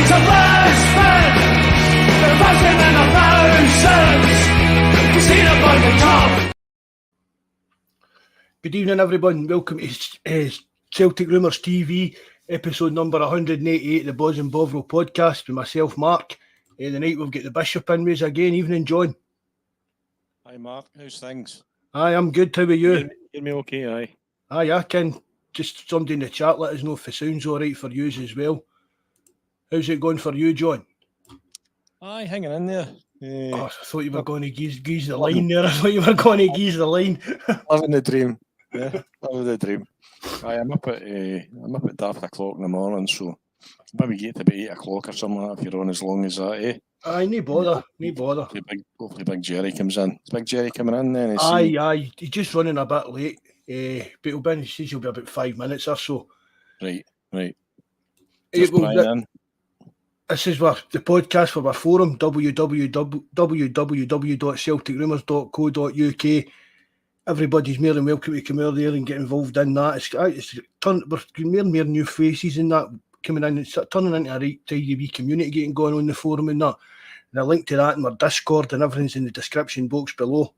It's a first man, the buzzing and the thousands, seen above the top. Good evening, everyone. Welcome to Celtic Rumours TV, episode number 188, the Bawz and Bovril podcast with myself, Mark. Tonight we've got the Bishop in with us again. Evening, John. Hi, Mark. How's things? Aye, I'm good. How are you? Hear me okay, aye? Aye, I can. Just somebody in the chat let us know if the sound's all right for you as well. How's it going for you, John? Aye, hanging in there. I thought you were going to geese the line there. I thought you were going to geese the line. Living the dream. Yeah, living the dream. Aye, I'm up at half o'clock in the morning, so maybe get to about 8 o'clock or something like that if you're on as long as that, eh? Aye, no bother. Hopefully Big Jerry comes in. Is Big Jerry coming in then? Aye, he's just running a bit late. But he says he'll be about 5 minutes or so. Right. This is the podcast for our forum, www.celticrumours.co.uk. Everybody's more than welcome to come over there and get involved in that. We're getting more and more new faces in that coming in. It's turning into a right tidy wee community getting going on the forum and that. And a link to that in our Discord and everything's in the description box below.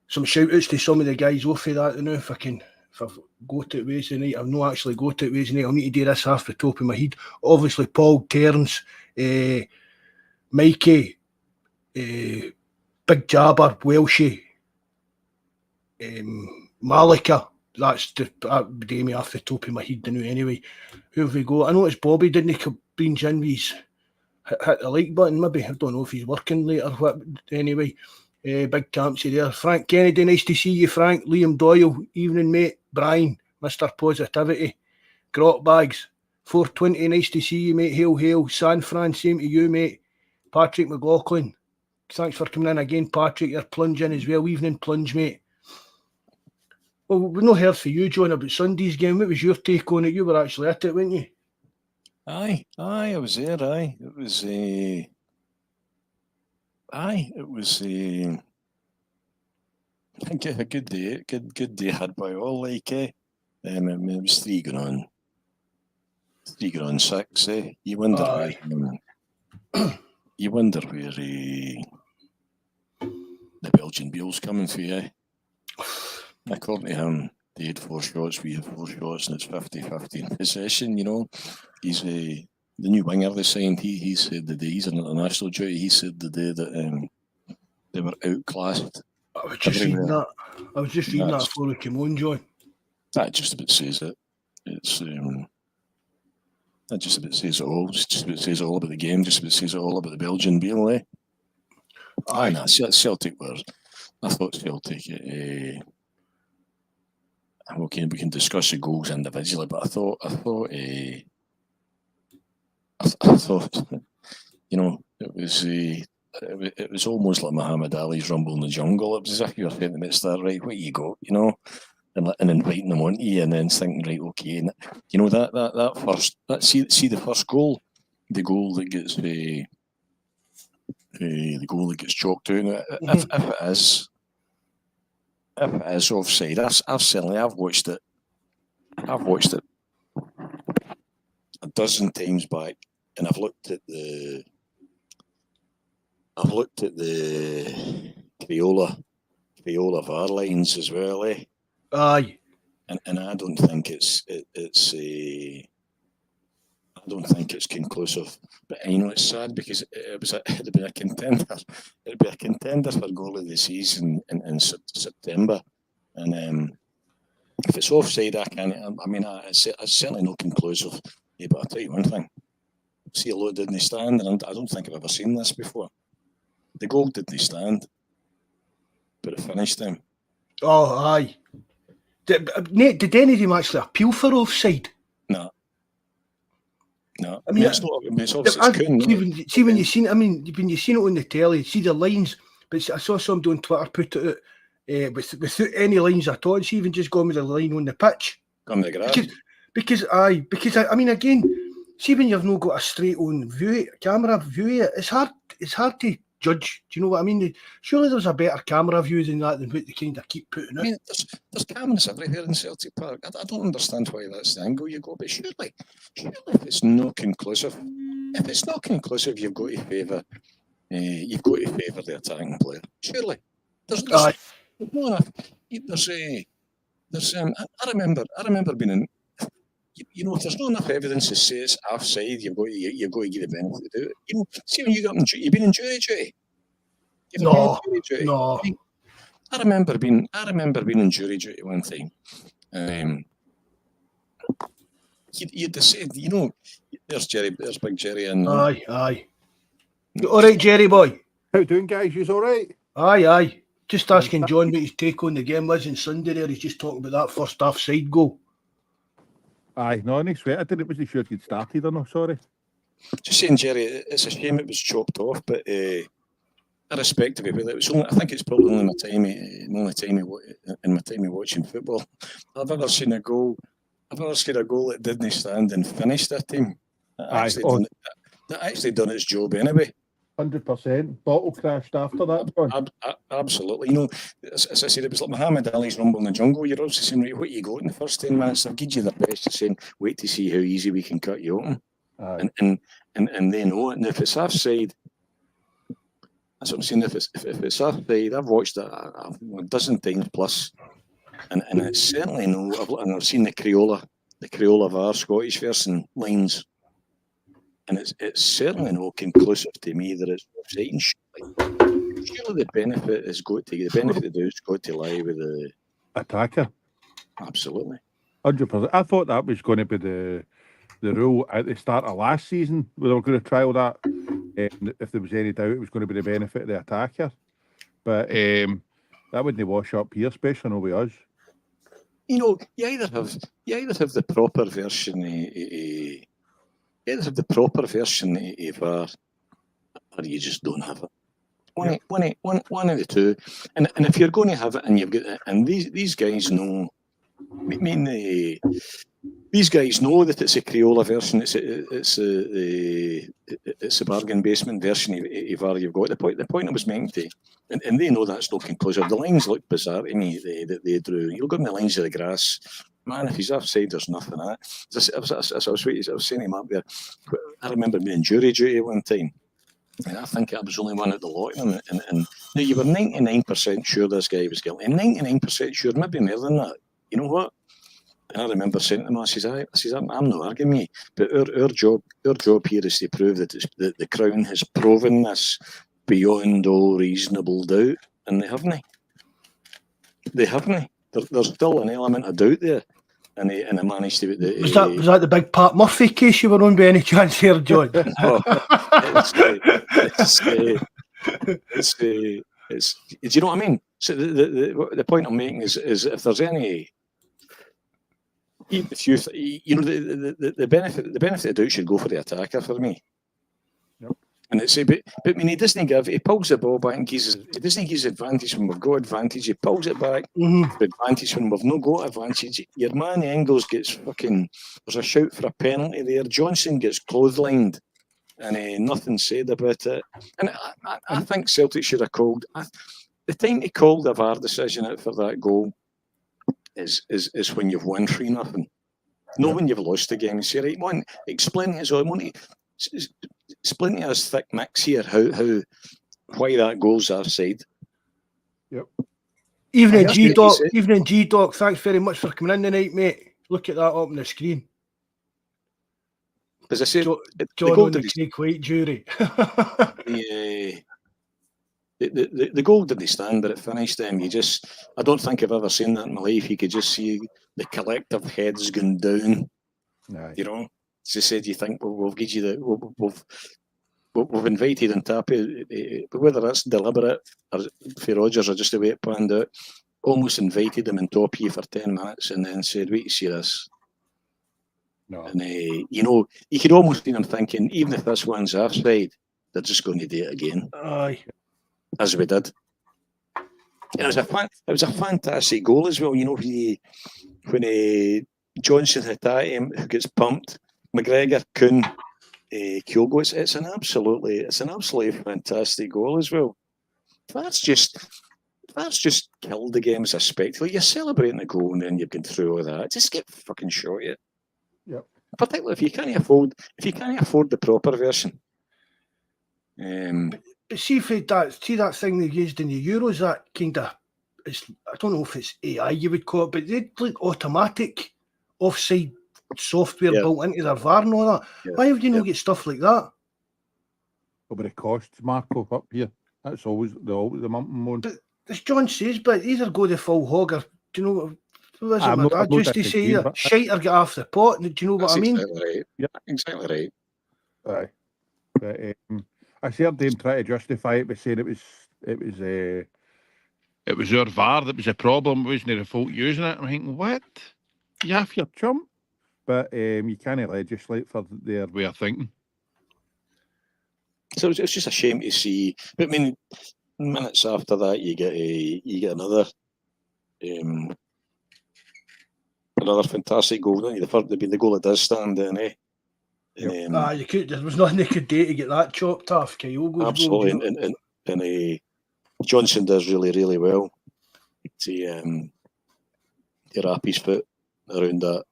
Some shout outs to some of the guys off of that, you know, if I've got it ways tonight. I've not actually got it ways tonight. I'll need to do this off the top of my head. Obviously, Paul, Cairns, Mikey, Big Jabber, Welshie, Malika. That's the me off the top of my head now anyway. Who have we got? I noticed Bobby didn't bring in with hit the like button. Maybe I don't know if he's working late or what. Anyway. Big Campsy there. Frank Kennedy, nice to see you, Frank. Liam Doyle, evening, mate. Brian, Mr. Positivity. Grot Bags, 420, nice to see you, mate. Hail. San Fran, same to you, mate. Patrick McLaughlin, thanks for coming in again, Patrick. You're plunging as well. Evening, Plunge, mate. Well, we've not heard from you, John, about Sunday's game. What was your take on it? You were actually at it, weren't you? Aye, I was there, aye. It was a good day. Good day had by all, like, eh? It was 3 going on 6, eh? You wonder where the Belgian Beale's coming for you, eh? According to him, they had 4 shots, we had 4 shots, and it's 50-50 in possession, you know. He's the new winger they signed. He said the day he's on international duty, he said the day that they were outclassed. I was just reading that before we came on, John. That just about says it. It's that just about says it all. Just about says it all about the game. Just about says it all about the Belgian Beale, eh? Aye, nah, Celtic were. I thought Celtic. Okay, we can discuss the goals individually, but I thought, you know, it was almost like Muhammad Ali's Rumble in the Jungle. It was as if you were saying to me at the start, right, what you got, you know, and inviting them on to you, and then thinking, right, okay, and you know that see the first goal, the goal that gets the goal that gets chalked out. If it is offside, I've watched it a dozen times back, and I've looked at the Crayola VAR lines as well, eh? Aye. And I don't think it's conclusive. But you know, it's sad because it'd be a contender. It'd be a contender for goal of the season in September. And if it's offside, it's certainly not conclusive. Yeah, but I'll tell you one thing. See, a lot didn't stand, and I don't think I've ever seen this before. The goal didn't stand, but it finished him. Oh, aye. Did any of them actually appeal for offside? No. I mean, it's not. It's obviously see when you seen it. I mean, when you seen it on the telly, see the lines. But I saw somebody on Twitter put it out without any lines at all. It's even just gone with the line on the pitch. On the grass. Because I mean, again, see when you've not got a straight on camera view, it's hard to judge. Do you know what I mean? Surely there's a better camera view than that than what they kind of keep putting I out. mean, there's cameras everywhere in Celtic Park. I don't understand why that's the angle you go, but surely if it's not conclusive, you've got to favour the attacking player. Surely, there's not enough. I remember being in. You know, if there's not enough evidence to say it's offside, you've got to give the benefit of the doubt. You know, see when you've been in jury duty. No. I remember being in jury duty one time. You'd have said, you know, there's Big Jerry in there. Aye. You all right, Jerry boy? How you doing, guys? You's all right? Aye. Just asking John what his take on the game was on Sunday there. He's just talking about that first offside goal. Aye, no, any sweat. I didn't wasn't sure if you'd started or not, sorry. Just saying, Jerry, it's a shame it was chopped off, but I respect it. It was only, I think it's probably only my time of watching football. I've ever seen a goal that didn't stand and finished that team. That actually done its job anyway. 100%. Bottle crashed after that one. Absolutely. You know, as I said, it was like Muhammad Ali's Rumble in the Jungle. You're also saying, right, what you got in the first 10 minutes? I'll give you the best of saying, wait to see how easy we can cut you open. And they know it. And if it's offside, that's what I'm saying. If it's offside, I've watched it a dozen times plus, and it's certainly no. I've seen the Crayola VAR Scottish version lines, and it's certainly no conclusive to me that it's offside. Surely the benefit of the doubt has got to lie with the attacker. Absolutely, 100%. I thought that was going to be the rule at the start of last season. We were going to trial that. And if there was any doubt, it was going to be the benefit of the attacker. But that wouldn't wash up here, especially not with us. You know, you either have the proper version of VAR, or you just don't have it. One of the two. And if you're going to have it, and you've got it, and these guys know. I mean, these guys know that it's a Crayola version. It's a bargain basement version of VAR you've got. The point I was making to, and they know that's not conclusive. The lines look bizarre to me that they drew. You look on the lines of the grass, man. If he's offside, there's nothing in it. As I was saying him up there, I remember being in jury duty one time, and I think I was only one of the lot of them. And now you were 99% sure this guy was guilty, and 99% sure, maybe more than that. You know what? And I remember saying to him, I says, I'm not arguing with you, but our job here is to prove that the Crown has proven this beyond all reasonable doubt, and they haven't. There's still an element of doubt there, and they managed to. Was that the big Pat Murphy case you were on by any chance here, John? No, it's do you know what I mean? So the point I'm making is if there's any. If you know the benefit of doubt should go for the attacker for me. Yep. And it's but I mean he pulls the ball back and he doesn't give advantage when we've got advantage. He pulls it back for advantage when we've not got advantage. Your man Engels gets there's a shout for a penalty there. Johnson gets clotheslined and nothing said about it. And I think Celtic should have called the time he called the VAR decision out for that goal. Is when you've won 3-0. Not when you've lost the game. You say, right, one, explain it as well. Explain to us, thick mix here, why that goal's offside. Yep. Evening G-Doc, thanks very much for coming in tonight, mate. Look at that up on the screen. As I said, John on the Craig White jury. The goal didn't stand, but it finished. I don't think I've ever seen that in my life. You could just see the collective heads going down. Aye. You know, as I said, you think we'll give you we've invited and Tappy, but whether that's deliberate or for Rodgers or just the way it panned out, almost invited them in top here for 10 minutes and then said, "Wait, you see this." No. And you know, you could almost see them thinking, even if this one's offside, they're just going to do it again. Aye. As we did. And it was a fantastic goal as well. You know, when Johnson hit at him, who gets pumped, McGregor, Kuhn, Kyogo. It's an absolutely fantastic goal as well. That's just killed the game as a spectacle. You're celebrating the goal and then you've gone through all that. Just get fucking shot at. Yep. Particularly if you can't afford the proper version. But see if that thing they used in the Euros, that kind of, I don't know if it's AI you would call it, but they like automatic offside software built into their VAR and all that. Yeah. Why would you not get stuff like that? But it costs, Marco, up here. That's always the mountain one. But as John says, but either go the full hog or, do you know, who is it my dad used to say, either shite or get off the pot. Do you know what I mean? Exactly right. Yeah, exactly right. Aye. But I heard them try to justify it by saying it was our VAR that was a problem. It wasn't the fault using it. I'm thinking, what? You have your chump, but you can't legislate for their way of thinking. So it's just a shame to see. But I mean, minutes after that, you get another fantastic goal. Don't you? The goal that does stand in, eh? Yep. You could. There was nothing they could do to get that chopped off. Kyogo's absolutely, goal, and Johnson does really, really well to wrap his foot around that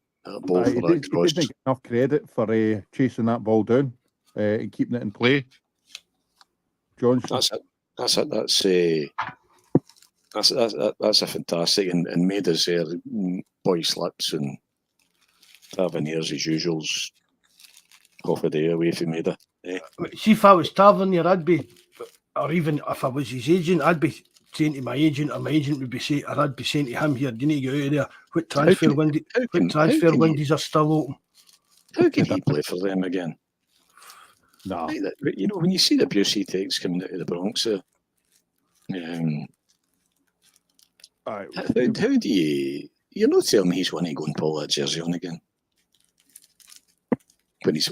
ball for that cross. He didn't get enough credit for chasing that ball down and keeping it in play. Johnson. That's a fantastic and made us boy slips and Taverniers as usual's half a day away from Maida. See, if I was Tavernier, I'd be, or even if I was his agent, I'd be saying to my agent, or my agent would be saying, or I'd be saying to him, here, you need to get out of there. What transfer windows are still open? How can he play for them again? No. You know, when you see the abuse he takes coming out of the Bronx, how do you're not telling me he's wanting to go and pull that jersey on again when he's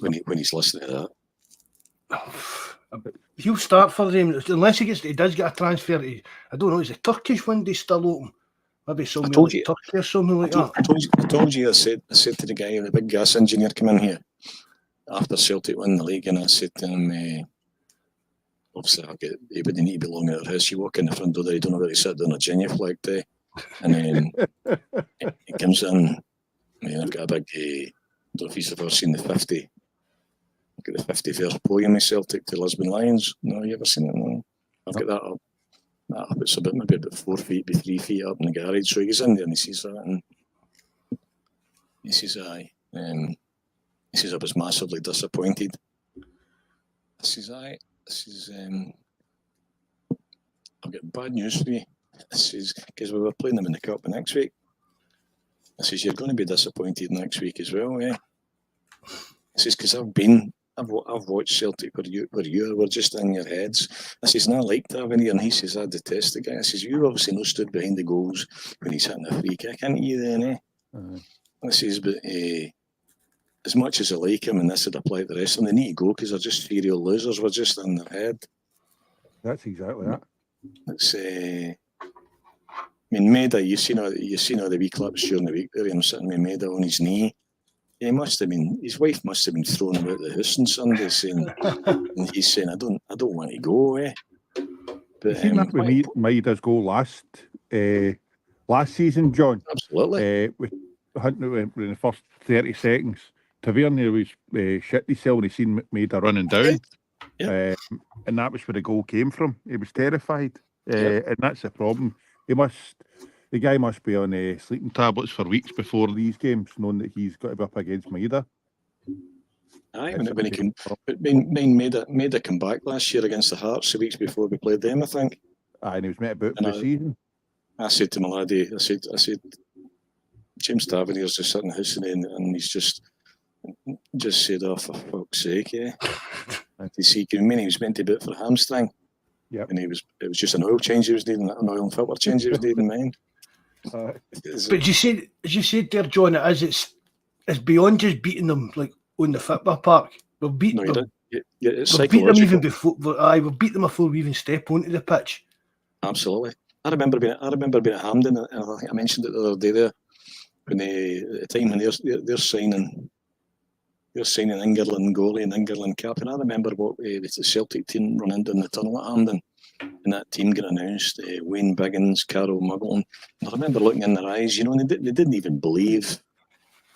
listening to that? He'll start for them unless he does get a transfer to, I don't know, is the Turkish window still open? Maybe somewhere like Turkey or something like that. I told you I said to the guy, the big gas engineer, come in here after Celtic won the league, and I said to him, obviously he wouldn't need to be long at our house. You walk in the front door there, you don't know where to sit down a genuflect day. And then he comes in, and I've got a big, I don't know if you've ever seen the 50. I've got the 50 verse podium of Celtic to Lisbon Lions. No, you ever seen it? No. I've got that up. It's maybe about 4 feet by 3 feet up in the garage. So he goes in there and he sees that, and he says, aye. He says, I was massively disappointed. I says, aye. I says, I've got bad news for you. I says, because we were playing them in the Cup next week. I says, you're going to be disappointed next week as well, eh? I says, because I've watched Celtic where you were just in your heads. I says, and I like Tavernier, and he says, I detest the guy. I says, you obviously no stood behind the goals when he's hitting a free kick, ain't you then, eh? I says, but as much as I like him, and this would apply to the rest of them, they need to go because they're just serial losers. We're just in their head. That's exactly that. It's I mean, Maida, you seen all the wee clips during the week there, him sitting with Maida on his knee. He must have been, his wife must have been throwing him out the house on Sunday, saying, and he's saying, I don't want to go, eh? But when Maida's goal last season, John. Absolutely. We in the first 30 seconds, Tavernier was shit himself when he seen Maida running down. Yeah. And that was where the goal came from. He was terrified. And that's the problem. The guy must be on sleeping tablets for weeks before these games, knowing that he's got to be up against Maida. Aye, when he came, Maida come back last year against the Hearts 2 weeks before we played them, I think. Aye, and he was met about for the season. I said to my laddie, I said, James Tavernier's just sitting in the house and he's just said, oh, for fuck's sake, eh? You see, he was meant to be out for a hamstring. Yep. And it was just an oil change he was needing, an oil and filter change he was needing, man. But as you said there, John, it's beyond just beating them like on the football park. We've beat them even before. We've beat them before we even step onto the pitch. Absolutely. I remember being at Hampden, and I think I mentioned it the other day there, when at the time when they're signing signing Ingerland goalie and Ingerland captain. I remember what the Celtic team running down the tunnel at Hampden, and that team got announced. Wayne Biggins, Carol Muggleton. And I remember looking in their eyes, and they didn't even believe.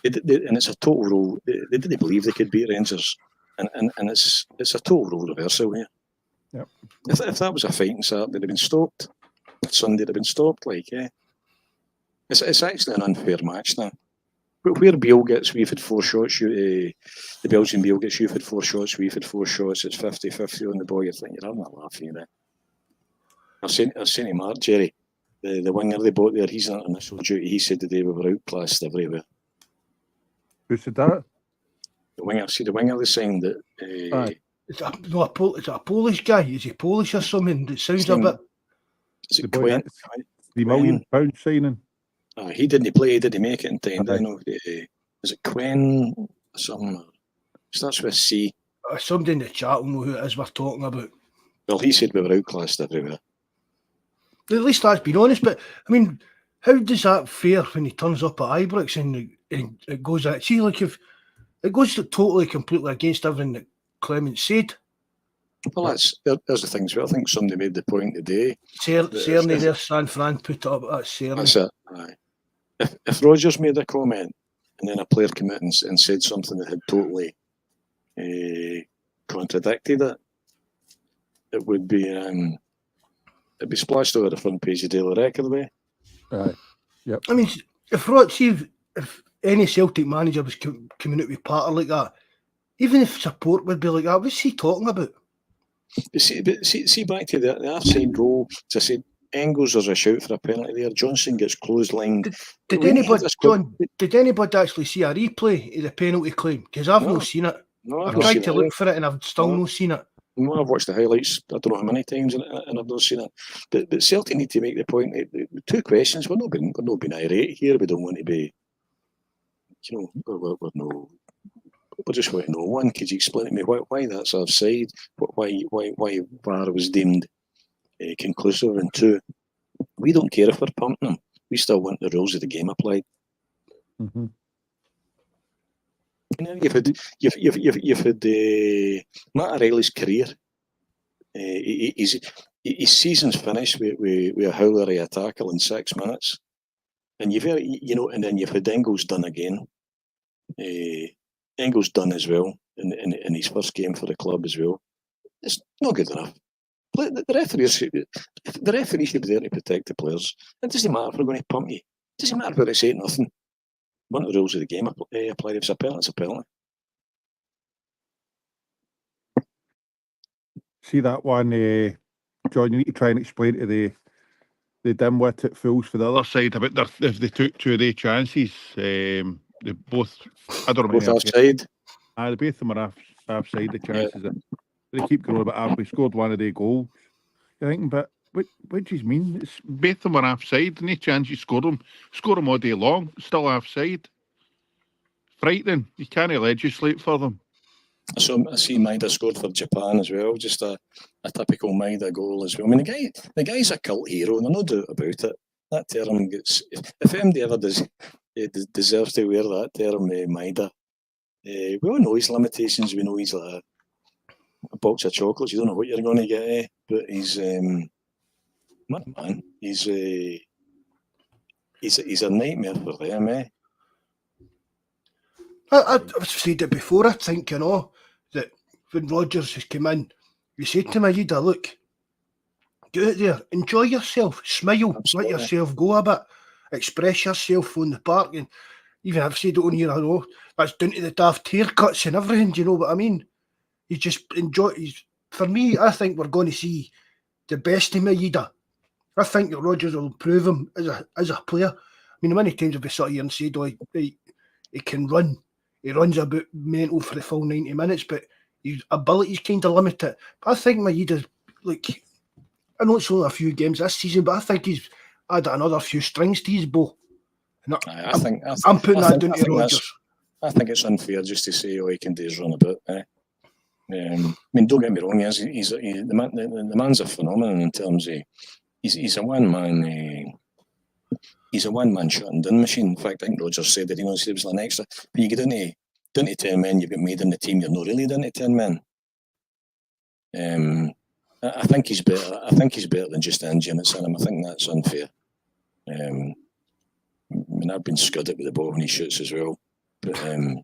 And it's a total role. They didn't believe they could beat Rangers, and it's a total role reversal here. Yep. If that was a fighting Saturday, they'd have been stopped. Sunday, they'd have been stopped. It's actually an unfair match now. But where Beale gets, we've had 4 shots. The Belgian Beale gets, you've had 4 shots, we've had 4 shots. It's 50-50 on the ball. You think you're having a laugh here. I've seen him, Mark, Jerry, the winger they bought there. He's on initial duty. He said today we were outclassed everywhere. Who said that? The winger they signed that. Is it a Polish guy? Is he Polish or something? It sounds a bit. Is it Quinn? £3 million signing. He didn't play. Did he make it in time? I know. Is it Quinn? Something starts with C. Somebody in the chat will know who it is we're talking about. Well, he said we were outclassed everywhere. At least that's been honest. But I mean, how does that fare when he turns up at Ibrox and it goes at? See, like if it goes totally completely against everything that Clement said. Well, there's the thing as well. I think somebody made the point today. Cerny there, San Fran put it up. That's Cerny. That's it. Aye. If Rodgers made a comment and then a player came in and said something that had totally contradicted it, it would be it'd be splashed over the front page of Daily Record way. Right. Yep. I mean, if any Celtic manager was coming out with patter like that, even if support would be like that, what's he talking about? See back to the offside goal. As I said, Engels, there's a shout for a penalty there. Johnson gets clotheslined. Did anybody actually see a replay of the penalty claim? Because I've not seen it. No, I've tried to look for it and I've still not seen it. No, I've watched the highlights. I don't know how many times and I've not seen it. But Celtic need to make the point. The 2 questions. We're not being irate here. We don't want to be. We just want to know, one, could you explain to me why that's offside? Why VAR was deemed conclusive? And 2, we don't care if we're pumping them. We still want the rules of the game applied. Mm-hmm. You've had Matt O'Reilly's career. His season's finished with a howler of a tackle in 6 minutes, and and then you've had Engels done again. Engels done as well in his first game for the club as well. It's not good enough. The referee should be there to protect the players. It doesn't matter if we're going to pump you. It doesn't matter whether it's 8-0. One of the rules of the game applied. If it's a penalty, it's a penalty. See that one, John, you need to try and explain to the dimwit at Fools for the other side about if they took 2 of their chances. They both, I don't know. Both offside. The both of them are offside. The chances that they keep going about we scored one of their goals. You're thinking, but what do you mean? It's both of them are offside. Any chance you score them all day long, still offside. Frightening. You can't legislate for them. So I see Maida scored for Japan as well. Just a typical Maida goal as well. I mean, the guy's a cult hero, and there's no doubt about it. That term gets, if MD ever deserves to wear that term, Maida. We all know his limitations. We know he's like a box of chocolates. You don't know what you're going to get, but he's man. He's a nightmare for them. I've said it before. I think that when Rodgers has come in, you said to Maida, look, get out there, enjoy yourself, smile, Absolutely. Let yourself go a bit, express yourself on the park. And even I've said it on here, I know that's down to the daft haircuts and everything. Do you know what I mean? You just enjoy. For me, I think we're going to see the best of Maida. I think that Rodgers will improve him as a player. I mean, many times I've been sat here and said, he can run. He runs about mental for the full 90 minutes, but his ability's kind of limited. But I think Maida's, like, I know it's only a few games this season, but I think he's added another few strings to his bow. I'm putting that down to Rodgers. I think it's unfair just to say, he can do his run about. I mean, don't get me wrong, the man's a phenomenon in terms of he's a one-man. He's a one-man shut and down machine. In fact, I think Rodgers said that he was an extra. But you get into down to 10 men, you've got made in the team, you're not really down to 10 men. I think he's better. I think he's better than just engine at him. I think that's unfair. I mean, I've been scudded with the ball when he shoots as well, but I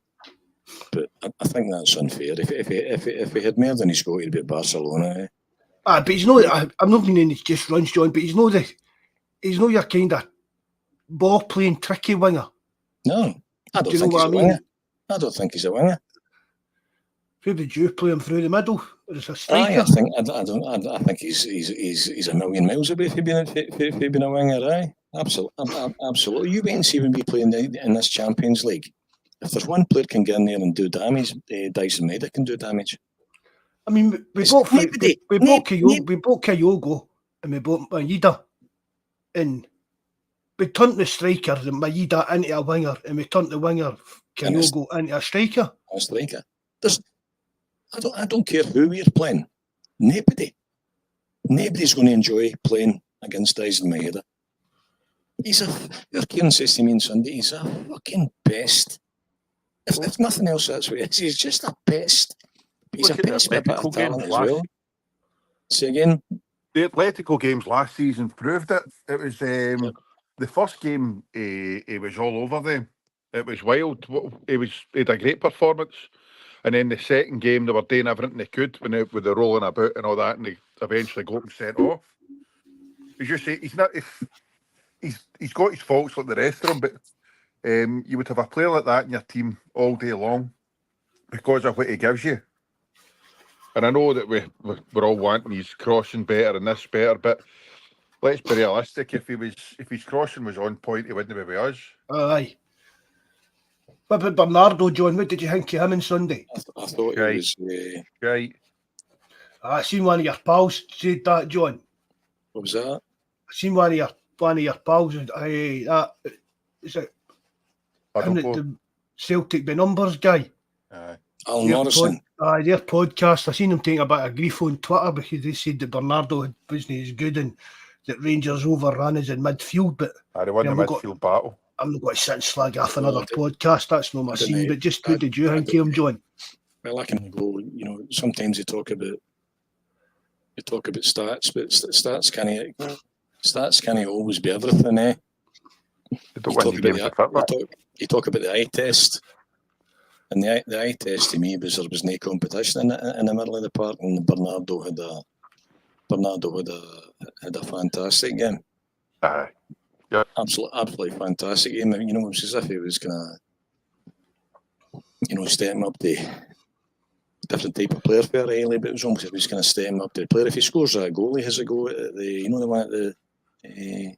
think that's unfair. If he had more than he's got, he'd be at Barcelona. But he's not. I'm not meaning he just runs, John. But he's not your kind of ball playing tricky winger. No, I don't think he's a winger. I don't think he's a winger. Who would you play him through the middle? Or is a striker? I think he's a million miles away from being a winger. Aye, absolutely. You wait and see when we play in this Champions League. If there's one player can get in there and do damage, Dyson Maeda can do damage. I mean, we bought Kyogo and we bought Maeda, and we turned the striker, the Maeda, into a winger, and we turned the winger, Kyogo, into a striker. A striker. I don't care who we're playing. Nobody's going to enjoy playing against Dyson Maeda. Your Kieran says to me on Sunday, he's a fucking pest. If nothing else, that's what he is. He's just a pest. He's a pest with a bit of talent as well. Say again? The Atletico games last season proved it. It was the first game, he was all over them. It was wild. He had a great performance. And then the second game, they were doing everything they could with the rolling about and all that, and they eventually got him sent off. As you say, he's got his faults like the rest of them, but you would have a player like that in your team all day long because of what he gives you. And I know that we're all wanting his crossing better and this better, but let's be realistic. If his crossing was on point, he wouldn't be with us. Aye. What about Bernardo, John? What did you think of him on Sunday? I thought he was great. I seen one of your pals said that, John. What was that? I seen one of your pals. That is it. The Celtic the numbers guy. Al Morrison. Their podcast. I seen them taking a bit of grief on Twitter because they said that Bernardo wasn't as good and that Rangers overran us in midfield. But they won the midfield battle. I'm not going to sit and slag off another podcast. That's not my scene. But just what did you think of him, John? Well, I can go. Sometimes you talk about stats, but stats can't always be everything. You talk about the eye test, and the eye test to me was there was no competition in the middle of the park, and Bernardo had a fantastic game. Yeah, absolutely fantastic game. It was as if he was gonna, step him up to different type of player for Riley, but it was almost like he was gonna step him up to the player. If he scores that goal, he has a go at the one at the. He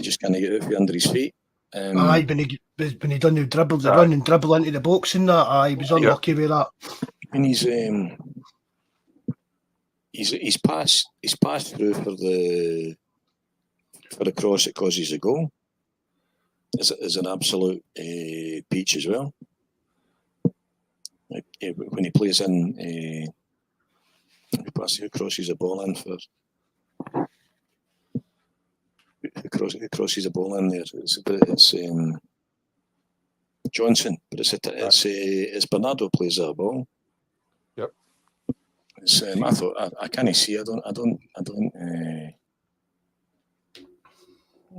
just can't get out under his feet. When he done the dribble, the run and dribble into the box and that, he was unlucky with that. And he's passed through for the cross that causes a goal. Is an absolute peach as well. When he plays in, who crosses the ball in for. Who crosses the ball in there? It's Johnson, but it's Bernardo plays that ball. Yep. It's, I thought I can't see. I don't.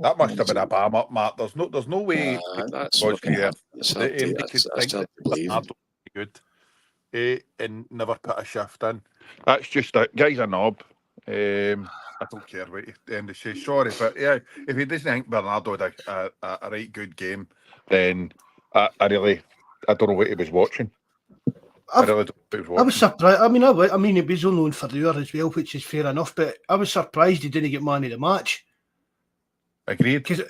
That must have been a bam up, Matt. There's no way. That's hard to believe. Good. And never put a shift in. That's just a guy's a knob. I don't care what the end say. Sorry, but yeah, if he doesn't think Bernardo had a right good game, then I don't know what he was watching. I was surprised. I mean, it was only on for the hour as well, which is fair enough. But I was surprised he didn't get man of the match. Agreed. Because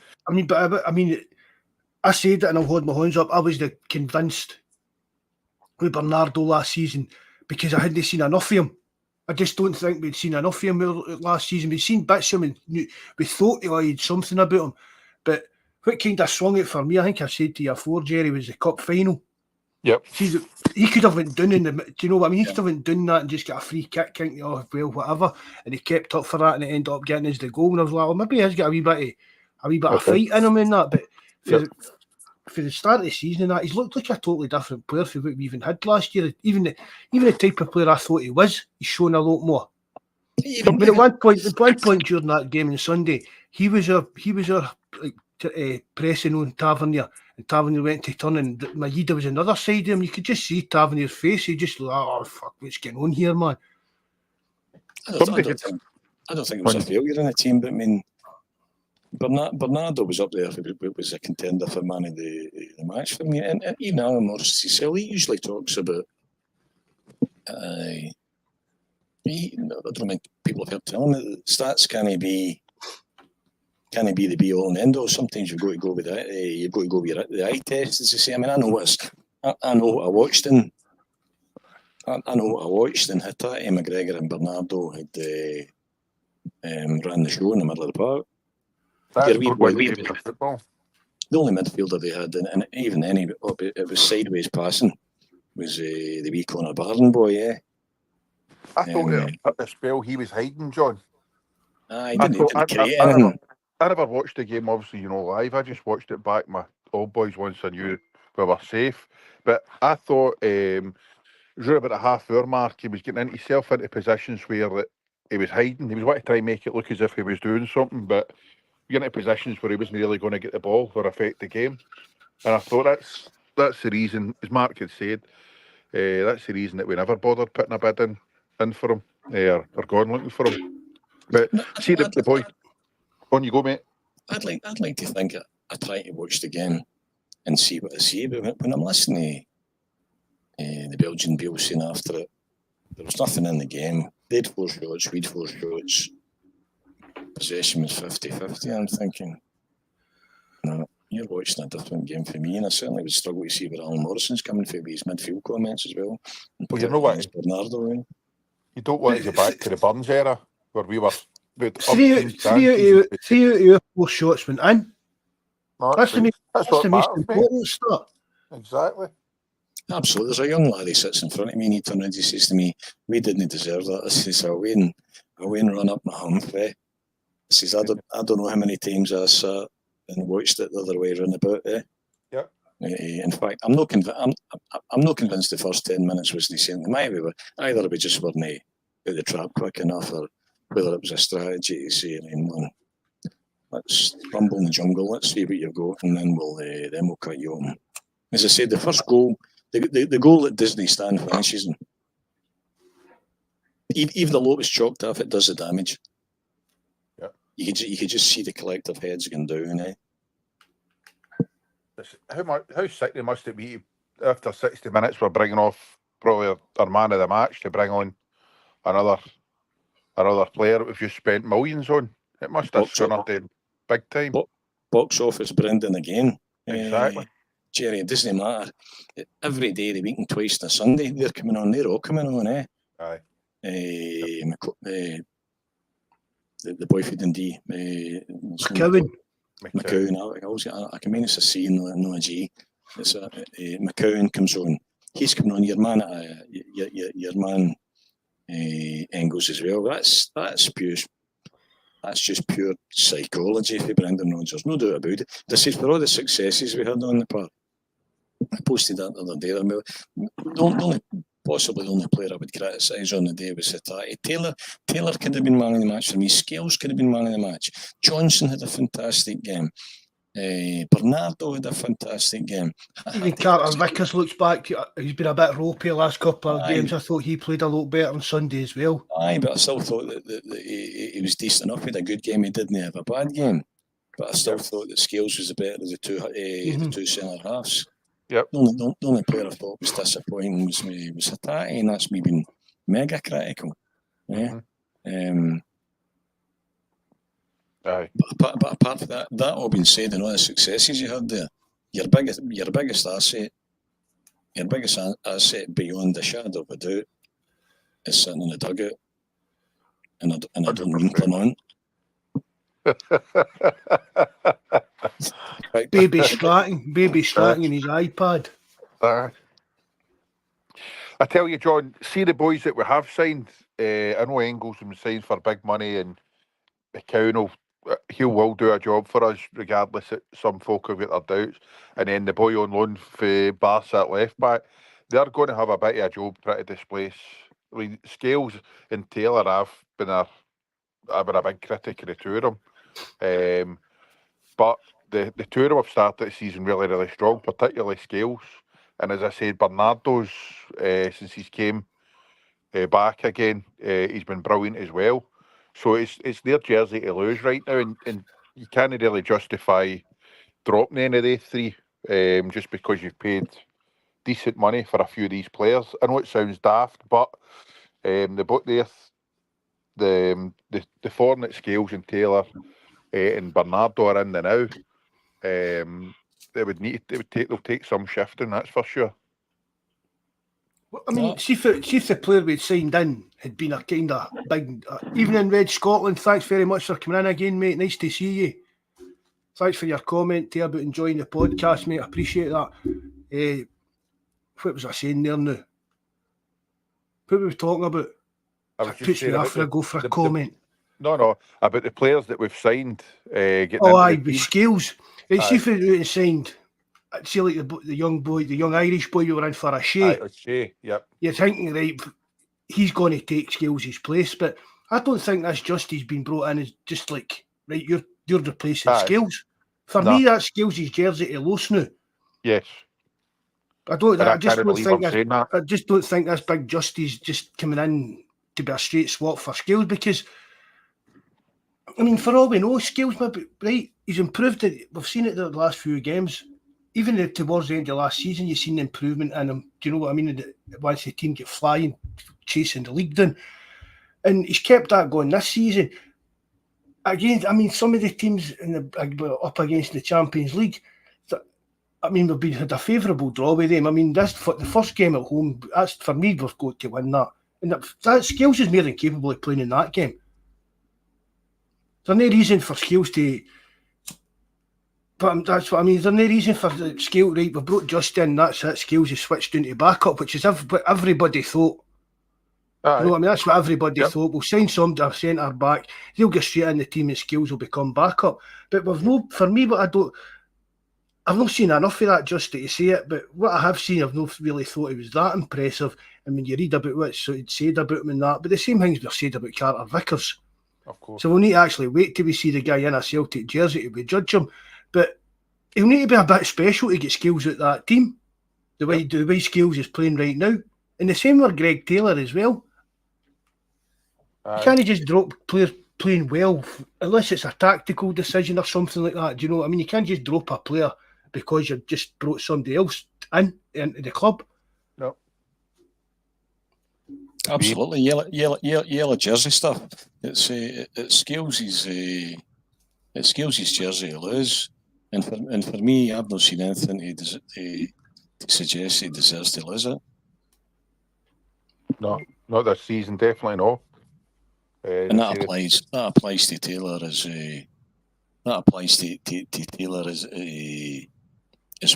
I said it and I'll hold my hands up. I was convinced with Bernardo last season because I hadn't seen enough of him. I just don't think we'd seen enough of him last season. We'd seen bits of him and we thought he had something about him. But what kind of swung it for me, I think I said to you before, Jerry, was the cup final. Yep. He could have went down do you know what I mean? He could have went down that and just got a free kick, whatever. And he kept up for that and it ended up getting us the goal. And I was like, maybe he's got a wee bit of fight in him in that. But for the start of the season and that, he's looked like a totally different player from what we even had last year. Even the type of player I thought he was, he's shown a lot more. But at one point during that game on Sunday, he was our pressing on Tavernier, and Tavernier went to turn, and Maeda was another side of him. You could just see Tavernier's face. He just like, oh fuck, what's going on here, man? I don't think it was a failure in the team, but I mean, Bernardo was up there. It was a contender for man of the match for me, and even Alan Morris himself, he usually talks about. I don't know, people have heard telling me that stats can't be the be all and end all. Sometimes you've got to go with that. You've got to go with the eye test, as you say. I mean, I know what I watched in. I know what I watched in Hatate, McGregor and Bernardo had ran the show in the middle of the park. Football. The only midfielder they had, and even then, it was sideways passing, was the wee Conor Barron boy, yeah. I thought at the spell he was hiding, John. I never watched the game, obviously, live. I just watched it back my old boys once I knew we were safe. But I thought it was right about the half-hour mark, he was getting himself into positions where he was hiding. He was wanting to try and make it look as if he was doing something, but getting into positions where he wasn't really going to get the ball or affect the game. And I thought that's the reason, as Mark had said, that's the reason that we never bothered putting a bid in for him, or going looking for him. But see the boy. On you go, mate. I'd like to think I try to watch the game and see what I see, but when I'm listening to the Belgian people saying after it, there was nothing in the game. They'd 4 shots, we'd 4 shots. Possession was 50-50. I'm thinking, no, you're watching a different game for me, and I certainly would struggle to see where Alan Morrison's coming from with his midfield comments as well. Well, you know what? Bernardo, right? You don't want to go back to the Burns era where we were. Three out of 4 shots went in. No, that's the most important stuff. Exactly. Absolutely. There's a young lad who sits in front of me and he turns around and he says to me, "We didn't deserve that." I says, I'll wait and run up my hump. I says, I don't know how many times I sat and watched it the other way around about. Yeah. In fact, I'm not convinced the first 10 minutes was decent. Either we just weren't out the trap quick enough, or whether it was a strategy to say, man, let's rumble in the jungle, let's see what you've got, and then we'll cut you open. As I said, the first goal, the goal that Disney stand finishes in, even though it was chalked off, it does the damage. Yeah. You could just see the collective heads going down. How sick must it be after 60 minutes we're bringing off probably our man of the match to bring on another player that we've just spent millions on? It must have scunnered big time. Box office Brendan again. Exactly. Jerry, it doesn't matter. Every day of the week and twice on a Sunday, they're coming on. They're all coming on, Aye. The boy for Dundee. McCowan. I can mean it's a C, no a G. It's McCowan comes on. He's coming on. Your man Engels as well. That's pure. That's just pure psychology for Brendan Rodgers, no doubt about it. This is for all the successes we had on the park. I posted that the other day. Possibly the only player I would criticise on the day was Hatate. Taylor could have been man of the match for me. Scales could have been man of the match. Johnson had a fantastic game. Bernardo had a fantastic game. Even Carter Vickers looks back. He's been a bit ropey the last couple of games. I thought he played a lot better on Sunday as well. Aye, but I still thought that he was decent enough. He had a good game. He didn't have a bad game. But I still thought that Scales was the better of the two centre halves. Yep. The only player I thought was disappointing was Hatate, and that's me being mega critical. Yeah. Aye. But apart from that all being said, and all the successes you had there, your biggest asset beyond a shadow of a doubt is sitting in the dugout, and I don't mean Clement. Baby slacking in his iPad. I tell you, John, see the boys that we have signed. I know Engels has been signed for big money, and McCown he will do a job for us, regardless that some folk have got their doubts. And then the boy on loan for Barca at left back, they're going to have a bit of a job trying to displace. I mean, Scales and Taylor have been a big critic of the two of them. But the two of them have started the season really, really strong, particularly Scales. And as I said, Bernardo's, since he's came back again, he's been brilliant as well. So it's their jersey to lose right now, and you can't really justify dropping any of the three just because you've paid decent money for a few of these players. I know it sounds daft, but the Fournette, Scales and Taylor and Bernardo are in there now. They'll take some shifting, that's for sure. I mean, see if the player we'd signed in had been a kind of big, even in Red Scotland, thanks very much for coming in again, mate. Nice to see you. Thanks for your comment there about enjoying the podcast, mate. I appreciate that. What was I saying there now? What were we talking about? I was puts me off to go for a comment. No, about the players that we've signed. With Scales. See if we signed. See, like the young boy, the young Irish boy you were in for a Shea. Yep. You're thinking, right, he's going to take Scales' place, but I don't think that's just he's been brought in as just like, right, you're replacing Scales. For me, that's Scales' jersey to Los now. Yes. I just don't think that's Big Justy's just coming in to be a straight swap for Scales, because I mean, for all we know, Scales maybe right, he's improved it. We've seen it the last few games. Even towards the end of last season, you've seen improvement in him. Do you know what I mean? Once the team get flying, chasing the league down. And he's kept that going this season. Again, I mean, some of the teams up against the Champions League, I mean, we've had a favourable draw with them. I mean, the first game at home, that's for me, we've got to win that. And that Scales is more than capable of playing in that game. There's no reason for Scales to... But that's what I mean. Is there no reason for the Scales, right? We brought Justin, that's it. Scales has switched into backup, which is what everybody thought. You know what I mean? That's what everybody thought. We'll sign somebody, centre back. They'll get straight in the team and Scales will become backup. But for me, I've not seen enough of that just to say it. But what I have seen, I've not really thought it was that impressive. I mean, you read about what's said about him and that, but the same things were said about Carter Vickers. Of course. So we'll need to actually wait till we see the guy in a Celtic jersey to judge him. But he'll need to be a bit special to get Scales out that team. The way Scales is playing right now. And the same with Greg Taylor as well. You can't just drop players playing well unless it's a tactical decision or something like that. Do you know what I mean? You can't just drop a player because you've just brought somebody else into the club. No. Absolutely. Yellow jersey stuff. It's Scales' jersey to lose. And for me, I've not seen anything to suggest he deserves to lose it. No, not this season, definitely not. And that applies to Taylor as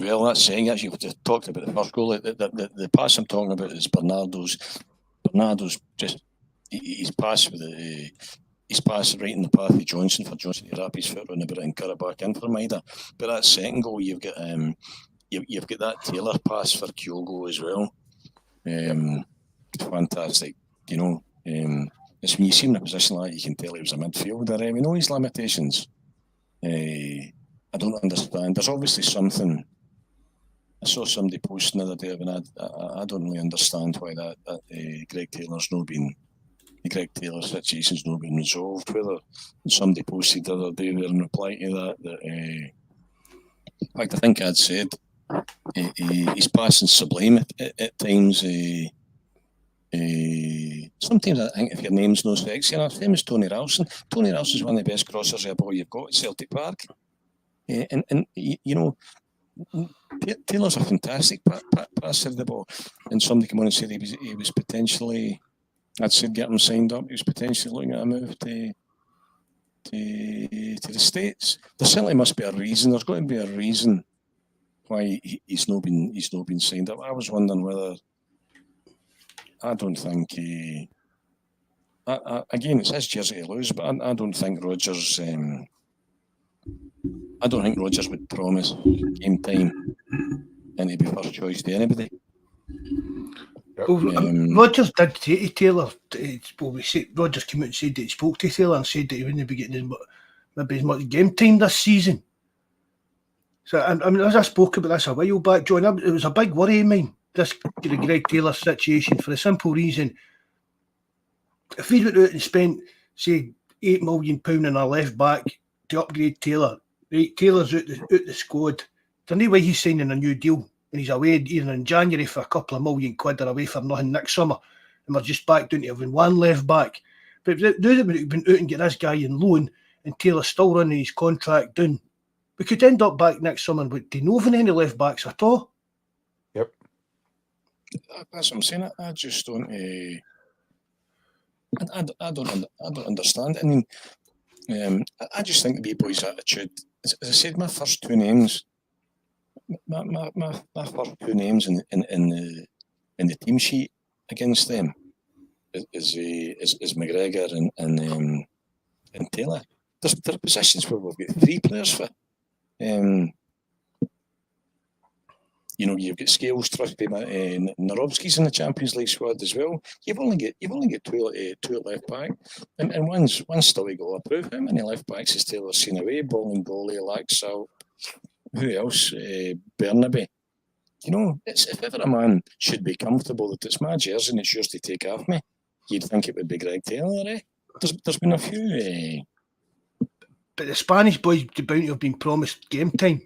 well. That's saying, actually, we just talked about the first goal. The pass I'm talking about is Bernardo's. Bernardo's just he's passed with he's passed right in the path of Johnson for Johnson to wrap his foot around about it and cut it back in for Maida. But that second goal, you've got that Taylor pass for Kyogo as well. Fantastic, you know. It's when you see him in a position like that, you can tell he was a midfielder. We know his limitations. I don't understand. There's obviously something. I saw somebody posting the other day, and I don't really understand why that Greg Taylor's not been. The Greg Taylor situation's not been resolved. Whether somebody posted the other day there in reply to that in fact, I think I'd said he's passing sublime at times. Sometimes I think if your name's no sexy enough, same as Tony Ralston. Tony Ralston's one of the best crossers of the ball you've got at Celtic Park. And you know, Taylor's a fantastic passer of the ball. And somebody came on and said he was potentially, I'd said get him signed up, he was potentially looking at a move to the States. There certainly must be a reason. There's got to be a reason why he's not been signed up. I was wondering whether. I don't think again, it's his jersey to lose, but I don't think Rodgers I don't think Rodgers would promise game time and he'd be first choice to anybody. Well, Rodgers did say to Taylor, Rodgers came out and said that he spoke to Taylor and said that he wouldn't be getting as much game time this season. So, I mean, as I spoke about this a while back, John, it was a big worry of mine, this Greg Taylor situation, for the simple reason, if he went out and spent, say, £8 million on a left back to upgrade Taylor, right, Taylor's out the squad, there's no way he's signing a new deal, and he's away either in January for a couple of £1 million or away for nothing next summer, and we're just back down to having one left back. But now that we've been out and get this guy in loan, and Taylor's still running his contract down, we could end up back next summer with no having any left backs at all. Yep. That's what I'm saying. I just don't. I don't understand. I mean, I just think the wee boy's attitude. As I said, my first two names, my first two names in the team sheet against them is McGregor and Taylor. There are positions where we've got three players for. You know, you've got Scales, Trusty, Narovsky's in the Champions League squad as well. You've only got two at left back, and one's still got to approve. How many left backs has Taylor seen away? Bolingoli, Laxalt, who else? Burnaby. You know, if ever a man should be comfortable that it's my jersey and it's yours to take off me, you'd think it would be Greg Taylor. Eh? There's been a few. But the Spanish boys bound to have been promised game time.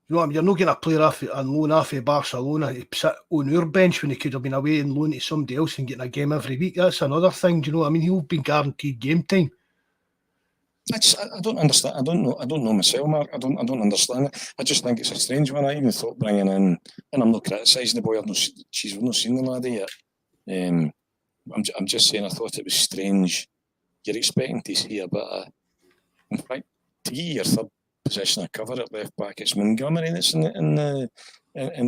You know what I mean? You're not getting a player on loan off of Barcelona to sit on our bench when he could have been away and loan to somebody else and getting a game every week. That's another thing. Do you know what I mean? He'll be guaranteed game time. I don't understand. I don't know myself, Mark. I don't understand it. I just think it's a strange one. I even thought bringing in, and I'm not criticising the boy. We've not seen the laddie yet. I'm just saying I thought it was strange. You're expecting to see a bit of, in fact, to get your third position of cover at left back, it's Montgomery that's in the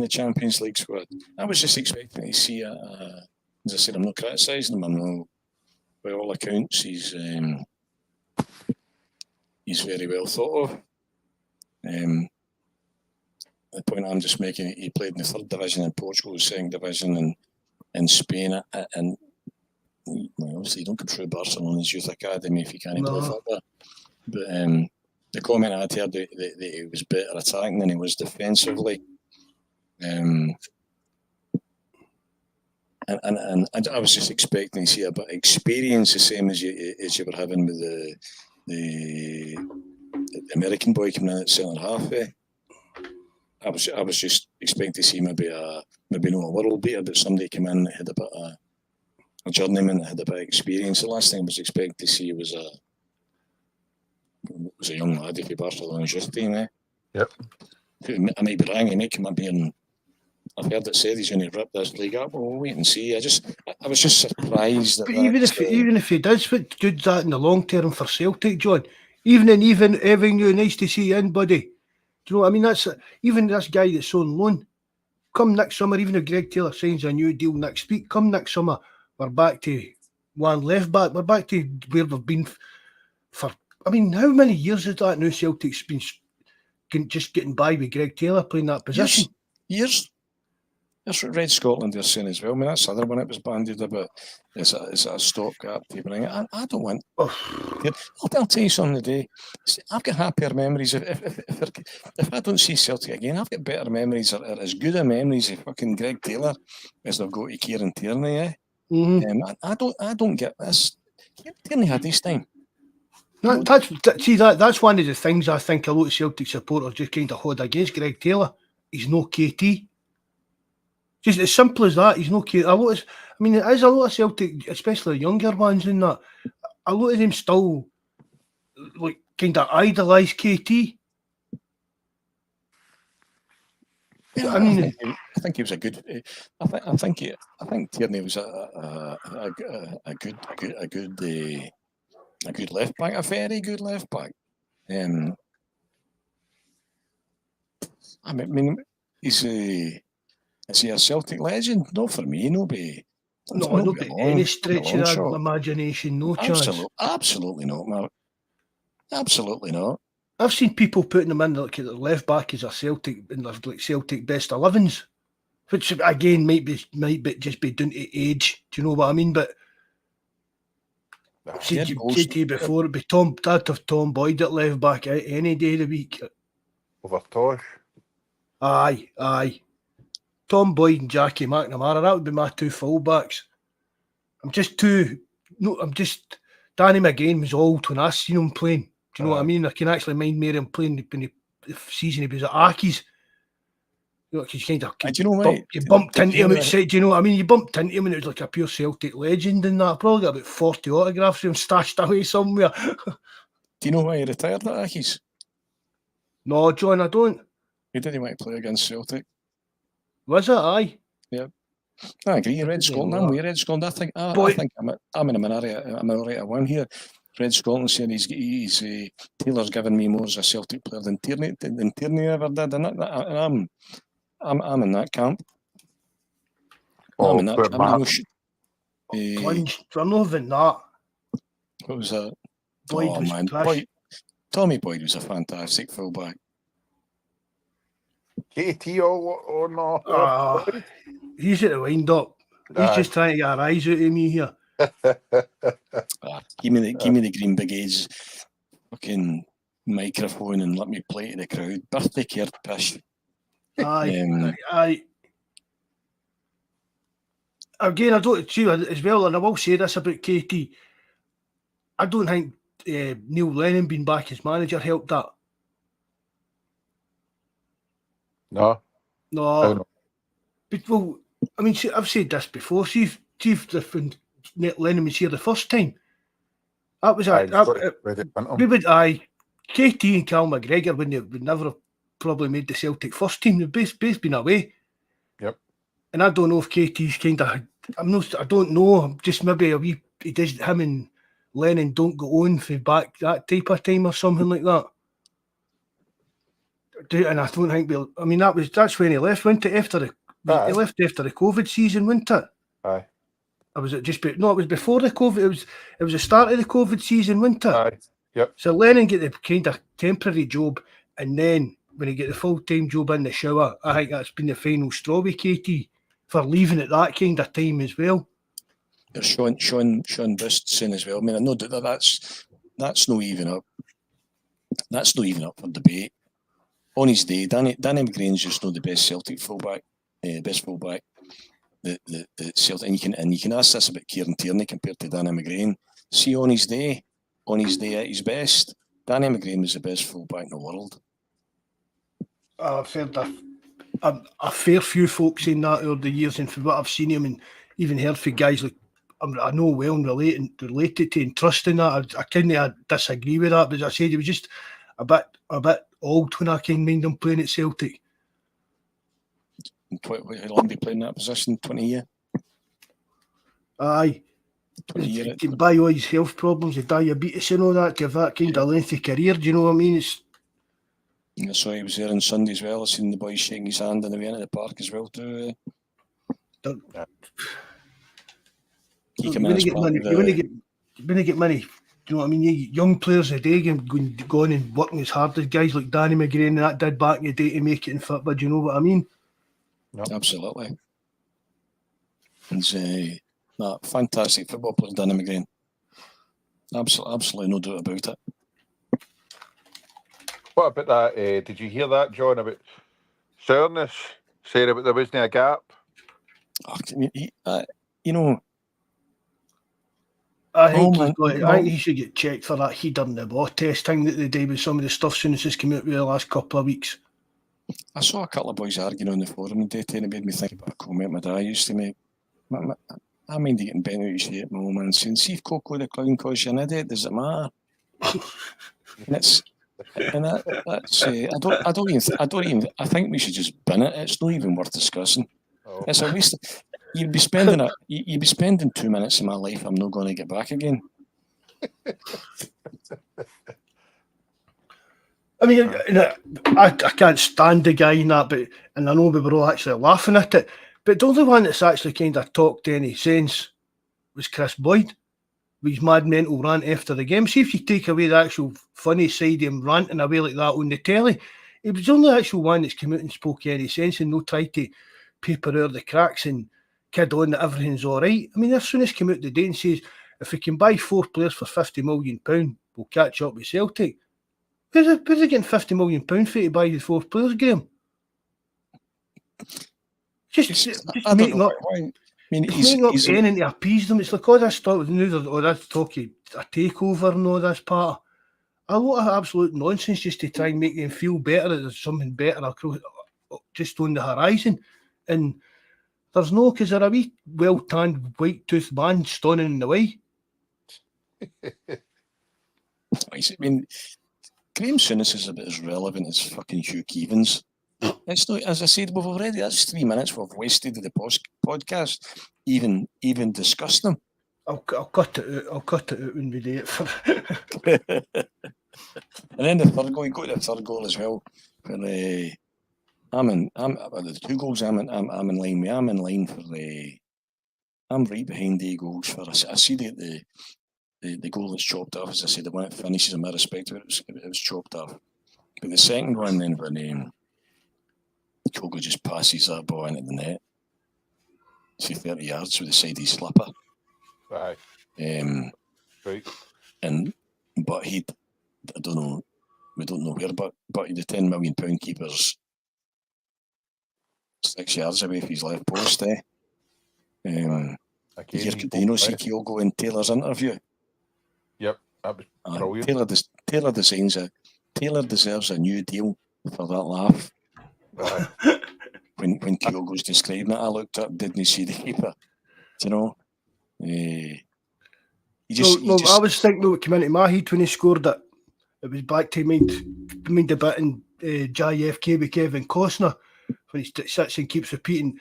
Champions League squad. I was just expecting to see as I said, I'm not criticising him. I know by all accounts he's very well thought of. The point I'm just making, he played in the third division in Portugal, the second division in Spain, and obviously you don't go through Barcelona's youth academy if you can't play football. But the comment I'd heard that he was better attacking than he was defensively. And I was just expecting to see a bit of experience, the same as you were having with the American boy coming in at centre half. I was just expecting to see maybe not a world beater, but somebody come in that had a bit of a journeyman that had a bit of experience. The last thing I was expecting to see was a young lad for Barcelona's youth team. Yep. I might be wrong. He might come up here and I've heard it said he's going to rip this league up. We'll wait and see. I was just surprised. But even if he does, what good's that in the long term for Celtic, John? Even Avenue, nice to see you in, buddy. Do you know what I mean? That's even this guy that's on loan. Come next summer, even if Greg Taylor signs a new deal next week, come next summer, we're back to one left back. We're back to where we've been for. I mean, how many years is that now? Celtic's been just getting by with Greg Taylor playing that position. Years. That's what Red Scotland are saying as well. I mean, that's the other one it was bandied about. It's a stopgap to bring it. I don't want. I'll tell you something today. I've got happier memories. If I don't see Celtic again, I've got better memories, or as good a memories of fucking Greg Taylor as they've got to Kieran Tierney. I don't get this. Tierney had his time. That's one of the things I think a lot of Celtic supporters just kind of hold against Greg Taylor. He's no KT. Just as simple as that. He's no KT. There's a lot of Celtic, especially the younger ones in that. A lot of them still like kind of idolise KT. Yeah, I think he was a good. I think Tierney was a good left back, a very good left back. I mean, is he a Celtic legend? Not for me, nobody. No, by any stretch of that imagination, no chance. Absolutely not, Mark. Absolutely not. I've seen people putting them in like their left back as a Celtic in their like Celtic best 11s, which again might just be down to age. Do you know what I mean? But I've said to you before, it'd be I'd have Tom Boyd at left back any day of the week. Over Tosh. Aye. Tom Boyd and Jackie McNamara, that would be my two fullbacks. Danny McGrain was old when I seen him playing. Do you know what I mean? I can actually mind me him playing when the season he was at Aki's. You know, because you bumped into him outside. Do you know what I mean? You bumped into him and it was like a pure Celtic legend and that. I probably got about 40 autographs of him stashed away somewhere. Do you know why he retired at Aki's? No, John, I don't. He didn't want to play against Celtic. Was it? Aye. Yeah. I agree. Red Scotland. I'm with Red Scotland. I think I'm in a minority of one here. Red Scotland saying he's Taylor's given me more as a Celtic player than Tierney ever did, and I'm in that camp. I'm in that camp. Plunge. I'm not even that. What was that? Boyd Tommy Boyd was a fantastic fullback. KT or no? He's at the wind up. He's just trying to get a rise out of me here. Give me the Green Brigade's fucking microphone and let me play to the crowd. Birthday card pish. Aye. Again, I don't see as well, and I will say this about KT. I don't think Neil Lennon being back as manager helped that. No. But, well, I mean, I've said this before. See if Lennon was here the first time. That was we would KT and Cal McGregor would never have probably made the Celtic first team. They've both been away. Yep. And I don't know if KT's kind of. I don't know. Just maybe a wee. He does. Him and Lennon don't go on for back that type of time or something like that. And I don't think I mean that's when he left, wasn't it? He left after the COVID season, wasn't it? Aye. Or was it just? No, it was before the COVID. It was the start of the COVID season, wasn't it? Aye. Yep. So Lennon get the kind of temporary job, and then when he get the full-time job in the shower, I think that's been the final straw with KT for leaving at that kind of time as well. There's Sean Bust saying as well. I mean, I know that's no even up. That's no even up for debate. On his day, Danny McGrain's just not the best Celtic fullback, best fullback. The Celtic, and you can ask this about Kieran Tierney compared to Danny McGrain. See, on his day at his best, Danny McGrain was the best fullback in the world. I've heard a fair few folks saying that over the years, and from what I've seen him and even heard from guys like I know well and related to and trusting that. I kind of disagree with that, but as I said, he was just a bit old when I can mind him playing at Celtic. How long did he play in that position? 20 years? Aye. By all his health problems, the diabetes and all that, to have that kind of lengthy career, do you know what I mean? I saw he was there on Sunday as well. I seen the boys shaking his hand on the way into the park as well too. You want to get money. Do you know what I mean? Young players today going and working as hard as guys like Danny McGrain and that did back in the day to make it in football. Do you know what I mean? No. Absolutely. He's a fantastic football player, Danny McGrain. Absolutely no doubt about it. What about that? Did you hear that, John, about Sourness saying about there wasn't a gap? I think he should get checked for that header in the ball test thing that they did with some of the stuff soon as it's come out with the last couple of weeks. I saw a couple of boys arguing on the forum today, and it made me think about a comment my dad used to make. I mind getting bent out of shape, my old man saying, "See if Coco the clown calls you an idiot, does it matter?" I think we should just bin it. It's not even worth discussing. Oh. It's a waste. You'd be spending 2 minutes of my life I'm not going to get back again. I mean, I can't stand the guy in that, and I know we were all actually laughing at it, but the only one that's actually kind of talked any sense was Chris Boyd. with his mad mental rant after the game. See if you take away the actual funny side of him ranting away like that on the telly. He was the only actual one that's come out and spoke any sense and no tried to paper out the cracks and kid on that everything's all right. I mean, as soon as came out today and says, if we can buy 4 players for £50 million, we'll catch up with Celtic. Where's he getting £50 million for to buy the 4 players, Graham? Just making up. I mean, he's anything to appease them. It's like all this stuff with news or that talk of a takeover and all this part. A lot of absolute nonsense just to try and make them feel better that there's something better across, just on the horizon. And there's no, because they're a wee well-tanned, white-toothed man stunning in the way. I mean, Graham Souness is about as relevant as fucking Hugh Keevins. It's not, as I said, we've already, that's 3 minutes we've wasted of the podcast, even discussing them. I'll cut it out. I'll cut it out when we do it. And then the third goal, you go to the third goal as well. For the 2 goals. I'm in line with. I'm in line for the. I'm right behind the goals for. I see the goal that's chopped off. As I said, the one that finishes in my respect, it was chopped off. But the second one then when Kyogo just passes that ball into the net. See 30 yards with the side of his slipper. Right. Right. But I don't know. We don't know where. But the £10 million keeper's 6 yards away from his left post. Do you see Kyogo in Taylor's interview? Yep, that was brilliant. Taylor deserves a new deal for that laugh. Right. when Kyogo's describing it, I looked up, didn't see the keeper. You know, I was thinking what came into my head when he scored it. It was back to mind a bit in JFK with Kevin Costner when he sits and keeps repeating,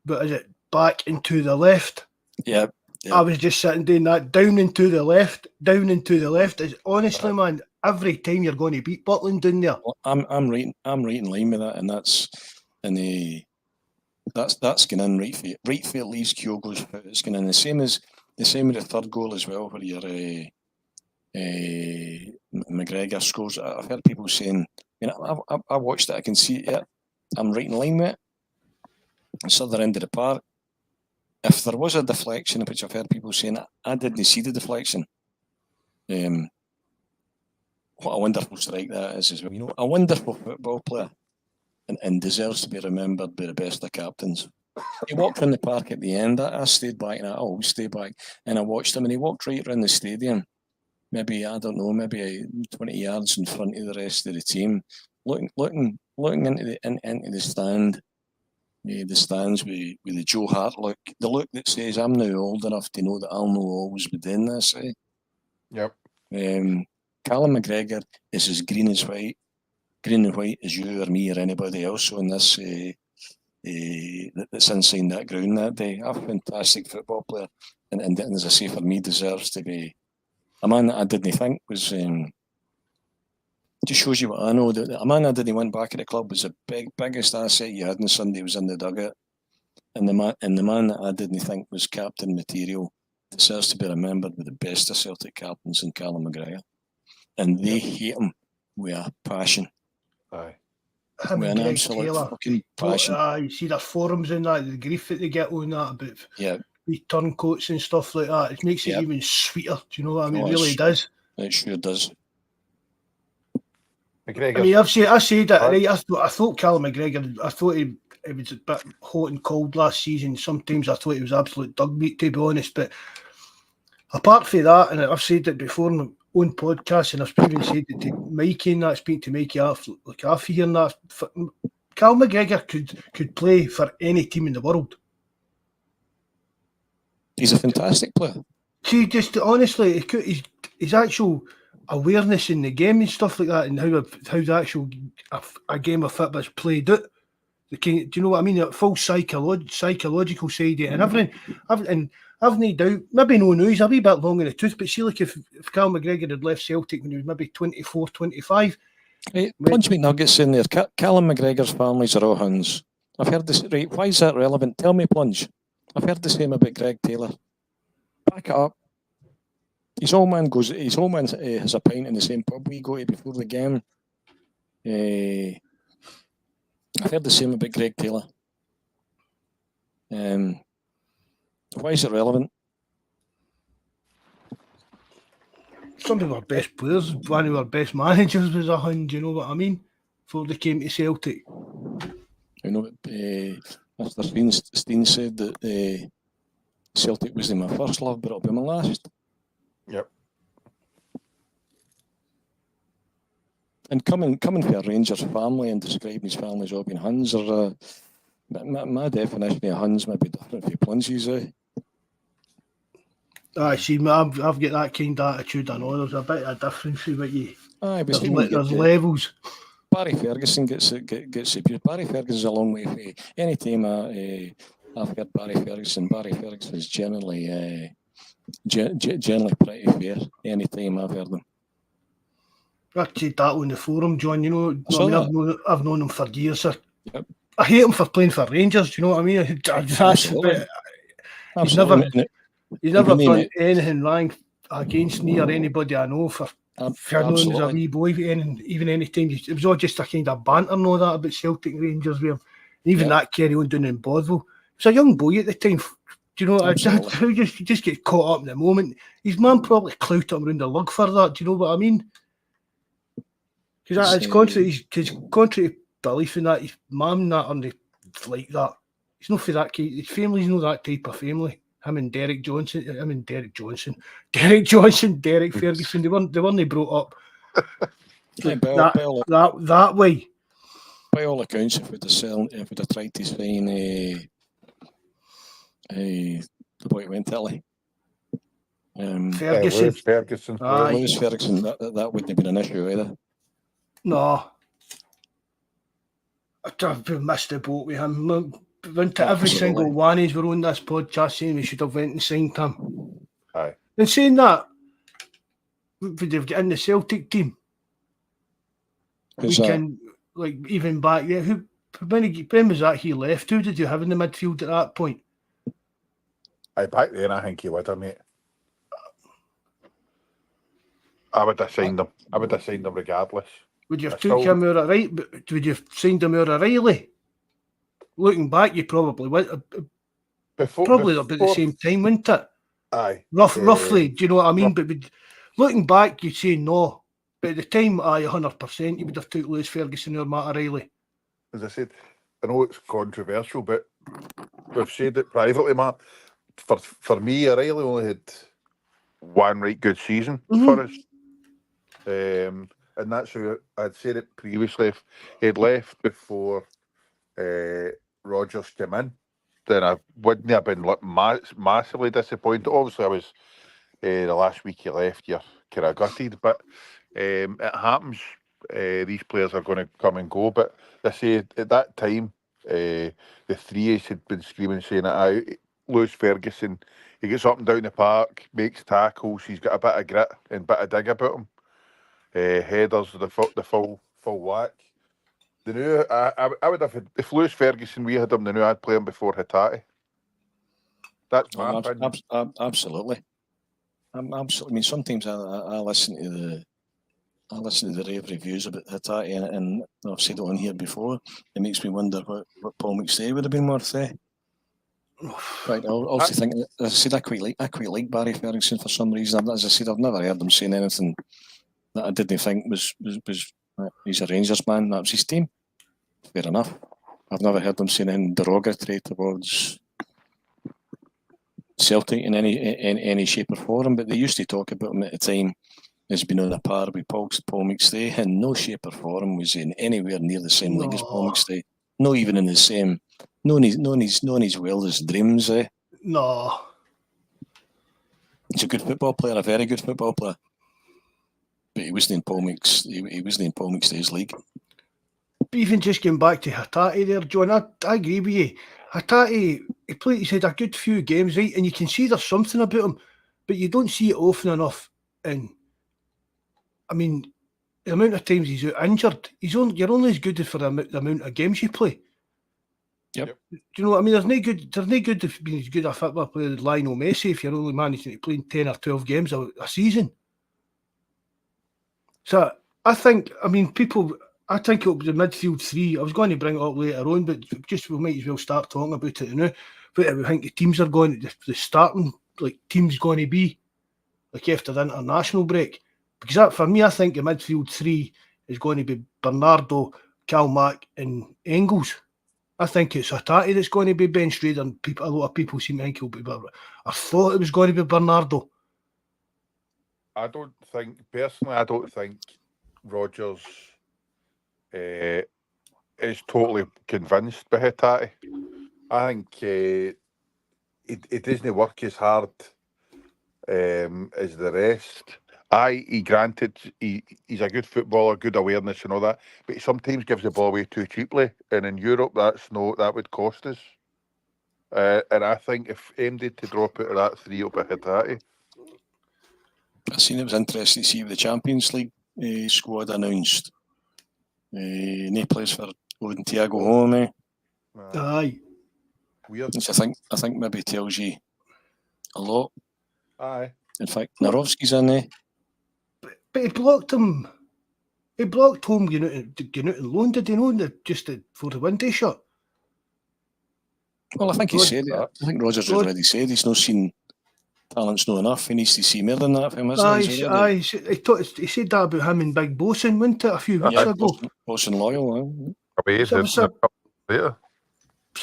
but is it back into the left? Yeah. I was just sitting doing that, down and to the left. It's honestly, man, every time you're going to beat Butland down there. Well, I'm right in line with that, and that's going in right foot. Right foot leaves Kyogo's foot. It's going in the same with the third goal as well, where you're McGregor scores. I've heard people saying, I watched it. I can see it. Yeah, I'm right in line with it. It's the other end of the park. If there was a deflection, which I've heard people saying, I didn't see the deflection. What a wonderful strike that is as well. A wonderful football player and deserves to be remembered by the best of captains. He walked in the park at the end. I stayed back and I always stay back. And I watched him and he walked right around the stadium. Maybe 20 yards in front of the rest of the team. Looking into the stand. The stands with the Joe Hart look, the look that says I'm now old enough to know that I'll not always be doing this. Yep. Callum McGregor is as green and white as you or me or anybody else on this that's inside that ground that day. A fantastic football player, and as I say, for me, deserves to be a man that I didn't think was. Just shows you what I know. A man I didn't win back at the club was the biggest asset you had on Sunday was in the dugout, and the man that I didn't think was captain material deserves to be remembered with the best of Celtic captains in Callum McGregor, and they hate him with a passion. Aye. With an absolute fucking passion. You see the forums and that, the grief that they get on that about wee turncoats and stuff like that. It makes it even sweeter. Do you know what I mean? It really does. It sure does. McGregor. I mean, I said that, right? I thought Callum McGregor, I thought he was a bit hot and cold last season. Sometimes I thought he was absolute dog meat, to be honest. But apart from that, and I've said it before on my own podcast, and I've even said it to Mikey, and that, speaking to Mikey half here, and that Callum McGregor could play for any team in the world. He's a fantastic player. See, just honestly, his actual awareness in the game and stuff like that, and how the actual a game of football is played out. Do you know what I mean? That full psychological side of it and everything. I've no doubt, maybe no news, a wee bit long in the tooth, but see, like if Cal McGregor had left Celtic when he was maybe 24, 25. Hey, punch me nuggets in there. Callum McGregor's families are all Huns. I've heard this. Right, why is that relevant? Tell me, Plunge. I've heard the same about Greg Taylor. Back it up. His old man has a pint in the same pub we go to before the game. I've heard the same about Greg Taylor. Why is it relevant? Some of our best players, one of our best managers was a Hun, do you know what I mean? Before they came to Celtic. You know, Mr. Steen said that Celtic was my first love, but it'll be my last. Yep. And coming from a Rangers family and describing his family as all being Huns, or my definition of Huns might be different from Plunges. I see, I've got that kind of attitude. I know there's a bit of difference in what you. Aye, but there's levels. Barry Ferguson gets abused. Barry Ferguson's a long way from any time I've heard Barry Ferguson. Barry Ferguson is generally pretty fair. Any time I've heard him. I said that on the forum, John. You know, I've known him for years. Yep. I hate him for playing for Rangers. Do you know what I mean? Absolutely. He's never done anything wrong against me or anybody I know for knowing he was a wee boy. Even any time it was all just a kind of banter and all that about Celtic Rangers with him. Even that carry on doing in Bovril. He was a young boy at the time. Do you know? You just get caught up in the moment. His mum probably clout him around the lug for that. Do you know what I mean? Because it's contrary to belief in that his mum and that are like that. He's not for that. His family's not that type of family. Him and Derek Ferguson, Derek Ferguson. They weren't brought up that way. By all accounts, if we'd have tried to sign the boy who went to Italy, Ferguson. Lewis Ferguson, that wouldn't have been an issue either. No, I've missed the boat with him. Went to every single one as we're on this podcast saying we should have went and signed him. Aye. And saying that, would have got in the Celtic team? Even back there, when was that he left? Who did you have in the midfield at that point? Back then I think he would have, mate. I would have signed him. I would have signed him regardless. Would you have took him out of right? Would you have signed him out of Riley? Looking back, you probably would. Probably about the same time, wouldn't it? Aye. Roughly, do you know what I mean? But looking back, you'd say no. But at the time, 100%, you would have took Lewis Ferguson or Matt O'Reilly. As I said, I know it's controversial, but we've said it privately, Matt. For me, O'Reilly only had one right good season for us. And that's how I'd said it previously. If he'd left before Rodgers came in, then I wouldn't have been massively disappointed. Obviously, I was the last week he left, you're kind of gutted, but it happens. These players are going to come and go, but I say at that time, the three of us had been screaming, saying that Lewis Ferguson, he gets up and down the park, makes tackles, he's got a bit of grit and a bit of dig about him. Headers, the full whack. They knew I would have, if Lewis Ferguson, we had him, they knew I'd play him before Hatate. That's my opinion. Absolutely. I mean, sometimes I listen to the rave reviews about Hatate, and I've said it on here before. It makes me wonder what Paul McStay would have been worth. Right, I also think, as I said, I quite like Barry Ferguson for some reason. As I said, I've never heard him saying anything that I didn't think was he's a Rangers man. That was his team. Fair enough. I've never heard him saying anything derogatory towards Celtic in any shape or form. But they used to talk about him at the time as being on a par with Paul McStay. In no shape or form was in anywhere near the same league as Paul McStay. Not even in the same. No in his wildest dreams. No. He's a good football player, a very good football player. But he wasn't in Paul McStay's league. But even just going back to Hatate there, John, I agree with you. Hatate, he's had a good few games, right? And you can see there's something about him, but you don't see it often enough. And I mean, the amount of times he's out injured, you're only as good for the amount of games you play. Yep. Do you know what I mean? There's no good if being as good a football player as Lionel Messi if you're only managing to play 10 or 12 games a season. So I think it'll be the midfield three. I was going to bring it up later on, but just we might as well start talking about it now. But I think the teams are going, the starting team's going to be after the international break. Because that, for me, I think the midfield three is going to be Bernardo, Calmack and Engels. I think it's Hatate that's going to be benched rather than a lot of people seem to think he'll be. I thought it was going to be Bernardo. I don't think Rodgers is totally convinced by Hatate. I think he doesn't work as hard as the rest. He's a good footballer, good awareness and all that, but he sometimes gives the ball away too cheaply, and in Europe that would cost us. And I think if MD to drop out of that three, it'll be Hatate. I seen it was interesting to see the Champions League squad announced. No place for Odin Thiago Home. Aye. Weird. Which I think maybe tells you a lot. Aye. In fact, Narovski's in there. But he blocked him. He blocked home getting out on loan, did he know? Just for the window shot. Well, I think he said it. I think Rodgers already said he's not seen talent's not enough. He needs to see more than that from him. He said that about him and Big Bosun, wasn't it, a few weeks ago? Bosun loyal. Amazing. So I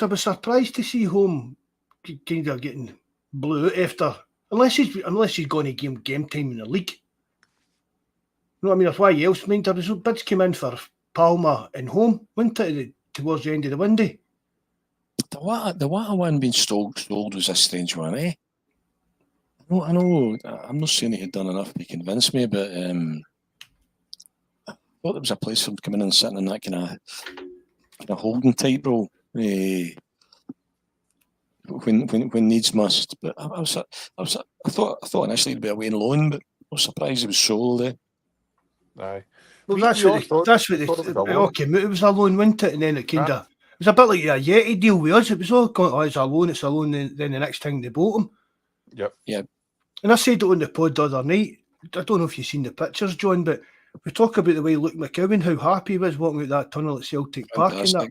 was surprised to see home kind of getting blew out after, unless he's going to game time in the league. You know what I mean? That's why else. I mean, there was bids came in for Palma and home, wasn't it, towards the end of the window? The Wata one being sold was a strange one, eh? I know. I'm not saying he had done enough to convince me, but I thought there was a place for him to come in and sitting in that kind of holding type role. When needs must, but I thought initially it'd be away on loan, but I was surprised he was sold. Aye. Well, that's what it came out. It was a loan, wasn't it? And then it kind of it was a bit like a Yeti deal with us. It was all going, it's a loan. Then the next thing they bought him. Yep. And I said it on the pod the other night. I don't know if you've seen the pictures, John, but we talk about the way Luke McCowan, how happy he was walking out that tunnel at Celtic Park and that.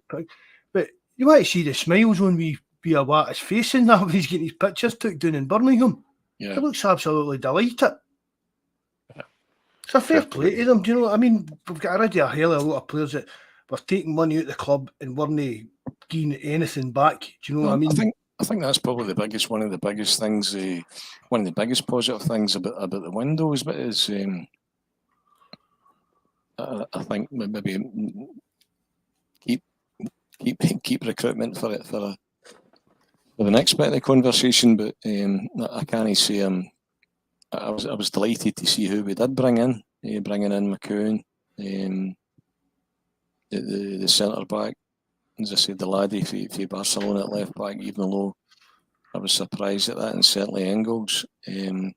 But you might see the smiles on me. Be a Wata's face in that when he's getting his pictures took down in Birmingham. Yeah. He looks absolutely delighted. Yeah. It's a fair play to them. Do you know what I mean? We've got already a hell of a lot of players that were taking money out of the club and weren't getting anything back. Do you know what I mean? I think that's probably one of the biggest things, one of the biggest positive things about the windows, but is I think maybe keep recruitment for the next bit of the conversation, but I can't say I was delighted to see who we did bring in, bringing in McCowan, the centre back, as I said, the laddie for Barcelona at left back, even though I was surprised at that, and certainly Engels. I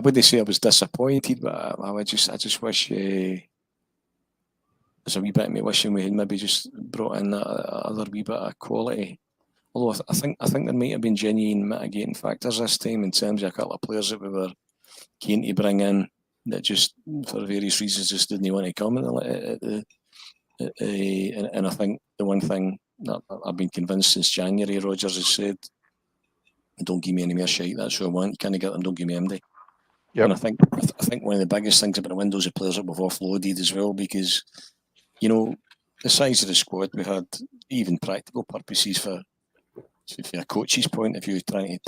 wouldn't say I was disappointed, but I just wish. There's a wee bit of me wishing we had maybe just brought in that other wee bit of quality. Although I think there might have been genuine mitigating factors this time in terms of a couple of players that we were keen to bring in that just for various reasons just didn't want to come. And I think the one thing that I've been convinced since January, Rodgers has said, "Don't give me any more shite. That's what I want. You can't get them. Don't give me MD." Yep. And I think one of the biggest things about the window is the players that we've offloaded as well, because the size of the squad we had, even practical purposes for a coach's point of view, trying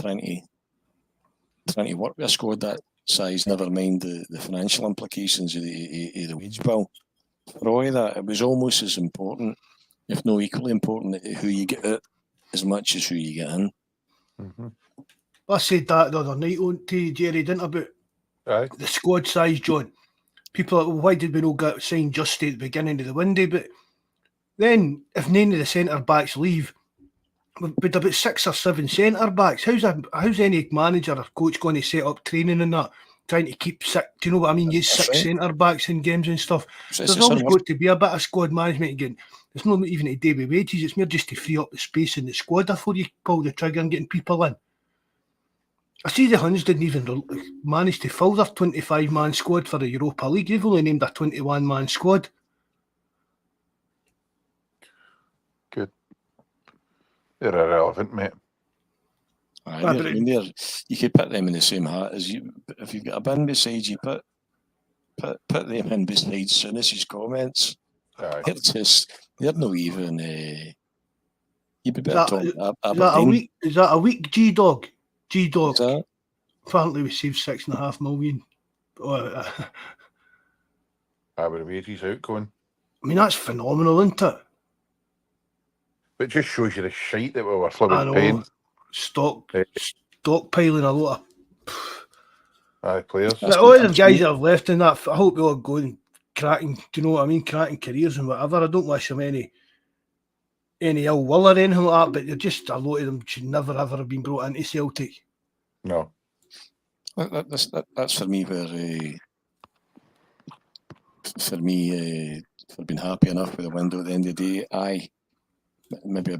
to work with a squad that size, never mind the financial implications of the wage bill. For all of that, it was almost as important, if not equally important, who you get out as much as who you get in. Mm-hmm. I said that the other night to you, Jerry, didn't I, about the squad size, John. People are like, well, why did we not get signed just at the beginning of the window? But then, if none of the centre backs leave, with about 6 or 7 centre backs, how's any manager or coach going to set up training in that trying to keep six, do you know what I mean? Use That's 6 right. centre-backs in games and stuff. It's There's a always sort of- got to be a bit of squad management again. It's not even to do with wages, it's more just to free up the space in the squad before you pull the trigger and getting people in. I see the Huns didn't even manage to fill their 25-man squad for the Europa League. They've only named a 21-man squad. Good. They're irrelevant, mate. Aye, Ah, they're- but I mean, you could put them in the same hat as you. If you've got a bin beside you, put them in beside Souness's comments. Aye. They're not even. You'd be better That- talking Is that a Aberdeen. week? Is that a week, G-Dog? G-Dog. Is that? Apparently we saved 6.5 million. I With the wages outgoing. mean, that's phenomenal, isn't it? But it just shows you the shite that we were I flipping know. paying. Stockpiling a lot of Players. That's all good. them guys that have left in that. I hope they all go and cracking. Do you know what I mean? Cracking careers and whatever. I don't wish them any ill will or anything like that. But they're just a lot of them should never ever have been brought into Celtic. No. That's for me where. For me, for being happy enough with the window at the end of the day, maybe I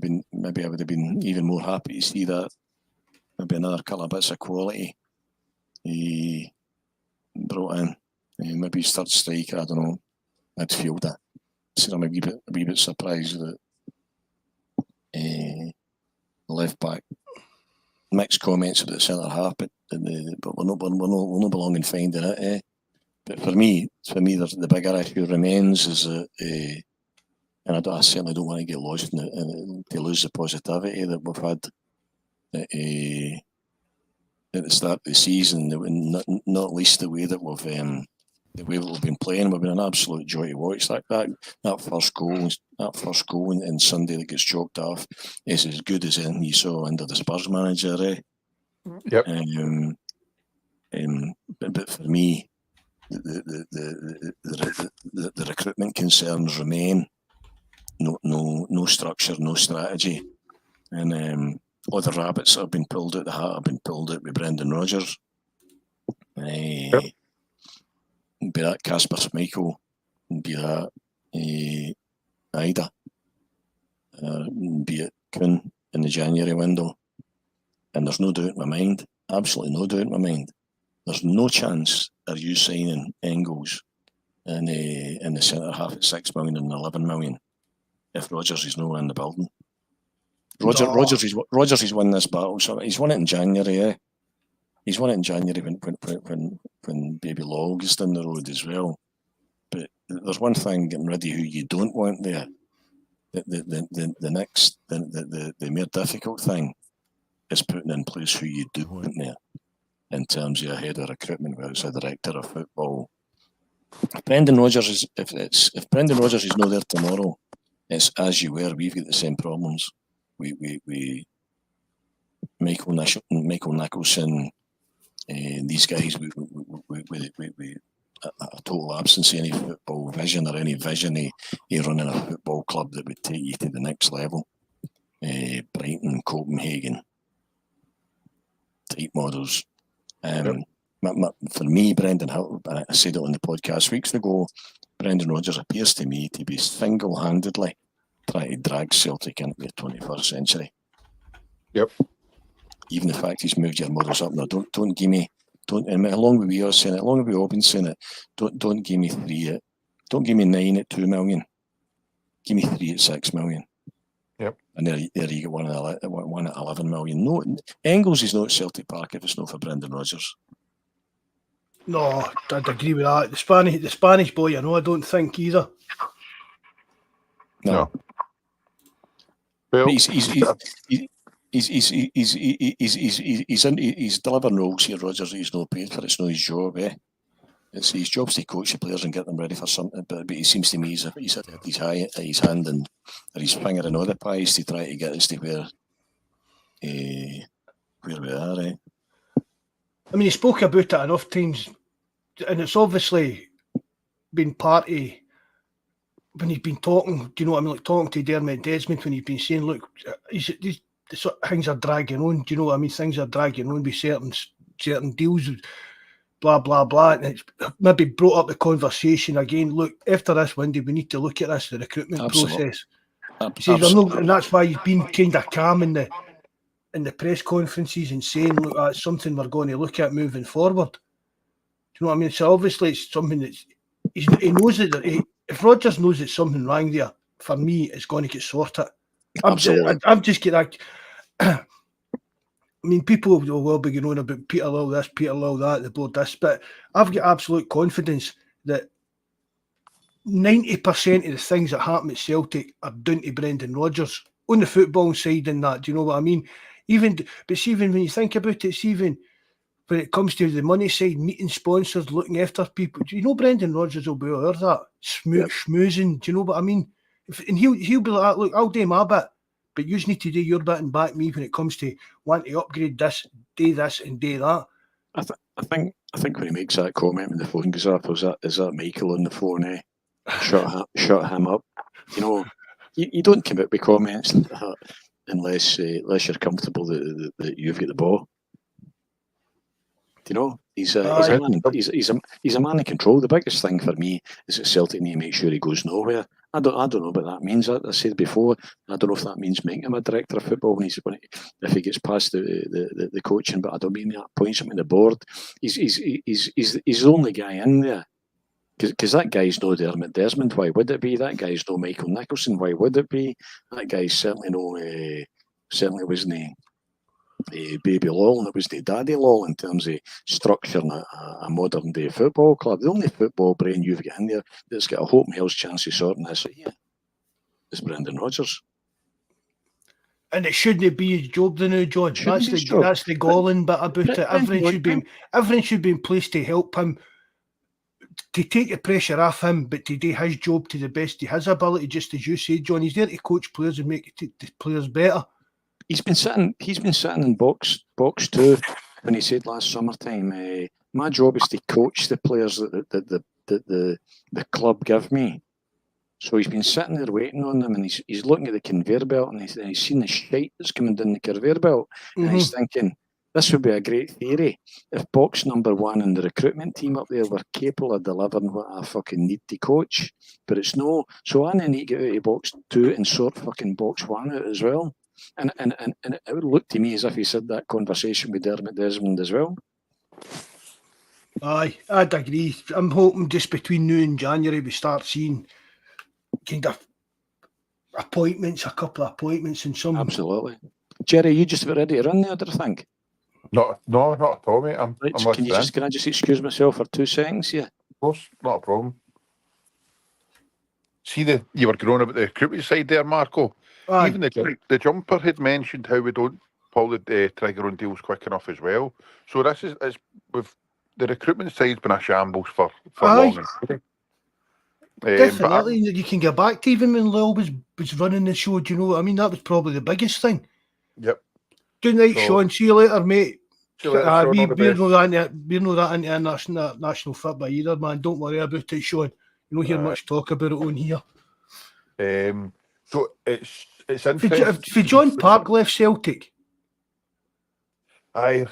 would have been even more happy to see that. Maybe another couple of bits of quality he brought in. Maybe his third striker, I don't know, midfielder. So I'm a wee bit surprised that left back. Mixed comments about the centre half, but we're not belonging finding it. But for me, the bigger issue remains is that, and I certainly don't want to get lost in it, and to lose the positivity that we've had at the start of the season. Not least the way that we've been playing. We've been an absolute joy to watch. That first goal in Sunday that gets chalked off is as good as anything you saw under the Spurs manager. Yep. But for me, the recruitment concerns remain. No structure, no strategy, and all the rabbits that have been pulled out the hat have been pulled out with Brendan Rodgers. Be that Kasper Schmeichel, be that Ida, be it Kuhn in the January window, and there's no doubt in my mind, absolutely no doubt in my mind, there's no chance of you signing Engels in the centre half at 6 million and 11 million if Rodgers is nowhere in the building. Rodgers has won this battle, so he's won it in January. He's won it in January when baby August in the road as well. But there's one thing getting rid of who you don't want there. The more difficult thing is putting in place who you do want there. In terms of a head of recruitment, whether it's a director of football. If Brendan Rodgers is not there tomorrow, it's as you were. We've got the same problems. We Michael Nicholson, these guys, we a total absence of any football vision or any vision of running a football club that would take you to the next level. Brighton, Copenhagen type models. For me, Brendan, I said it on the podcast weeks ago, Brendan Rodgers appears to me to be single-handedly trying to drag Celtic into the 21st century. Yep. Even the fact he's moved your models up now, don't give me, and along with we are saying it, along with we all been saying it, don't give me 3 don't give me 9 at 2 million. Give me 3 at 6 million. Yep. And there you get one at 11 million. No, Engels is not at Celtic Park if it's not for Brendan Rodgers. No, I'd agree with that. The Spanish boy, I don't think either. No. Well, He's delivering roles here, Rodgers. He's not paid for. It's not his job. It's his job to coach the players and get them ready for something. But he seems to me he's had his hand and his finger in all the pies to try to get us to where we are. I mean, he spoke about it enough times, and it's obviously been part of when he's been talking. Do you know what I mean? Like talking to Dermot Desmond when he's been saying, "Look, these things are dragging on." Do you know what I mean? Things are dragging on with certain deals. blah, blah, blah. And it's maybe brought up the conversation again. Look, after this window, we need to look at this, the recruitment process. He says, and that's why he's been kind of calm in the press conferences and saying, look, that's something we're going to look at moving forward. Do you know what I mean? So obviously it's something that's, he knows that if Rodgers knows it's something wrong there, for me, it's going to get sorted. Absolutely. I've just got that. I mean, people will be going on about Peter Lowell this, Peter Lowell that, the board this, but I've got absolute confidence that 90% of the things that happen at Celtic are down to Brendan Rodgers on the football side and that. Do you know what I mean? Even when you think about it, it's even when it comes to the money side, meeting sponsors, looking after people. Do you know Brendan Rodgers will be all over that? Schmoozing. Do you know what I mean? And he'll be like, look, I'll do my bit, but you need to do your bit and back me when it comes to wanting to upgrade this, do this and do that. I think when he makes that comment when the phone goes up, is that Michael on the phone? Shut him up. You know, you don't come out with comments like that unless you're comfortable that you've got the ball. Do you know? He's a man in control. The biggest thing for me is that Celtic need to make sure he goes nowhere. I don't know what that means. I said before, I don't know if that means making him a director of football if he gets past the coaching, but I don't mean that points him on the board. He's the only guy in there. Because that guy's no Dermot Desmond, why would it be? That guy's no Michael Nicholson, why would it be? That guy's certainly wasn't Baby Lowell, and it was the Daddy Lowell in terms of structuring a modern day football club. The only football brain you've got in there that's got a hope and hell's chance of sorting this out is Brendan Rodgers. And it shouldn't be his job, the new John. That's the galling bit about it. Everything should be in place to help him, to take the pressure off him, but to do his job to the best of his ability, just as you say, John. He's there to coach players and make the players better. He's been sitting in box 2 when he said last summertime, my job is to coach the players that the club give me. So he's been sitting there waiting on them, and he's looking at the conveyor belt, and he's seen the shite that's coming down the conveyor belt, and he's thinking, this would be a great theory if box number 1 and the recruitment team up there were capable of delivering what I fucking need to coach. But it's no. So I need to get out of box 2 and sort fucking box 1 out as well. And it would look to me as if he said that conversation with Dermot Desmond as well. Aye, I'd agree. I'm hoping just between now and January we start seeing kind of appointments, a couple of appointments and some. Absolutely. Jerry, you just about ready to run there, do you think? No, not at all, mate. Can I just excuse myself for 2 seconds here? Of course, not a problem. See, you were going about the recruitment side there, Marco. Aye. Even the jumper had mentioned how we don't pull the trigger on deals quick enough as well. So this is with the recruitment side's been a shambles for long. Definitely, you can get back to even when Lowell was running the show. Do you know what I mean? That was probably the biggest thing. Yep. Good night, Sean. See you later, mate. See you later, Sean, we're not into national football either, man. Don't worry about it, Sean. You don't hear much talk about it on here. So it's interesting. If John Park left Celtic, he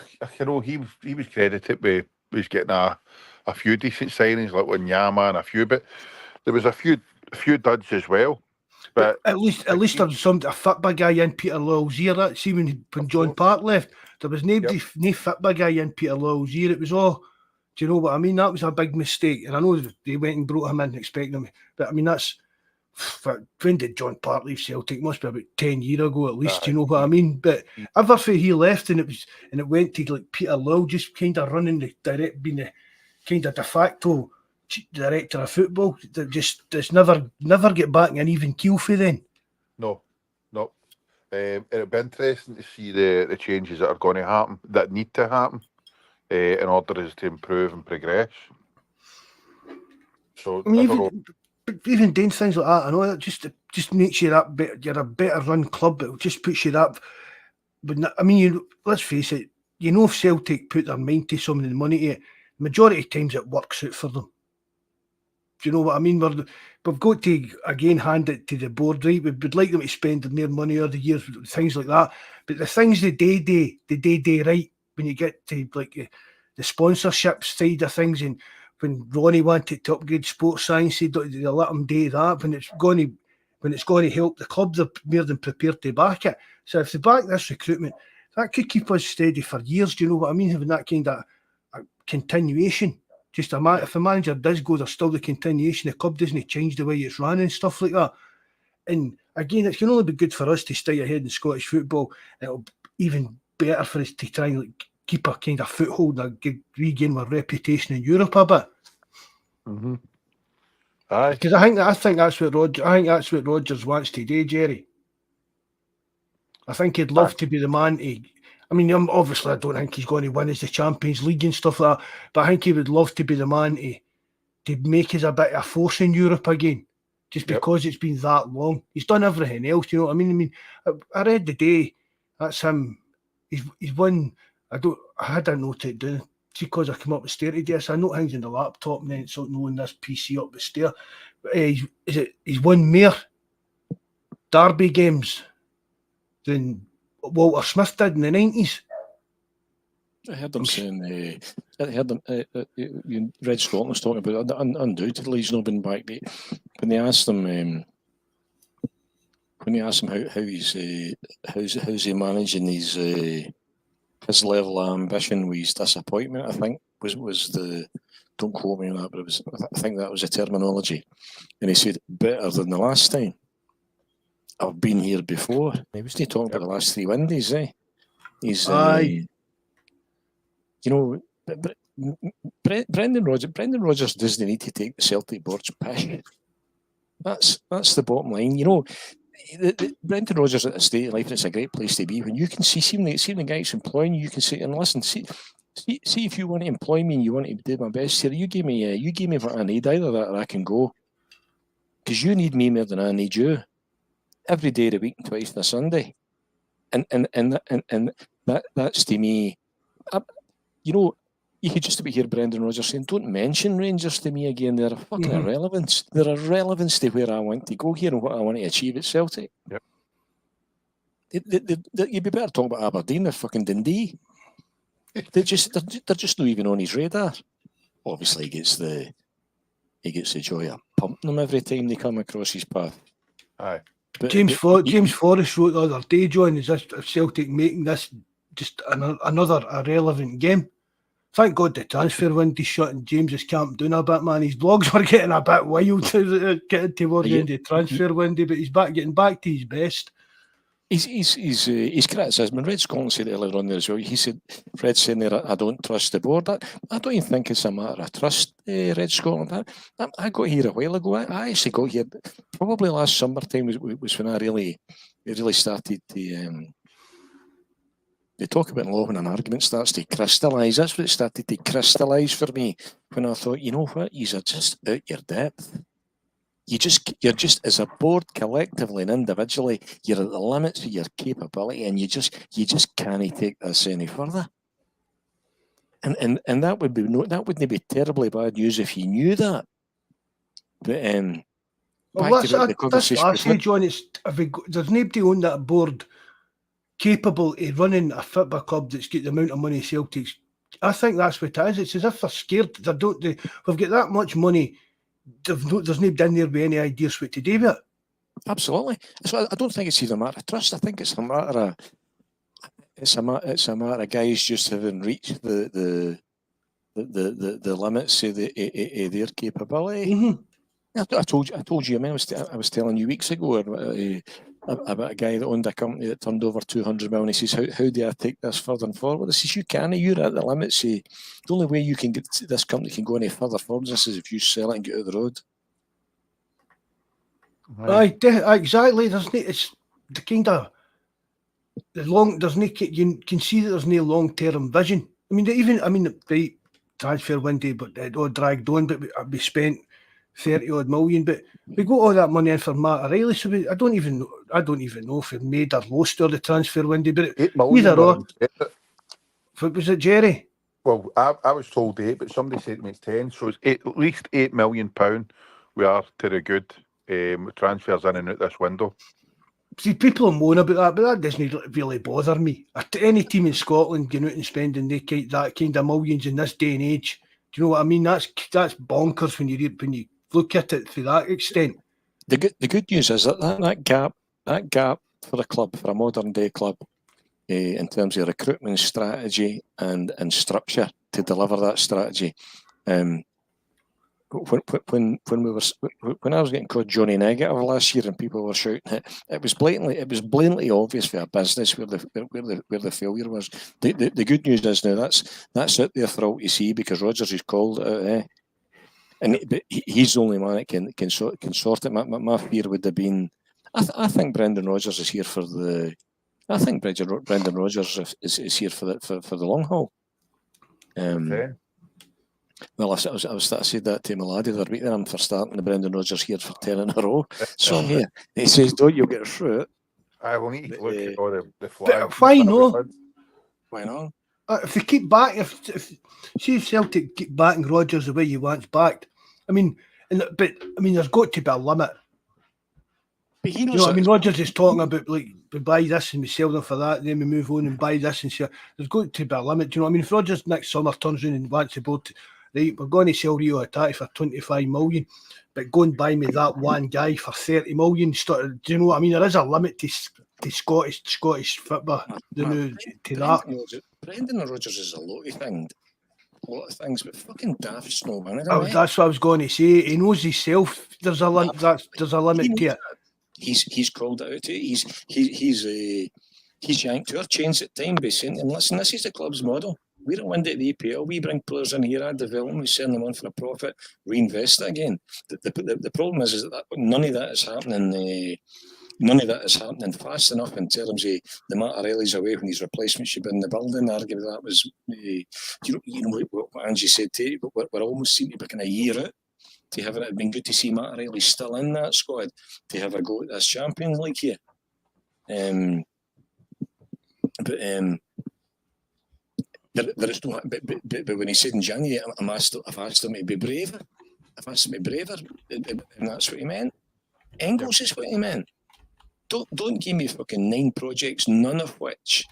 was credited with getting a few decent signings like Wanyama and a few, but there was a few duds as well. But at least there was a football guy in Peter Lowell's ear. That see when John Park left, there was no football guy in Peter Lowell's ear. It was all. Do you know what I mean? That was a big mistake, and I know they went and brought him in expecting him, but I mean that's. When did John Park leave Celtic? Must be about 10 years ago at least. You know what I mean? But ever since he left and it went to like Peter Lowell, just kind of running being the kind of de facto director of football. That just never get back in an even keel for then. No. It'll be interesting to see the changes that are going to happen, that need to happen, in order to improve and progress. So I mean, even doing things like that, I know that just makes you that better. You're a better run club. It just puts you that. But I mean, let's face it. You know, if Celtic put their mind to something and money to it, majority of times it works out for them. Do you know what I mean? We've got to again hand it to the board, right? We'd like them to spend their money over the years, things like that. But the things they do right when you get to like sponsorship side of things, and when Ronnie wanted to upgrade sports science, they let him do that. When it's going to help the club, they're more than prepared to back it. So if they back this recruitment, that could keep us steady for years. Do you know what I mean? Having that kind of continuation. Just if a manager does go, there's still the continuation. The club doesn't change the way it's run and stuff like that. And again, it can only be good for us to stay ahead in Scottish football. It'll even better for us to try and keep a kind of foothold and regain our reputation in Europe a bit. Mm-hmm. Aye. Because I think that's what Rodgers wants to do, Jerry. I think he'd love to be the man to. I mean, obviously, I don't think he's going to win as the Champions League and stuff like that, but I think he would love to be the man to make us a bit of a force in Europe again, just because it's been that long. He's done everything else, you know what I mean? I read the day, that's him. He's won. I had a note it down because I come up with stair today. So I note things in the laptop and then it's knowing this PC up the stair. But he's won more derby games than Walter Smith did in the 90s. I heard them saying, Red Scotland was talking about it. Undoubtedly, he's not been back. When they asked him, how's he managing his level of ambition with his disappointment, I think was the, don't quote me on that, but I think that was the terminology. And he said, better than the last time. I've been here before. He wasn't talking about the last 3 Windies, eh? He's, Brendan Rodgers doesn't need to take the Celtic board's pish. That's the bottom line. You know, Brendan Rodgers at a state of life, and it's a great place to be. When you can see the guys employing you, can say, and listen, see if you want to employ me and you want to do my best here, you give me what I need, either that or I can go. Because you need me more than I need you. Every day of the week and twice on a Sunday. And that's to me, you know, you could just about hear Brendan Rodgers saying, don't mention Rangers to me again. They're a fucking irrelevance. They're irrelevance to where I want to go here and what I want to achieve at Celtic. Yep. You'd be better talking about Aberdeen or fucking Dundee. They're just not even on his radar. Obviously, he gets the joy of pumping them every time they come across his path. Aye. James Forrest wrote the other day, John, is this Celtic making this just another irrelevant game? Thank God the transfer window shut and James is camped down a bit, man. His blogs were getting a bit wild getting towards the end of the transfer window, but he's getting back to his best. He's criticism, and Red Scotland said earlier on there as well. He said, Fred's saying there, I don't trust the board. I don't even think it's a matter of trust, Red Scotland. I got here a while ago. I actually got here probably last summertime was when I really started to talk about law when an argument starts to crystallise. That's what it started to crystallise for me when I thought, you know what, you're just out your depth. You're just as a board collectively and individually, you're at the limits of your capability, and you just can't take this any further. And that wouldn't be terribly bad news if you knew that. But that's what I say, John. There's nobody on that board capable of running a football club that's got the amount of money Celtic's. I think that's what it is. It's as if they're scared. We've got that much money. There's nobody in there with any ideas what to do with it. Absolutely. So I don't think it's even a matter of trust. I think it's a matter of guys just having reached the limits of their capability. Mm-hmm. I told you. I mean, I was telling you weeks ago about a guy that owned a company that turned over 200 million. He says, "How do I take this further and forward?" I says, "You can't. You're at the limits. The only way you can get this company can go any further forward is if you sell it and get out of the road." Exactly. It's the kind of the long. There's no. You can see that there's no long-term vision. I mean, the transfer window, but it all dragged on. But we spent 30 odd million, but we got all that money in for Matt O'Reilly, so I don't even know if we made or lost or the transfer window, but 8 million either or. What was it, Jerry? Well, I was told 8, but somebody said to me it's 10, so it's at least £8 million we are to the good transfers in and out this window. See, people moan about that, but that doesn't really bother me. Any team in Scotland going out and spending that kind of millions in this day and age, do you know what I mean? That's bonkers when you look at it to that extent. The good news is that gap for a club, for a modern day club, in terms of recruitment strategy and structure to deliver that strategy. When I was getting called Johnny Negative last year and people were shouting it was blatantly obvious for a business where the failure was. The good news is now that's out there for all to see, because Rodgers has called it. But he's the only man that can sort it. My fear would have been, I think Brendan Rodgers is here for the. I think Brendan Rodgers is here for the long haul. Okay. Well, I said that to my lad the other week. Then I'm for starting the Brendan Rodgers here for 10 in a row. So I'm here. He says, "Don't you get through it?" I will need to look at all the flags. Why not? Why not? If they keep back, see if Celtic keep backing Rodgers the way he wants backed. I mean, there's got to be a limit. But he knows. You know what I mean? Rodgers is talking about, like, we buy this and we sell them for that, and then we move on and buy this and sell. There's got to be a limit. Do you know what I mean? If Rodgers next summer turns around and wants to board, right, we're going to sell Rio Hatate for 25 million, but go and buy me that one guy for 30 million. Do you know what I mean? There is a limit to Scottish football. To that. Brendan Rodgers is a lot of things, but fucking daft snow man. That's what I was going to say. He knows himself. There's a limit to it. He's called it out. He's yanked our chains at time by saying, and listen, this is the club's model. We don't win at the EPL. We bring players in here, add development, we send them on for a profit, reinvest it again. The problem is that none of that is happening. None of that is happening fast enough in terms of the Mattarelli's away when his replacement should be in the building. Arguably, that was, you know what Angie said to you, but we're almost seem to be kind of a year out. To have it been good to see Mattarelli still in that squad, to have a go at this Champions League here. But there is no. But when he said in January, I've asked him to be braver. I've asked him to be braver, and that's what he meant. Engels is what he meant. Don't give me fucking 9 projects, none of which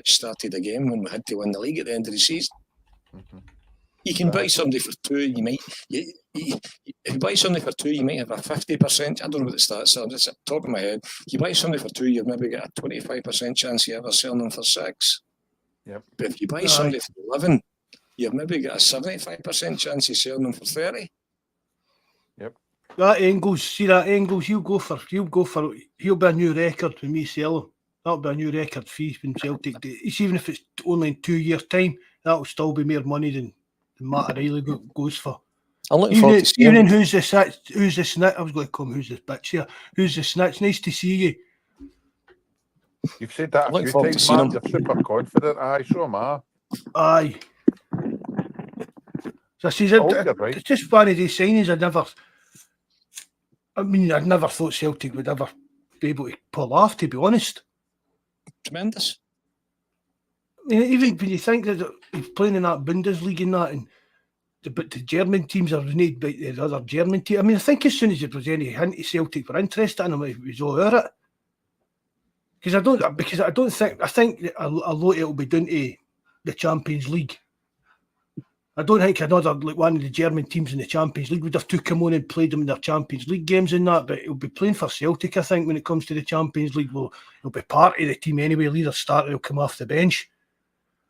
started again when we had to win the league at the end of the season. Mm-hmm. You can buy somebody for 2. If you buy somebody for 2, you might have a 50%. I don't know what the stats are. Just at the top of my head. You buy somebody for 2, you've maybe got a 25% chance of ever selling them for 6. Yep. But if you buy somebody for 11, you've maybe got a 75% chance of selling them for 30. Yep. That Engels, he'll be a new record when we sell him. That'll be a new record fee when Celtic do. Even if it's only in 2 years' time, that'll still be more money than Mattarelli goes for. I'm looking forward to seeing him. Who's the snitch? I was going to call him who's the bitch here. Who's the snitch? Nice to see you. You've said that a few times, man. You're super confident. Aye, so am I. Aye. So I see, it's just one of these signings I'd never thought Celtic would ever be able to pull off, to be honest. Tremendous. I mean, even when you think that he's playing in that Bundesliga and that, but the German teams are need by the other German team. I mean, I think as soon as there was any hint of Celtic were interested in him, it was all over it. I think a lot of it will be down to the Champions League. I don't think one of the German teams in the Champions League would have took him on and played him in their Champions League games and that, but he'll be playing for Celtic, I think, when it comes to the Champions League. He'll be part of the team anyway. He'll either start or he'll come off the bench.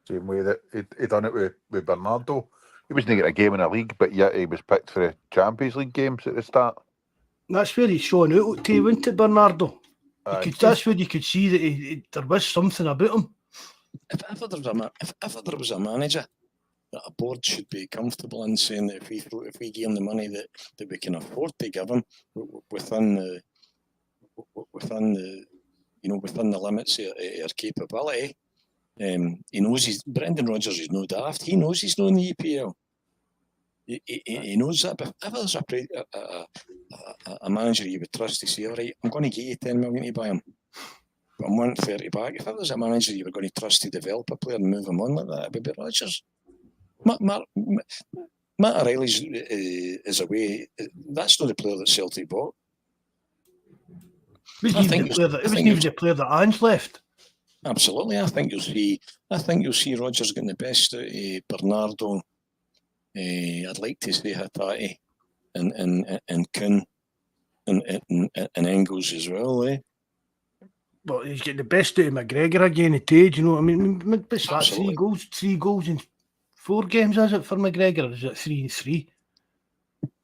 Same way that he done it with Bernardo. He wasn't getting a game in a league, but yet he was picked for the Champions League games at the start. That's where he's shown out to you, wasn't it, Bernardo? That's where you could see that there was something about him. If ever there was a manager that a board should be comfortable in saying that if we give him the money that we can afford to give him within the limits of our capability. He knows Brendan Rodgers is no daft. He knows he's not in the EPL. He knows that. But if there's a manager you would trust to say, all right, I'm going to give you 10 million to buy him, but I'm wanting 30 back. If there's a manager you were going to trust to develop a player and move him on like that, it would be Rodgers. Mattarelli is away. That's not the player that Celtic bought. It wasn't even the player that Ange left. Absolutely, I think you'll see Rodgers getting the best out of Bernardo. I'd like to say Hatate and Kuhn and Engels as well. Well, he's getting the best out of McGregor again at age. You know what I mean? What's that? Absolutely. Three goals in 4 games, is it, for McGregor? Or is it 3 and 3?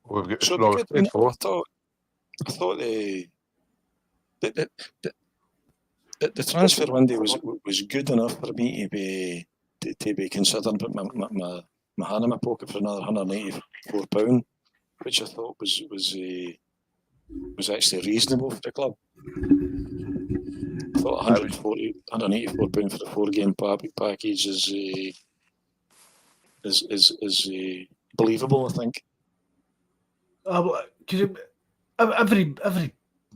We've got So no, I 4. thought the transfer window was good enough for me to be considered, but my hand in my pocket for another £184, which I thought was actually reasonable for the club. I thought £184 for the 4-game package is believable, I think. Because every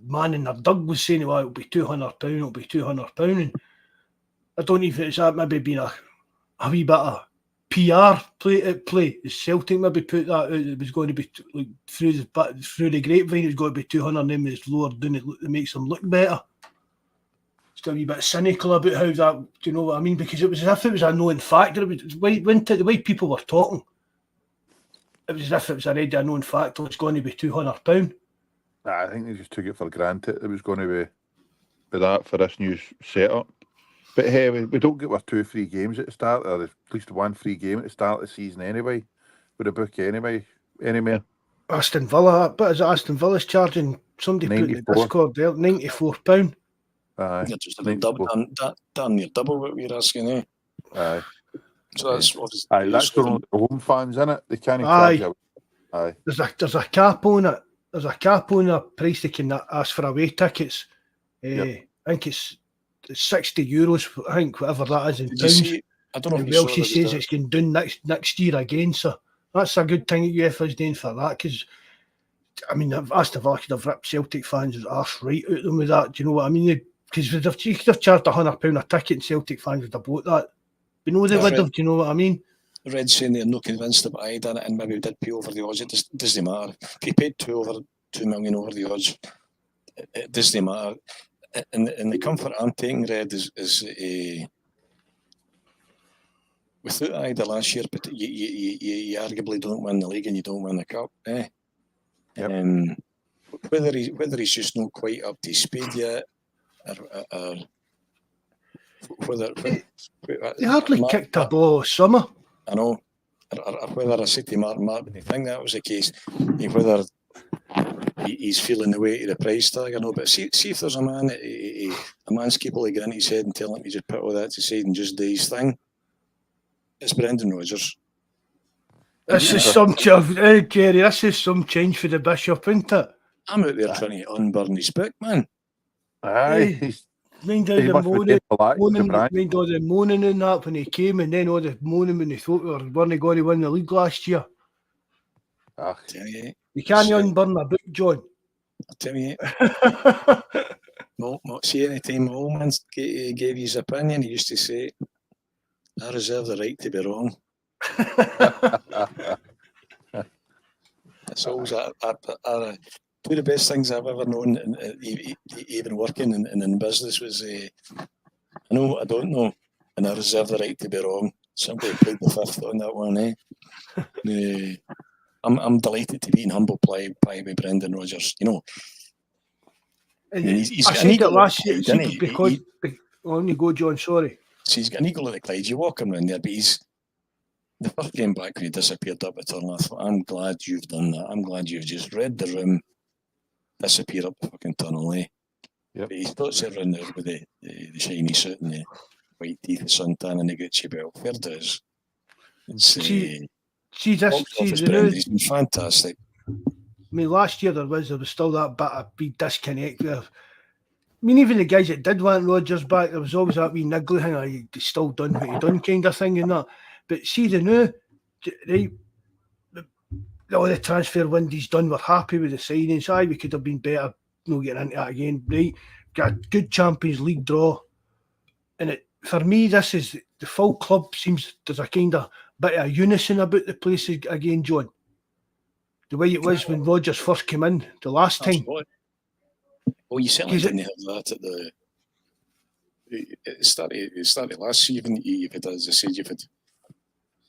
man in their dug was saying, well, it'll be £200, it'll be £200. And I don't know if it's that maybe been a wee bit of PR play. Is Celtic maybe put that out? It was going to be like through the grapevine, it was going to be 200, and then when it's lowered down, it makes them look better. It's a wee bit cynical about how that, do you know what I mean? Because it was as if it was a known fact. The way people were talking, it was as if it was already a known fact. It's going to be £200. I think they just took it for granted it was going to be that for this new setup. But hey, we don't get our 2 free games at the start, or at least 1 free game at the start of the season anyway, with a book anyway, anymore. Aston Villa, but is it Aston Villa's charging? Somebody 94. Put in the Discord there, £94. You're just damn near double what we're asking, eh? Aye. So that's that's for the home fans, isn't it? They can't charge you. Aye. There's a cap on it. There's a cap on the price they can ask for away tickets. I think it's €60, I think, whatever that is in pounds. I don't know if Welsh says it's going down next year again, so that's a good thing that UEFA is doing for that, because I mean, Aston Villa could have ripped Celtic fans' arse right out of them with that. Do you know what I mean? Because you could have charged £100 a ticket and Celtic fans would have bought that. We know they would have, do you know what I mean? Red saying they're not convinced that I done it and maybe we did pay over the odds. It doesn't matter. If you paid 2 million over the odds, it doesn't matter. And the comfort I'm taking, Red, is without Ida last year, but you arguably don't win the league and you don't win the cup. Yep. Whether he's just not quite up to speed yet, or whether they hardly kicked a ball summer. I know. Or whether I said to Martin, I think that was the case. Whether he's feeling the weight of the price tag, I know. But see if there's a man's capable of getting his head and telling him to just put all that to side and just do his thing. It's Brendan Rodgers. This is some Jerry. This is some change for the Bishop, isn't it? I'm out there trying to unburn his book, man. Aye. Mind all the moaning and that when he came, and then all the moaning when they thought we weren't going to win the league last year. You can't unburn my book, John. I'll tell you. See, any time my old man gave his opinion, he used to say, I reserve the right to be wrong. That's always two of the best things I've ever known, even working in business, was I know what I don't know, and I reserve the right to be wrong. Somebody played the fifth on that one, eh? I'm delighted to be in humble pie with Brendan Rodgers. You know, he's got an eagle last year because. On you go, John. Sorry. So he's got an eagle of the Clyde. You walk him around there, but he's the first game back when he disappeared up at Turner. I thought, I'm glad you've done that. I'm glad you've just read the room. Disappear up the fucking tunnel, eh? Yep. But he thought it around there with the shiny suit and the white teeth, the suntan and the Gucci belt. Fair dues. He's been fantastic. I mean, last year there was still that bit of big disconnect there. I mean, even the guys that did want Rodgers back, there was always that wee niggly thing, like, he's still done what he done kind of thing and that. But see, the new, right, all the transfer windows done, we're happy with the signings. Aye, we could have been better, no getting into that again. Right, got a good Champions League draw. And for me, this is the full club seems there's a kind of bit of unison about the place again, John. The way it was when Rodgers first came in the last time. Well, you certainly Is it- didn't have that at the. It started last season. You've had, as I said, you've had,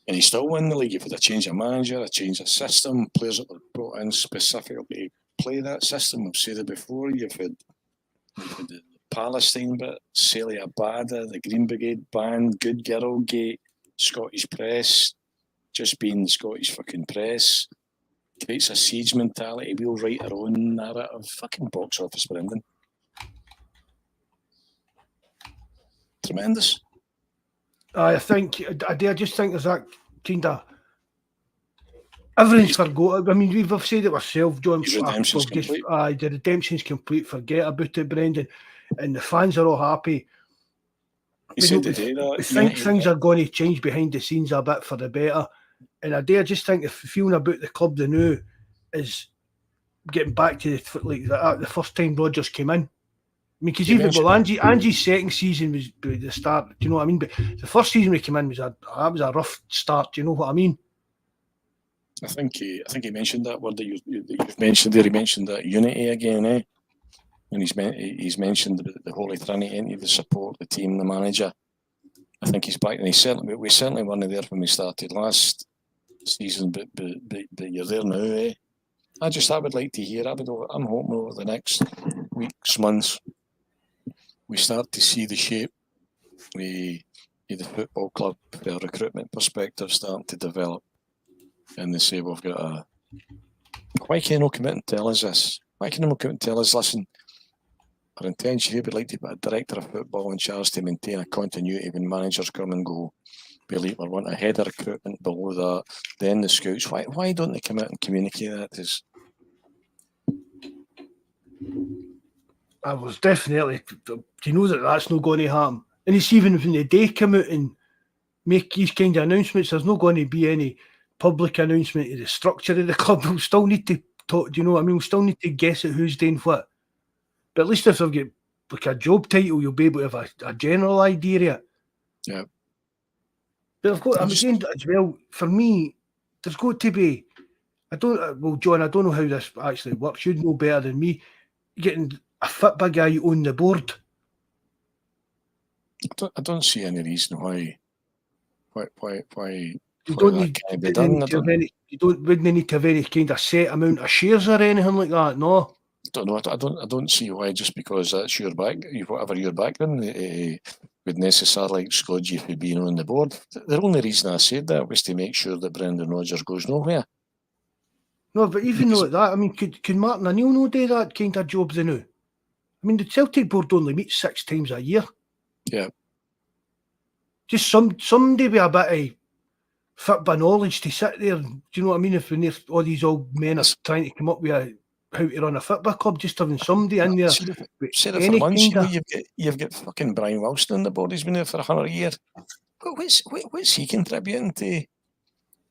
and you still win the league. You've had a change of manager, a change of system, players that were brought in specifically to play that system. I've said it before. You've had the Palestine bit, Celia Bada, the Green Brigade band, Good Girl Gate, Scottish Press, just being the Scottish fucking press. Creates a siege mentality. We'll write our own narrative. Fucking box office, Brendan. Tremendous. I just think there's that kind of everything's forgotten. I mean, we've said it ourselves, John. His redemption's complete. The redemption's complete. Forget about it, Brendan. And the fans are all happy. He said today that I think things are going to change behind the scenes a bit for the better. And I just think the feeling about the club they knew is getting back to the first time Rodgers came in. I mean, because even Angie's second season was the start. Do you know what I mean? But the first season we came in was a rough start. Do you know what I mean? I think he mentioned that word that you've mentioned there. He mentioned that unity again, eh? And he's mentioned the Holy Trinity, the support, the team, the manager. I think he's back, and we certainly weren't there when we started last season, but you're there now, eh? I would like to hear. I'm hoping over the next weeks, months, we start to see the shape the football club, from a recruitment perspective, starting to develop. And they say we've got a. Why can you not come out and tell us this? Why can you not come out and tell us, listen, our intention here would like to put a director of football in charge to maintain a continuity when managers come and go. We want a head of recruitment below that, then the scouts. Why don't they come out and communicate that to us? I was definitely. Do you know that's not going to happen? And it's even when they come out and make these kind of announcements, there's not going to be any public announcement of the structure of the club. We'll still need to talk. Do you know what I mean? We'll still need to guess at who's doing what. But at least if they've got like a job title, you'll be able to have a general idea of it. Yeah. But I'm saying as well, for me, there's got to be. John, I don't know how this actually works. You'd know better than me. Getting a football guy on the board. I don't see any reason why. You don't need wouldn't need to have any kind of set amount of shares or anything like that. No. I don't see why, just because that's your whatever your background would necessarily exclude you from being on the board. The only reason I said that was to make sure that Brendan Rodgers goes nowhere. No, but even though that, I mean, could Martin O'Neill not do that kind of job they know? I mean, the Celtic board only meets 6 times a year. Yeah. Just somebody with a bit of football knowledge to sit there. Do you know what I mean? If when all these old men are trying to come up with how to run a football club, just having somebody in there. Said it for months. You've got fucking Brian Wilson on the board. He's been there for 100 years. What's he contributing to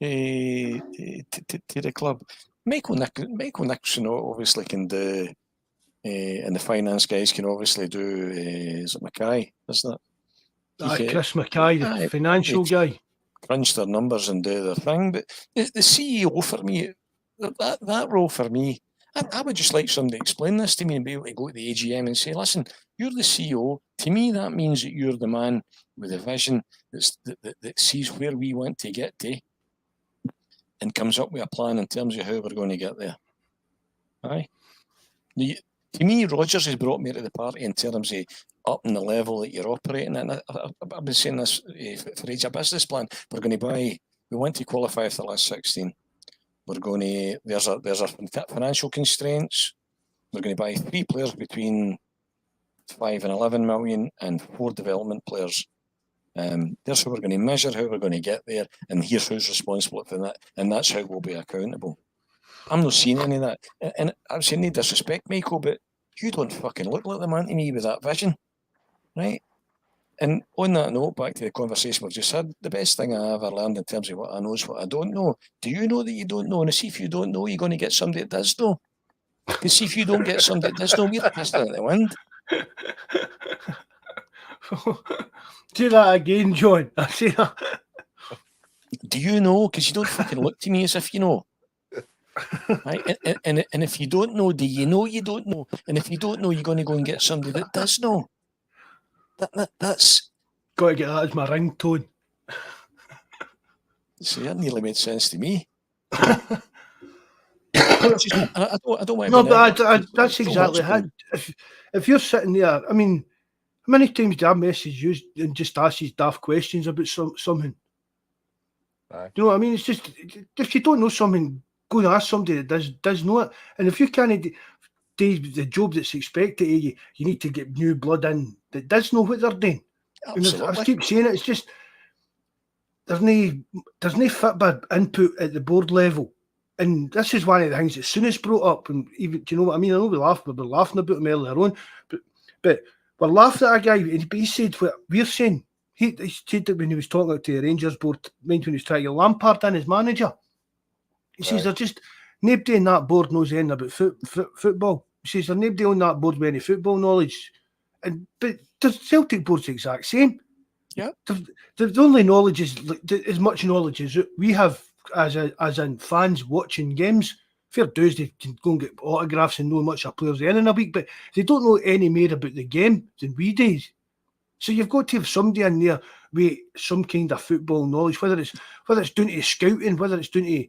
the club? Michael Nixon obviously can do, and the finance guys can obviously do. Is it Mackay? Isn't it? Chris Mackay, the financial guy. Crunch their numbers and do their thing. But the CEO for me, that role for me, I would just like somebody to explain this to me and be able to go to the AGM and say, listen, you're the CEO. To me, that means that you're the man with a vision that sees where we want to get to and comes up with a plan in terms of how we're going to get there. Aye. To me, Rodgers has brought me to the party in terms of upping the level that you're operating at. I've been saying this for age of business plan. We want to qualify for the last 16. There's our financial constraints. We're going to buy 3 players between 5 and 11 million and 4 development players. There's how we're going to measure how we're going to get there, and here's who's responsible for that, and that's how we'll be accountable. I'm not seeing any of that, and I'm saying no disrespect, Michael, but you don't fucking look like the man to me with that vision, right? And on that note, back to the conversation we've just had, the best thing I ever learned in terms of what I know is what I don't know. Do you know that you don't know? And see, if you don't know, you're going to get somebody that does know. Because see, if you don't get somebody that does know, we're pissing at the wind. Do that again, John. I see that. Do you know? Because you don't fucking look to me as if you know. Right? And if you don't know, do you know you don't know? And if you don't know, you're going to go and get somebody that does know. That's Got to get that as my ringtone. see, that nearly made sense to me. I don't want to No, be but negative. that's exactly it. If you're sitting there, I mean, how many times do I message you and just ask you daft questions about something? Aye. Do you know what I mean? It's just, if you don't know something, go and ask somebody that does know it. And if you can't do the job that's expected of you, you need to get new blood in that does know what they're doing. Absolutely. And I keep saying it, it's just, there's no football input at the board level. And this is one of the things that Soonest brought up. And even, do you know what I mean? I know we were laughing about him earlier on, but we're laughing at a guy, but he said what we're saying. He said that when he was talking to the Rangers board, when he was trying to get Lampard in as manager. He says, "They're just, nobody in that board knows anything about football." He says, "There's nobody on that board with any football knowledge." But the Celtic board's the exact same. Yeah. The only knowledge is as much knowledge as we have as in fans watching games. Fair dues, they can go and get autographs and know much of players in a week, but they don't know any more about the game than we do. So you've got to have somebody in there with some kind of football knowledge, whether it's down to scouting, whether it's down to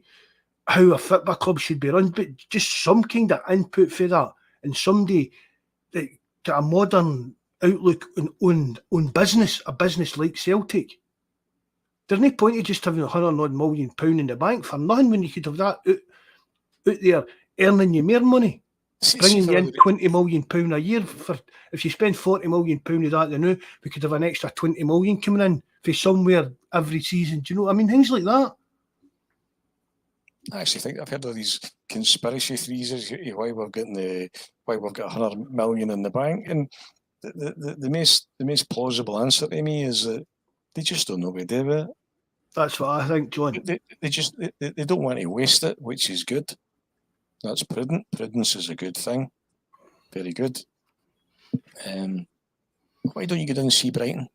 how a football club should be run, but just some kind of input for that, and somebody that got a modern outlook on business, a business like Celtic. There's no point of just having £100 million in the bank for nothing when you could have that out there earning you more money. Bringing you in £20 million a year. For if you spend £40 million of that now, we could have an extra £20 million coming in for somewhere every season. Do you know what I mean? Things like that. I actually think I've heard of these conspiracy theories why we've got £100 million in the bank, and the most plausible answer to me is that they just don't know what to do with it. That's what I think, John. They don't want to waste it, which is good. That's prudent. Prudence is a good thing. Very good. Why don't you go down and see Brighton?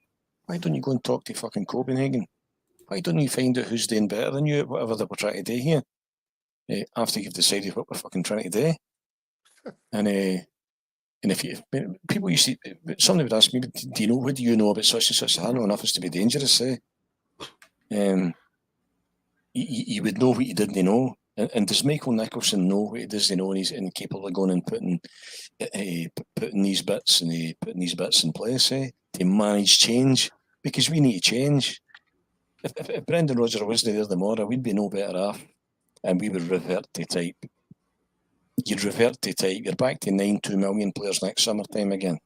Why don't you go and talk to fucking Copenhagen? Why don't you find out who's doing better than you at whatever they were trying to do here? After you've decided what we're fucking trying to do. And if people used to, somebody would ask me, what do you know about such and such? I know enough as to be dangerous, you would know what you didn't know. And does Michael Nicholson know what he doesn't know, and he's incapable of going and putting these bits in place to manage change? Because we need to change. If Brendan Rodgers wasn't there tomorrow, we'd be no better off, and we would revert to type. You'd revert to type. You're back to 9-2 million players next summertime again.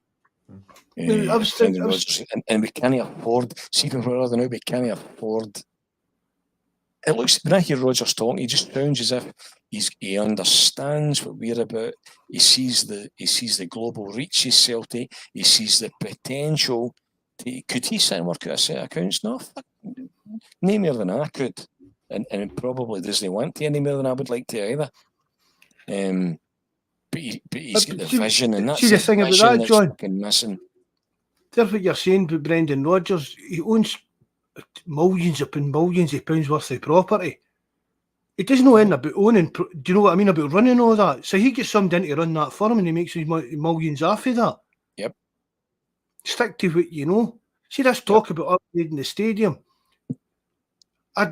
Rodgers, and we can't afford. See, for rather now, we can't afford. It looks, when I hear Rodgers talking, he just sounds as if he understands what we're about. He sees the global reach of Celtic. He sees the potential. Could he sit and work out a set of accounts? No, no more than I could, and it probably doesn't want to any more than I would like to either. But he's got the vision, and that's the thing about that, John. Missing. That's what you're saying about Brendan Rodgers. He owns millions upon millions of pounds worth of property. He doesn't know anything about owning. Do you know what I mean about running all that? So he gets somebody in to run that for him, and he makes his millions off of that. Yep. Stick to what you know. See this talk about upgrading the stadium. I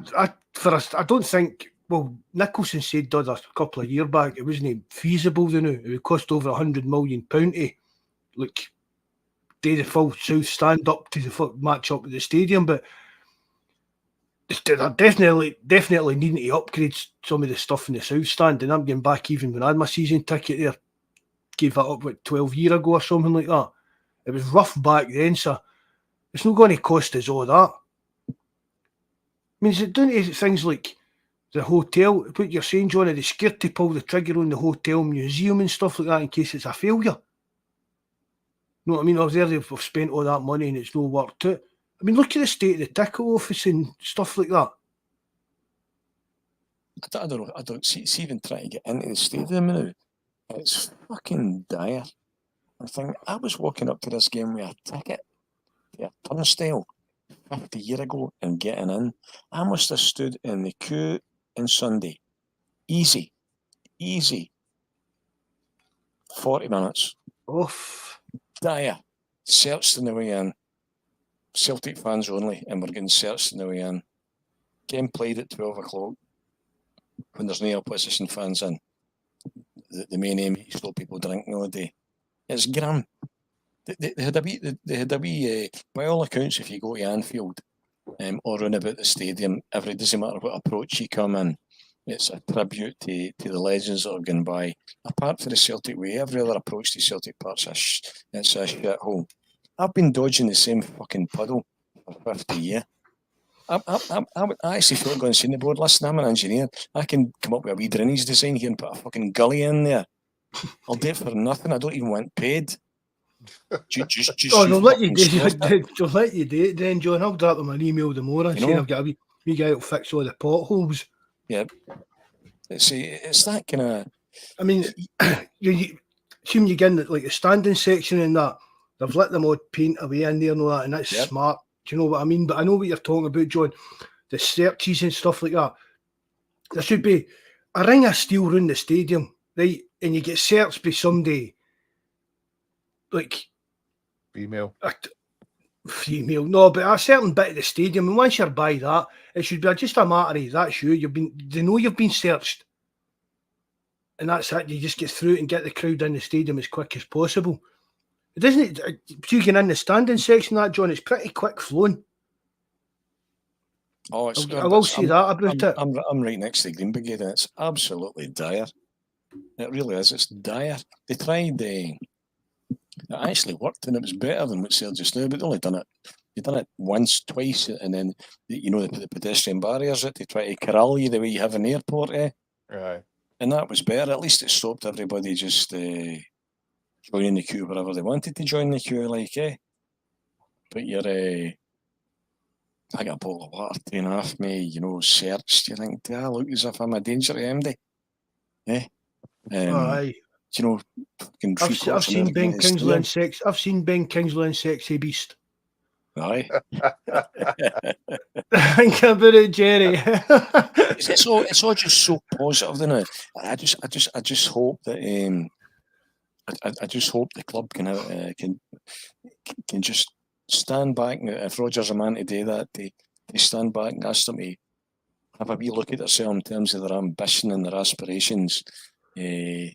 don't think. Well, Nicholson said a couple of years back it wasn't feasible. It would cost over £100 million to do the full south stand up to the match up with the stadium, but they're definitely needing to upgrade some of the stuff in the south stand. And I'm getting back even when I had my season ticket there, gave that up 12 years ago or something like that. It was rough back then, so it's not going to cost us all that. I mean, is it doing things like the hotel, what you're saying, John, are they scared to pull the trigger on the hotel museum and stuff like that in case it's a failure? You know what I mean? Or they've spent all that money and it's no worked out. I mean, look at the state of the ticket office and stuff like that. I don't know. I don't see even trying to get into the stadium now. It's fucking dire. I was walking up to this game with a ticket, a turnstile, 50 years ago and getting in. I must have stood in the queue on Sunday. Easy. easy 40 minutes. Oof. Dire. Searched in the way in. Celtic fans only, and we're getting searched in the way in. Game played at 12 o'clock when there's no opposition fans in. The main aim is to stop people drinking all day. It's grim. They had a wee by all accounts, if you go to Anfield or run about the stadium, doesn't matter what approach you come in, it's a tribute to the legends that have gone by. Apart from the Celtic way, every other approach to Celtic Park's it's a shithole. I've been dodging the same fucking puddle for 50 years. I actually feel like going to the board. Listen, I'm an engineer. I can come up with a wee drainage design here and put a fucking gully in there. I'll do it for nothing. I don't even want paid. Just they'll let you do it then, John. I'll drop them an email tomorrow and saying I've got a wee guy that'll fix all the potholes. Yeah. It's that kind of... I mean, you get in like the standing section and that, they've let them all paint away in there and all that, and that's smart. Do you know what I mean? But I know what you're talking about, John. The searches and stuff like that. There should be a ring of steel around the stadium, right? And you get searched by somebody like female. No, but a certain bit of the stadium. And once you're by that, it should be just a matter of that's you. They know you've been searched, and that's it. You just get through and get the crowd in the stadium as quick as possible. It doesn't. You can in the standing section, that John, it's pretty quick flowing. Oh, it's I will say that about it. I'm right next to the Green Brigade, and it's absolutely dire. It really is. It's dire. They tried. It actually worked, and it was better than what's there just now. But they only done it. They done it once, twice, and then the pedestrian barriers that they try to corral you the way you have an airport, Right. And that was better. At least it stopped everybody just joining the queue wherever they wanted to join the queue, But you're I got a bottle of water taken off me, searched. You think, do I look as if I'm a danger to MD? Aye. Fucking I've seen Ben Kingsley in sex. I've seen Ben Kingsley in Sexy Beast. Aye. Think about it, Jerry. It's all just so positive, isn't it? I just hope that I just hope the club can just stand back. If Roger's a man to do that, they stand back and ask them to have a wee look at themselves in terms of their ambition and their aspirations. Do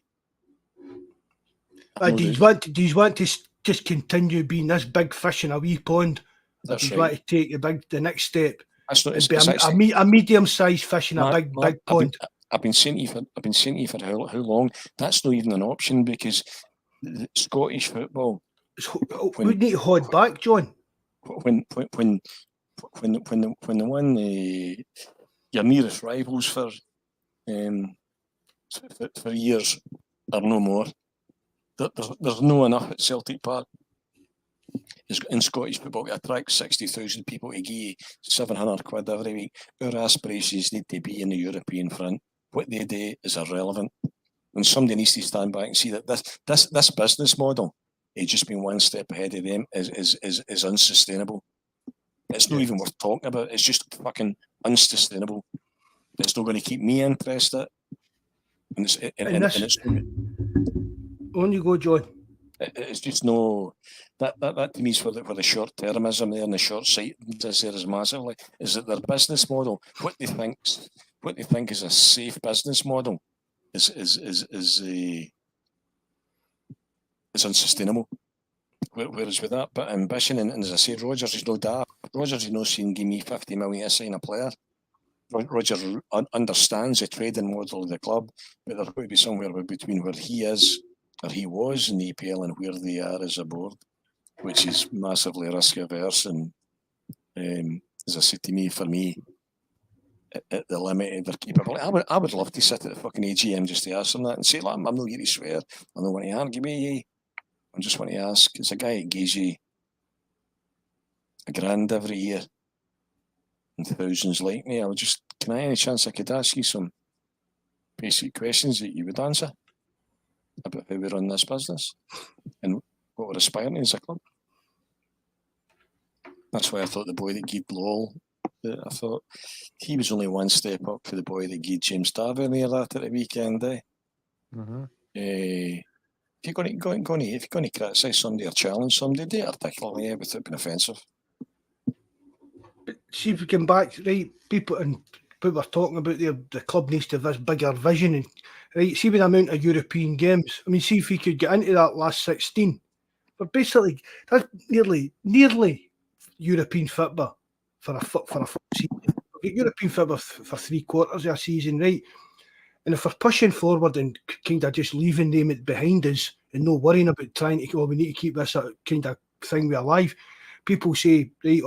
you want to just continue being this big fish in a wee pond? That's do you want to take the next step? A medium-sized fish in a big pond. I've been saying to you for how long? That's not even an option because the Scottish football. We need to hold back, John. When the one your nearest rivals for years are no more. There's no enough at Celtic Park in Scottish football to attract 60,000 people to give you £700 every week. Our aspirations need to be in the European front. What they do is irrelevant. And somebody needs to stand back and see that this business model, it's just been one step ahead of them, is unsustainable. It's not even worth talking about. It's just fucking unsustainable. It's not going to keep me interested. And it's on you go, John. It's just no that to me is where the short termism there and the short sightedness there is massively. Is that their business model, what they think is a safe business model, is unsustainable. Whereas with that bit of ambition, and as I said, Rogers is no daft. Rogers is no saying give me 50 million to sign a player. Rogers understands the trading model of the club, but there's going to be somewhere between where he is or he was in the EPL and where they are as a board, which is massively risk averse. And as I said to me, for me, at the limit of their capability, I would love to sit at the fucking AGM just to ask them that and say, I'm not here to swear, I don't want to argue with you. I just want to ask, as a guy that gives you £1,000 every year and thousands like me, can I any chance I could ask you some basic questions that you would answer about how we run this business and what we're aspiring to as a club? That's why I thought the boy that gave Lowell, I thought he was only one step up for the boy that gave James Darby near that at the weekend. If you're going to criticise somebody or challenge somebody, do it articulately without being offensive. But see if we come back, right? People were talking about the club needs to have this bigger vision, and right. See with the amount of European games. I mean, see if we could get into that last 16. But basically, that's nearly European football for a full season. European football for 3/4 of a season, right? And if we're pushing forward and kind of just leaving them behind us and no worrying about trying to, we need to keep this kind of thing we alive. People say, right,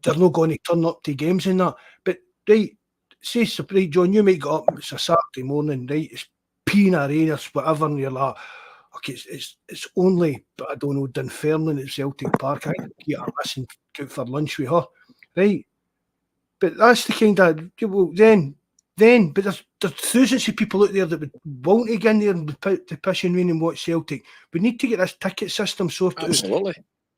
they're not going to turn up to games and that. But right, say, right, John, you might get up, it's a Saturday morning, right? It's peeing rain or whatever, and you're like, okay, it's only, but I don't know, Dunfermline at Celtic Park. I can get a listen out for lunch with her, right? But that's the kind of, well, then, but there's thousands of people out there that would want to get in there and put the piss and rain and watch Celtic. We need to get this ticket system sorted out. Absolutely.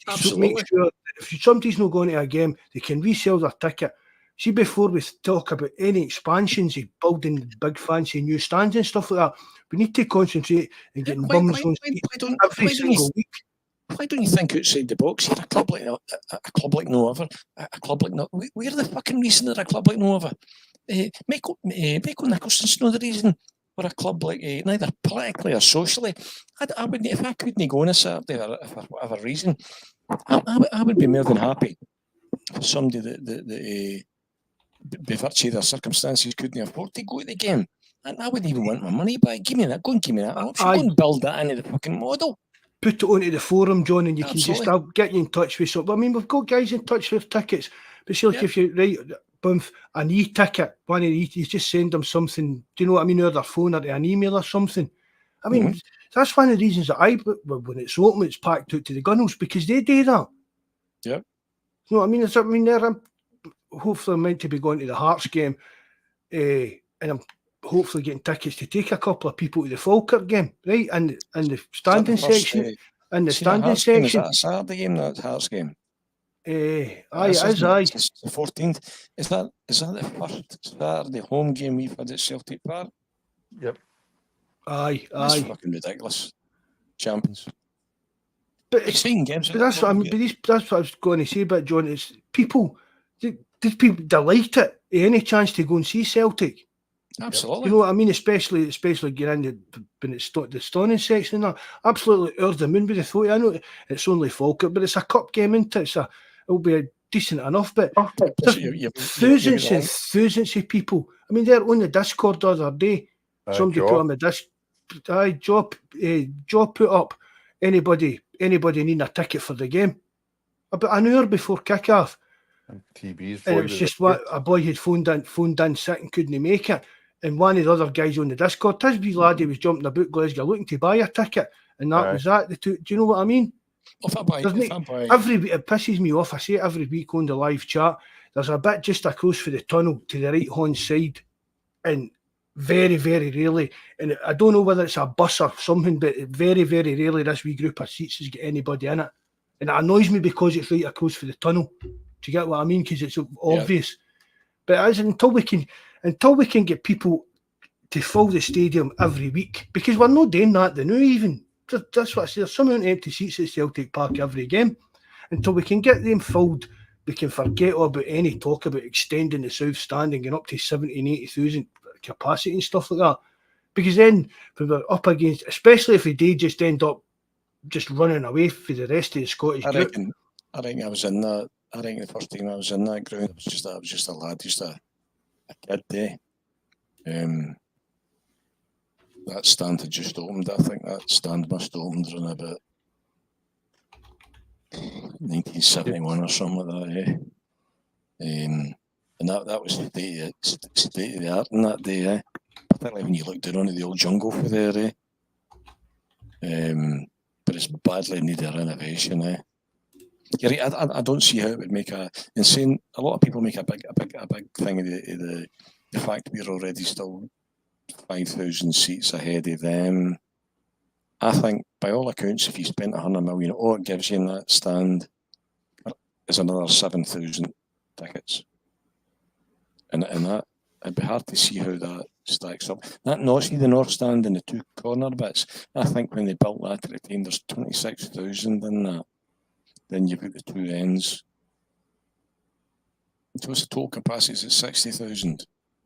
So make sure that if somebody's not going to a game, they can resell their ticket. See, before we talk about any expansions of building big fancy new stands and stuff like that, we need to concentrate on getting bums on every single week. Why don't you think outside the box here? A club like no other. A club like no. We're the fucking reason that a club like no other. Michael Nicholson's not the reason for a club like neither politically or socially. I wouldn't, if I couldn't go on a Saturday or for whatever reason, I would be more than happy for somebody that by virtue of their circumstances couldn't afford to go to the game. And I wouldn't even want my money back. Give me that option. Go and build that into the fucking model. Put it onto the forum, John, and you Absolutely. can just get you in touch with something. I mean, we've got guys in touch with tickets, but see, like if you an e-ticket, one of you just send them something. Do you know what I mean? Or their phone or an email or something. I mean, that's one of the reasons that when it's open, it's packed out to the gunnels because they do that. Yeah. You know what I mean? I'm hopefully meant to be going to the Hearts game, and I'm hopefully getting tickets to take a couple of people to the Falkirk game, right? And the standing section. And the standing section. Is that a Saturday game? That's Hearts game. It is. It's the 14th. Is that the first Saturday home game we've had at Celtic Park? Yep. That's fucking ridiculous. Champions. But exciting games. But that's what I mean. That's what I was going to say about John. It's people. Did people delight it? Any chance to go and see Celtic? Absolutely. You know what I mean? Especially getting into when it's the stunning section and that. Absolutely over the moon with the thought. I know it's only Falkirk, but it's a cup game, isn't it? It'll be decent enough. But thousands and thousands of people. I mean, they're on the Discord the other day. Somebody put on the Discord. Joe put up anybody needing a ticket for the game about an hour before kick-off. And it was just what a boy had phoned in sick and couldn't make it. And one of the other guys on the Discord, his wee laddie was jumping about Glasgow looking to buy a ticket, and that was that. Do you know what I mean? Every week, it pisses me off. I say it every week on the live chat. There's a bit just across for the tunnel to the right-hand side, and very, very rarely, and I don't know whether it's a bus or something, but very, very rarely this wee group of seats has got anybody in it. And it annoys me because it's right across for the tunnel. Do you get what I mean? Because it's obvious. But as until we can get people to fill the stadium every week, because we're not doing that now even. That's what I say. There's some amount of empty seats at Celtic Park every game. Until we can get them filled, we can forget all about any talk about extending the South Stand and getting up to 70 and 80,000 capacity and stuff like that. Because then when we're up against, especially if we do just end up just running away for the rest of the Scottish group. I think I was in that. I think the first time I was in that ground, I was just a lad, just a kid there. That stand had just opened. I think that stand must have opened around about 1971 or something like that. And that was the state of the art in that day. Particularly when you look down onto the old jungle for there. But it's badly needed renovation. I don't see how it would make a lot of people make a big thing of the fact we're already still 5,000 seats ahead of them. I think by all accounts, if you spent 100 million, all it gives you in that stand is another 7,000 tickets. And that it'd be hard to see how that stacks up. See the north stand and the two corner bits. I think when they built that at the time, there's 26,000 in that. Then you've got the two ends. So what's the total capacity? Is it 60,000?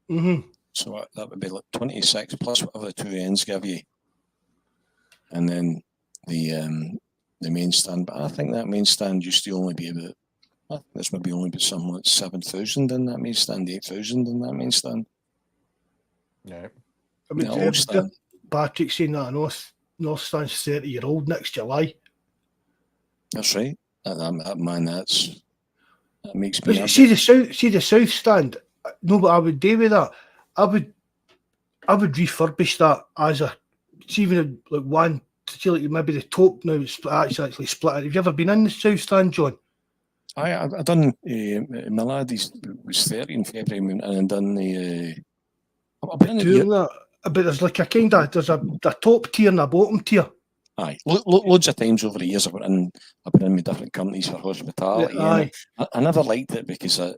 Mm-hmm. So that would be like 26 plus whatever the two ends give you. And then the main stand. But I think that main stand used to only be about, I think there's maybe only be something like 7,000 in that main stand, 8,000 in that main stand. Yeah. I mean, Patrick saying that North Stand's 30-year-old next July. That's right. That man, that makes me happy. See the South Stand. No, but I would do with that. I would refurbish that as a, it's even like one, see like maybe the top now it's actually split. Have you ever been in the South Stand, John? I done my lad was 30 in February and I done the I've been doing that. But there's like a kind of, there's a top tier and a bottom tier. Aye, loads of times over the years I've been in with different companies for hospitality. Aye. I never liked it because it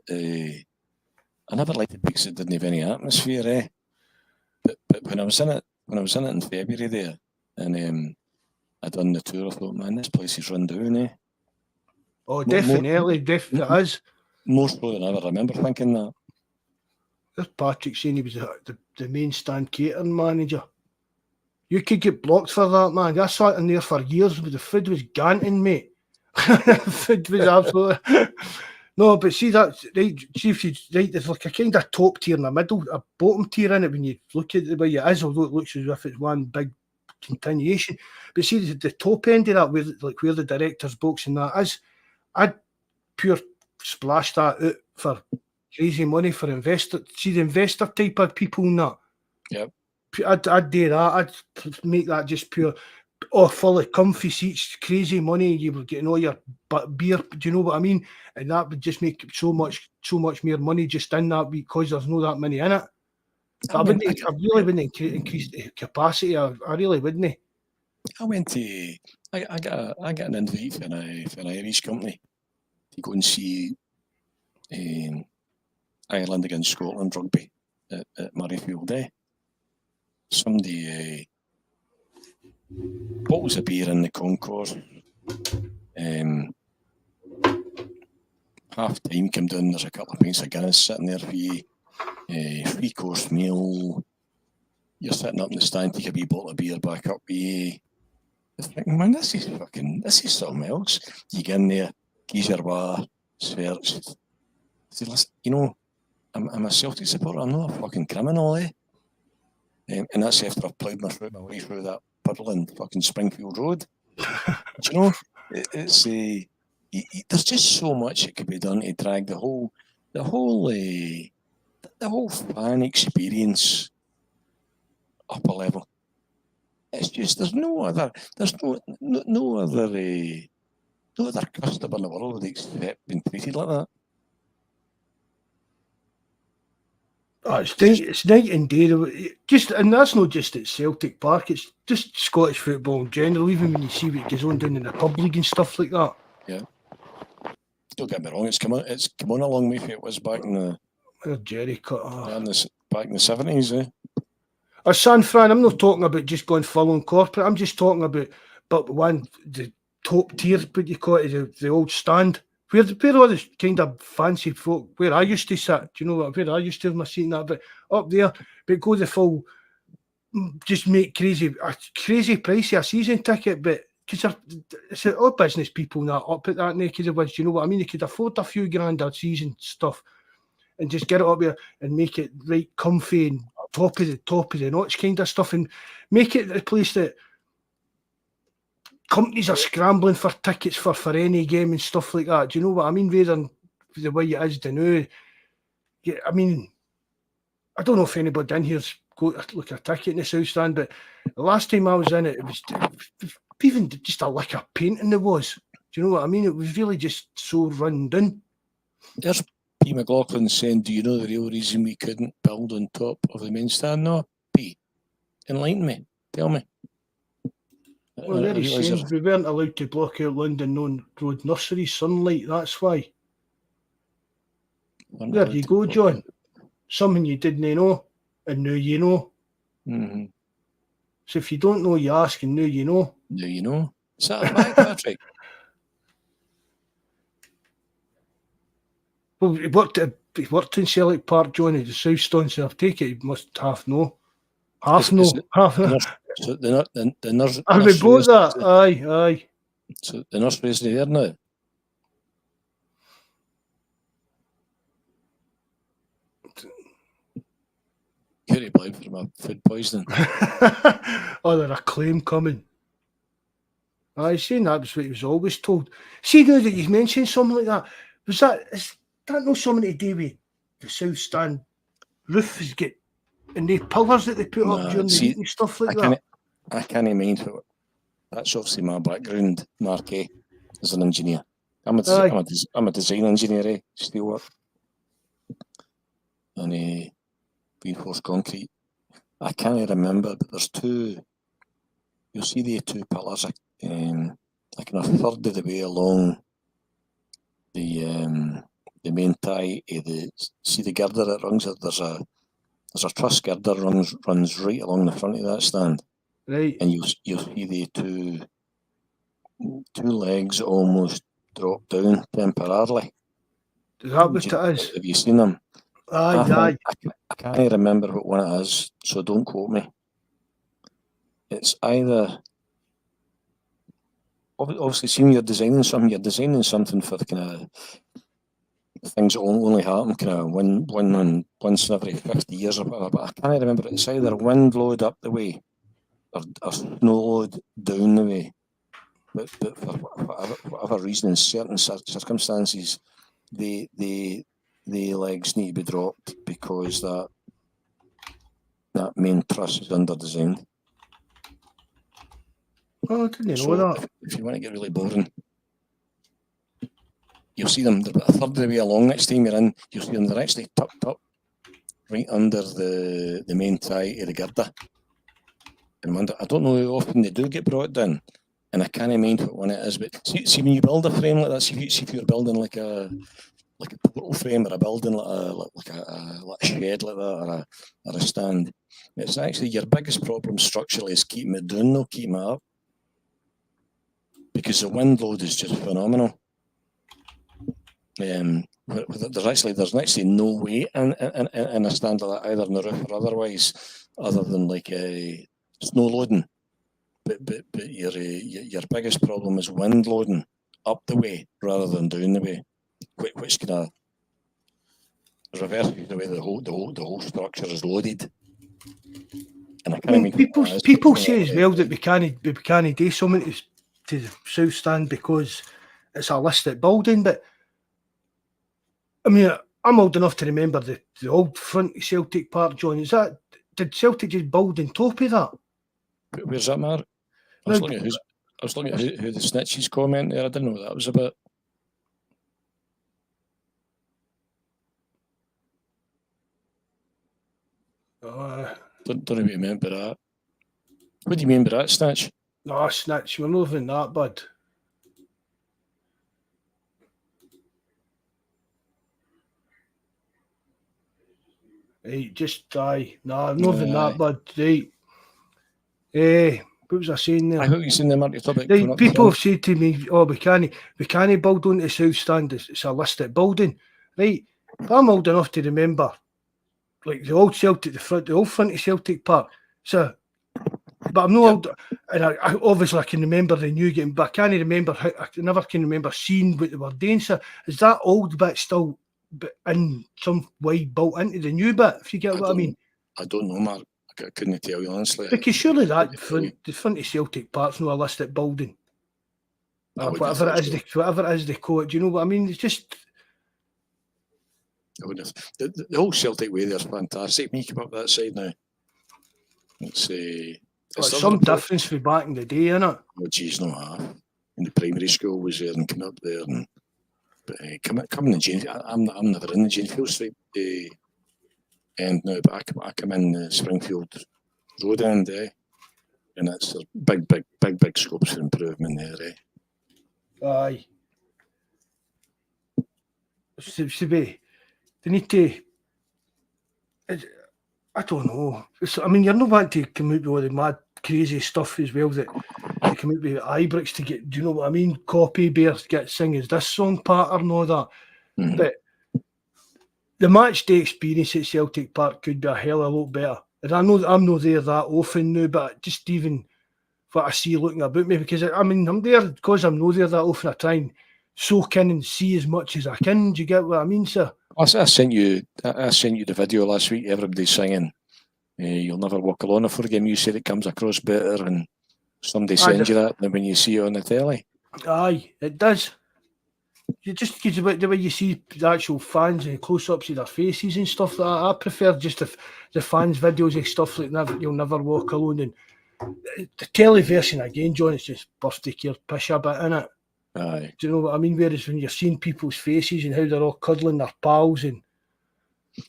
didn't have any atmosphere. But when I was in it in February there, and I done the tour, I thought, man, this place is run down. Oh, definitely is. More so than I ever remember thinking that. There's Patrick saying he was the main stand catering manager. You could get blocked for that, man. I sat in there for years, but the food was ganting, mate. The food was absolutely... No, but see that, right, right, there's like a kind of top tier in the middle, a bottom tier in it when you look at the way it is, although it looks as if it's one big continuation. But see the top end of that, where the director's box and that is, I'd pure splash that out for crazy money for investor. See the investor type of people and that. Yep. I'd do that. I'd make that just pure, full of comfy seats, crazy money. You were getting all your beer. Do you know what I mean? And that would just make so much more money just in that because there's no that many in it. I really wouldn't increase the capacity. I really wouldn't. I got an invite for an Irish company to go and see Ireland against Scotland rugby at Midfield. Somebody bottles of beer in the concourse. Half time come down, there's a couple of pints of Guinness sitting there for you. 3-course meal. You're sitting up in the stand, take a wee bottle of beer back up with you. You're thinking, man, this is something else. You get in there, keys your bar, search. Say, listen, you know, I'm a Celtic supporter, I'm not a fucking criminal, and that's after I've ploughed my way through that puddle in fucking Springfield Road. Do you know, it's there's just so much that could be done to drag the whole fan experience up a level. It's just there's no other customer in the world except being treated like that. Oh, it's night and day. And that's not just at Celtic Park. It's just Scottish football in general. Even when you see what goes on down in the pub league and stuff like that. Yeah. Don't get me wrong. It's come on a long way from it was back in the Jerry cut back in the 70s. San Fran, I'm not talking about just going full on corporate. I'm just talking about the top tier, what you call it, the old stand. Where all the kind of fancy folk, where I used to sit, do you know what, where I used to have my seat in that, but up there, but go the full, just make crazy pricey a season ticket, but because it's all business people now up at that neck of the woods, do you know what I mean? They could afford a few grand a season stuff and just get it up there and make it right comfy and top of the notch kind of stuff and make it a place that companies are scrambling for tickets for any game and stuff like that. Do you know what I mean? Rather than the way it is now. Yeah, I mean, I don't know if anybody in here's got a ticket in the South Stand, but the last time I was in it, it was even just a lick of painting there was. Do you know what I mean? It was really just so run down. There's P. McLaughlin saying, do you know the real reason we couldn't build on top of the main stand? No, P. Enlighten me. Tell me. Well, very saying we weren't allowed to block out London Road Nursery sunlight, that's why. There you go, John. something you didn't know, and now you know. Mm-hmm. So if you don't know, you ask, and now you know. Now you know. Is that a fact, Patrick? Well, he worked in Celtic Park, Johnny, the South Stone, so I take it he must half know. Half know. Half know. So the nurse. Have we bought that? Aye. So the nurse is there now. Could he blind from a food poisoning? Oh, there's a claim coming. I seen that was what he was always told. See, now that you've mentioned something like that, is that not something to do with the South Stand roof is get and the pillars that they put up during the week and stuff like that? I can't mind what. That's obviously my background, Mark, as an engineer. I'm a design engineer, steelwork. And reinforced concrete. I can't remember, but there's two. You'll see the two pillars, like a third of the way along the main tie. See the girder that runs it. There's a truss girder runs right along the front of that stand. Right. And you'll see the two legs almost drop down temporarily. Is that what it is? Have you seen them? Aye. I can't remember what one it is, so don't quote me. It's either obviously seeing you're designing something for the kind of things that only happen kind of once in every 50 years or whatever, but I can't remember. It's either wind load up the way or snow load down the way. But for whatever reason, in certain circumstances, the legs need to be dropped because that main truss is under designed. Oh, I didn't know that. If you want to get really boring, you'll see them. They're about a third of the way along. Next time you're in, you'll see them. They're actually tucked up right under the main tie of the girder. And I don't know how often they do get brought down, and I can't mind what one it is. But see when you build a frame like that, see if you're building like a portal frame or a building like a shed like that or a stand. It's actually your biggest problem structurally is keeping it down, not keeping it up. Because the wind load is just phenomenal. There's actually no way in a stand like that, either in the roof or otherwise, other than like snow loading. But your biggest problem is wind loading up the way rather than down the way, which kind of reverses the way the whole structure is loaded. And I can't people say as well that we can't do something to the South Stand because it's a listed building, but I mean, I'm old enough to remember the old front of Celtic Park, John. Did Celtic just build on top of that? Where's that, Mark? I was looking at who the snitches comment there. I didn't know what that was about. Don't know what you meant by that. What do you mean by that, Snitch? No, Snitch, we're not even that bad. Right, just aye. No, I'm not even that bad. Right. What was I saying there? I hope you've seen them, Mark. Right, people have said to me, "Oh, we can't build on the South Stand. It's a listed building." Right, but I'm old enough to remember, like the old front of Celtic Park. So, but I'm not old, and I obviously I can remember the new game, but I can't remember I never can remember seeing what they were doing. So, is that old bit still in some way built into the new bit? If you get what I mean. I don't know, Mark. I couldn't tell you honestly. Because surely the front of Celtic Park's not a listed building. Whatever it is they call it. Do you know what I mean? It's just. I wouldn't have. The whole Celtic way there's fantastic. When you come up that side now, it's some difference from back in the day, innit? Oh, geez, no half. In the primary school was there and came up there, but coming in Jane, I'm never in the Janefield Street end now, but I come in the Springfield Road end, and it's a big scopes for improvement there, Aye. Should be. They need to. I don't know. I mean, you're not want to come out with all the mad, crazy stuff as well that they come out with Ibrox to get, do you know what I mean? Copy bears get singing this song pattern and all that. Mhm. But the match day experience at Celtic Park could be a hell of a lot better. And I know I'm not there that often now, but just even what I see looking about me, because I mean, I'm there because I'm not there that often. I try and soak in and see as much as I can. Do you get what I mean, sir? I sent you the video last week. Everybody's singing "You'll Never Walk Alone" for a game. You said it comes across better, and somebody sends you that than when you see it on the telly. Aye, it does. You just because about the way you see the actual fans and close-ups of their faces and stuff like that. I prefer just the fans' videos and stuff like that. You'll Never Walk Alone. And the telly version again, John, it's just birthday care pish a bit, innit? Aye. Do you know what I mean? Whereas when you're seeing people's faces and how they're all cuddling their pals and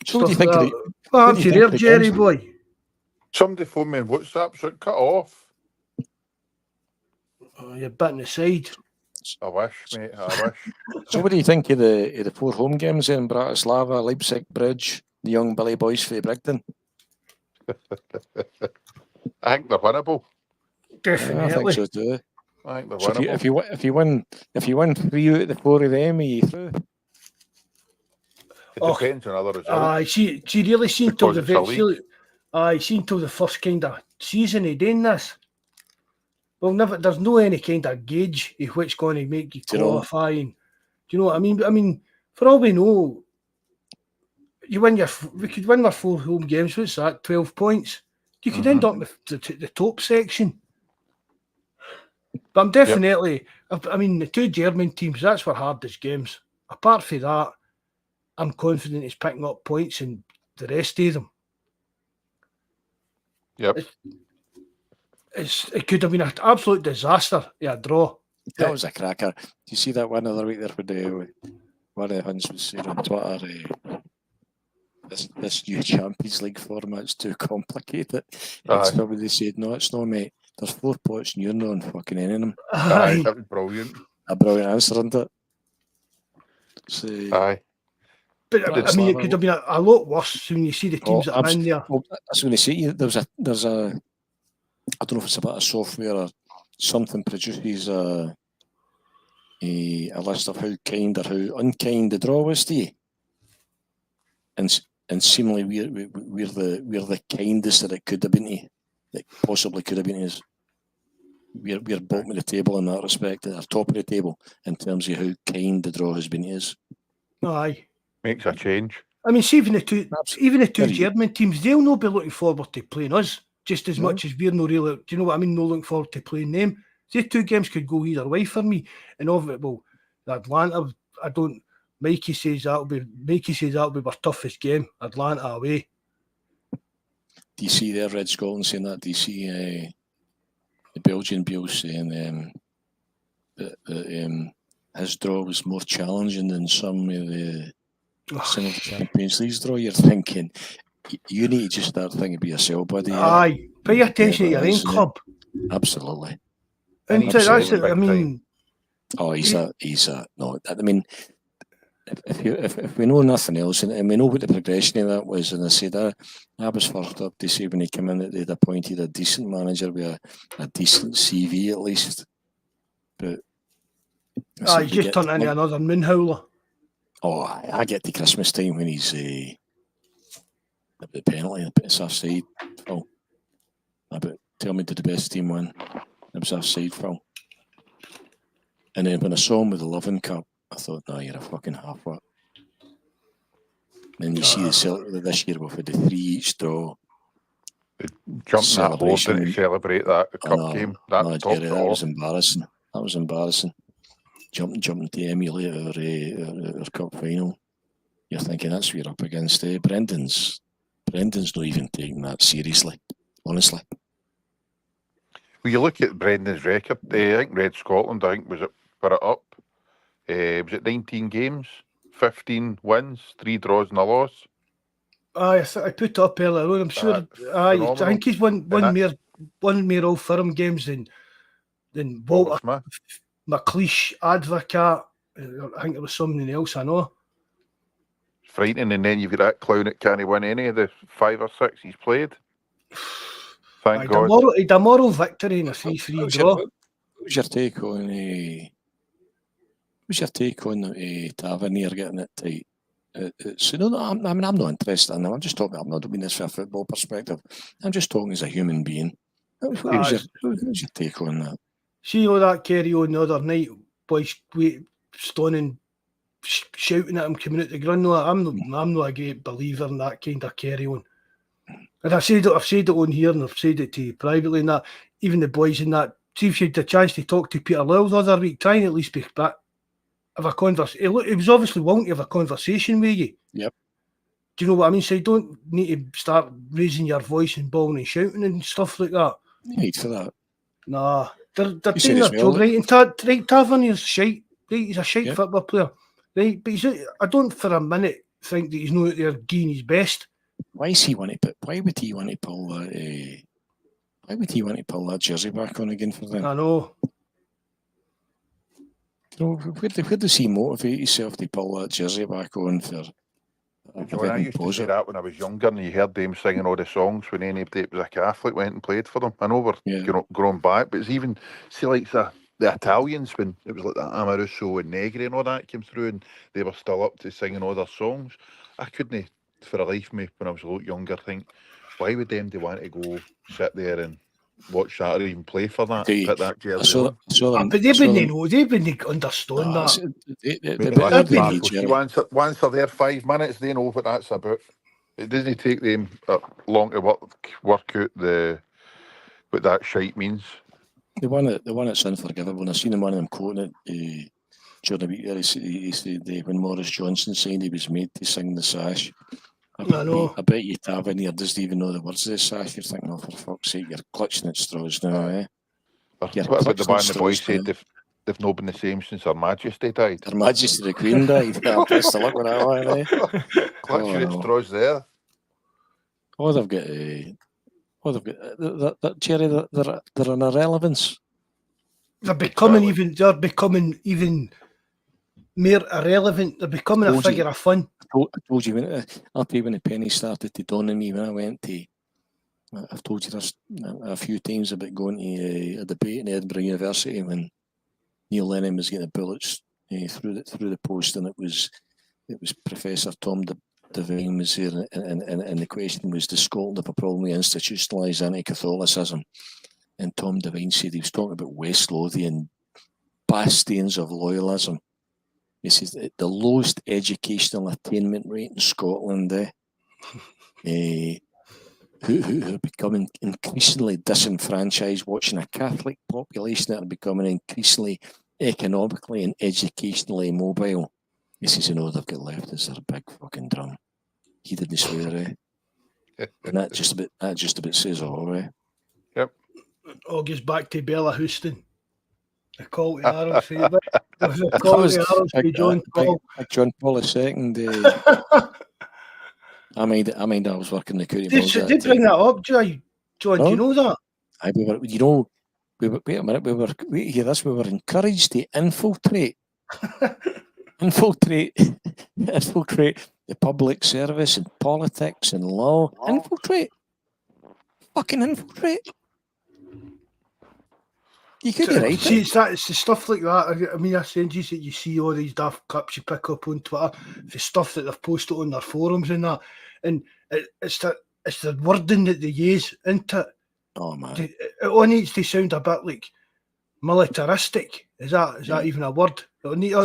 So what do you stuff think? like that. What happened to you there, Jerry boy? Somebody phoned me on WhatsApp, so it cut off. Oh, you're bit in the side. I wish, mate. I wish. So what do you think of the 4 home games in Bratislava, Leipzig, Bridge, the young Billy boys for Brigden? I think they're winnable. Definitely. I think so too. I think they're So winnable. if you win 3 out of the 4 of them, are you through? It depends on other results. Aye, she really seen till Because the it's a league. aye, seen till the first kind of season of doing this. Well, never. There's no any kind of gauge of what's going to make you qualify. And, do you know what I mean? I mean, for all we know, we could win our 4 home games. What's that? 12 points. You could end up in the top section. But I'm definitely. I mean, the 2 German teams. That's were hardest games. Apart from that, I'm confident he's picking up points in the rest of them. Yep. It could have been an absolute disaster. Yeah, draw. That was a cracker. Do you see that one other week there when one of the Huns was saying on Twitter, this new Champions League format's too complicated. And somebody said, no, it's not, mate. There's 4 pots and you're not on fucking any of them. Aye, that was brilliant. A brilliant answer, isn't it? So, aye. But I mean, it could have been a lot worse when you see the teams that are in there. Well, that's when they say there's a I don't know if it's a bit of software or something produces a list of how kind or how unkind the draw was to you, and seemingly we're the kindest that it could have been to you, that possibly could have been is. We're bottom of the table in that respect, at the top of the table in terms of how kind the draw has been to us. Aye. Makes a change. I mean, see, even the two German teams, they'll not be looking forward to playing us just as much as we're not really. Do you know what I mean? No looking forward to playing them. These 2 games could go either way for me. And of it, well, Atlanta, I don't. Mikey says that'll be our toughest game. Atlanta away. Do you see there, Red Scotland saying that? Do you see the Belgian Bill saying that his draw was more challenging than some of the Champions League's draw? You're thinking, you need to just start thinking about yourself, buddy. Aye, pay attention to your own club. Absolutely. And that's it. I mean, he's a no. I mean, if we know nothing else, and we know what the progression of that was, and I said I was first up to say when he came in that they'd appointed a decent manager with a decent CV at least. But he's just turned into another moon howler. Oh, I get to Christmas time when he's the penalty, it's offside. Phil. Tell me, did the best team win? It was offside, Phil. And then when I saw him with the Loving Cup, I thought, no, you're a fucking half-wit. Then you see the Celtic this year with the 3 each draw. Jumping that board to celebrate that cup game. That was embarrassing. That was embarrassing. Jumping to emulate our cup final. You're thinking that's what you're up against. Brendan's not even taking that seriously, honestly. Well, you look at Brendan's record. I think Red Scotland, was it put it up? Was it 19 games, 15 wins, 3 draws and a loss? I put it up earlier on. I'm sure. I think he's won more All Firm games than Walter McLeish, Advocate. I think there was something else I know. frightening. And then you've got that clown that can't win any of the 5 or 6 he's played. Thank God. He'd a moral victory in a 3-3 draw. What was your take on Tavernier getting it tight? I'm not interested in him. I'm just talking. I'm not doing this from a football perspective. I'm just talking as a human being. What was your take on that? See all that carry on the other night, boys stoning, shouting at him coming out the ground. No, I'm not a great believer in that kind of carry on. And I've said it on here, and I've said it to you privately, and that even the boys in that. See if you had the chance to talk to Peter Lyle the other week, trying at least be back. Have a conversation. He was obviously wanting to have a conversation with you. Yep. Do you know what I mean? So you don't need to start raising your voice and bawling and shouting and stuff like that. No need for that. Nah, they're doing their job right. And Tavernier's shite. Right, he's a shite football player. Right, but I don't for a minute think that he's not out there giving his best. Why would he want to pull that? Why would he want to pull that jersey back on again for them? I know. Where does he motivate himself to pull that jersey back on for? I used to say that when I was younger, and you heard them singing all the songs when anybody that was a Catholic went and played for them. I know we're grown back, but it's even like the Italians when it was like that Amoruso and Negri and all that came through, and they were still up to singing all their songs. I couldn't, for the life of me, when I was a lot younger, think why would they want to go sit there and watch that or even play for that? Put that jersey on. But they wouldn't understand that. Once they're there 5 minutes, they know what that's about. It doesn't take them long to work out what that shite means. The one that's unforgivable, and I seen one of them quoting it during the week there. He said when Maurice Johnson signed, he was made to sing the sash. I bet you Tavernier doesn't even know the words of the sash. You're thinking, oh, for fuck's sake, you're clutching at straws now, eh? What about the man the boys said they've not been the same since Her Majesty died? Her Majesty the Queen died. Best of luck with that one, eh? Clutching at straws there. Jerry, they're an irrelevance. They're becoming even more irrelevant. They're becoming a figure of fun. I told you, I'll tell you when the penny started to dawn on me when I went to. I've told you this a few times about going to a debate in Edinburgh University when Neil Lennon was getting the bullets through the post, and it was Professor Tom Devine was there, and the question was, does Scotland have a problem with institutionalised anti-Catholicism? And Tom Devine said he was talking about West Lothian bastions of loyalism. He says the lowest educational attainment rate in Scotland, who are becoming increasingly disenfranchised, watching a Catholic population that are becoming increasingly economically and educationally mobile. He says, they've got left as their big fucking drum. He didn't swear, and that just about says all, eh? Yep. All goes back to Bella Houston. The call to arms, the call to arms by John Paul. John Paul II. I mean, I was working the County Bawz. Did bring that up, John? Do you know that? Wait a minute. We were encouraged to infiltrate the public service and politics and law. Fucking infiltrate. You could be right. See, it's the stuff like that. I mean, I send you that you see all these daft clips you pick up on Twitter, the stuff that they've posted on their forums and that, and it's the wording that they use into it. Oh man, it all needs to sound a bit like militaristic. Is that even a word? It all needs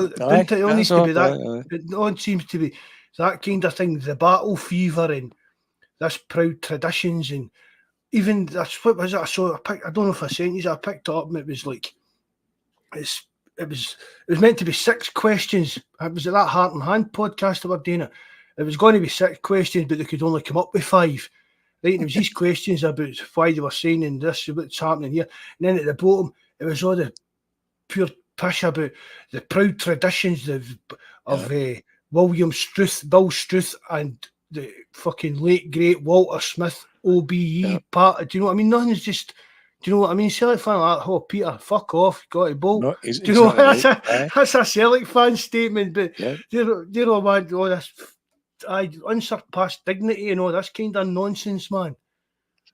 to be that. It all seems to be that kind of thing. The battle fever and this proud traditions and. Even that's what was it? I don't know if I sent you. I picked it up and it was like, it was meant to be 6 questions. It was at that Heart and Hand podcast that we're doing it. It was going to be 6 questions, but they could only come up with 5. Right, and it was these questions about why they were saying and this, what's happening here, and then at the bottom it was all the pure pish about the proud traditions of William Struth, Bill Struth, and the fucking late great Walter Smith. OBE part, do you know what I mean? Nothing's just, do you know what I mean? Celtic fan like, oh Peter, fuck off, got to bolt. No, do you know what? That's a Celtic fan statement, but you know man, all this unsurpassed dignity and all this kind of nonsense, man.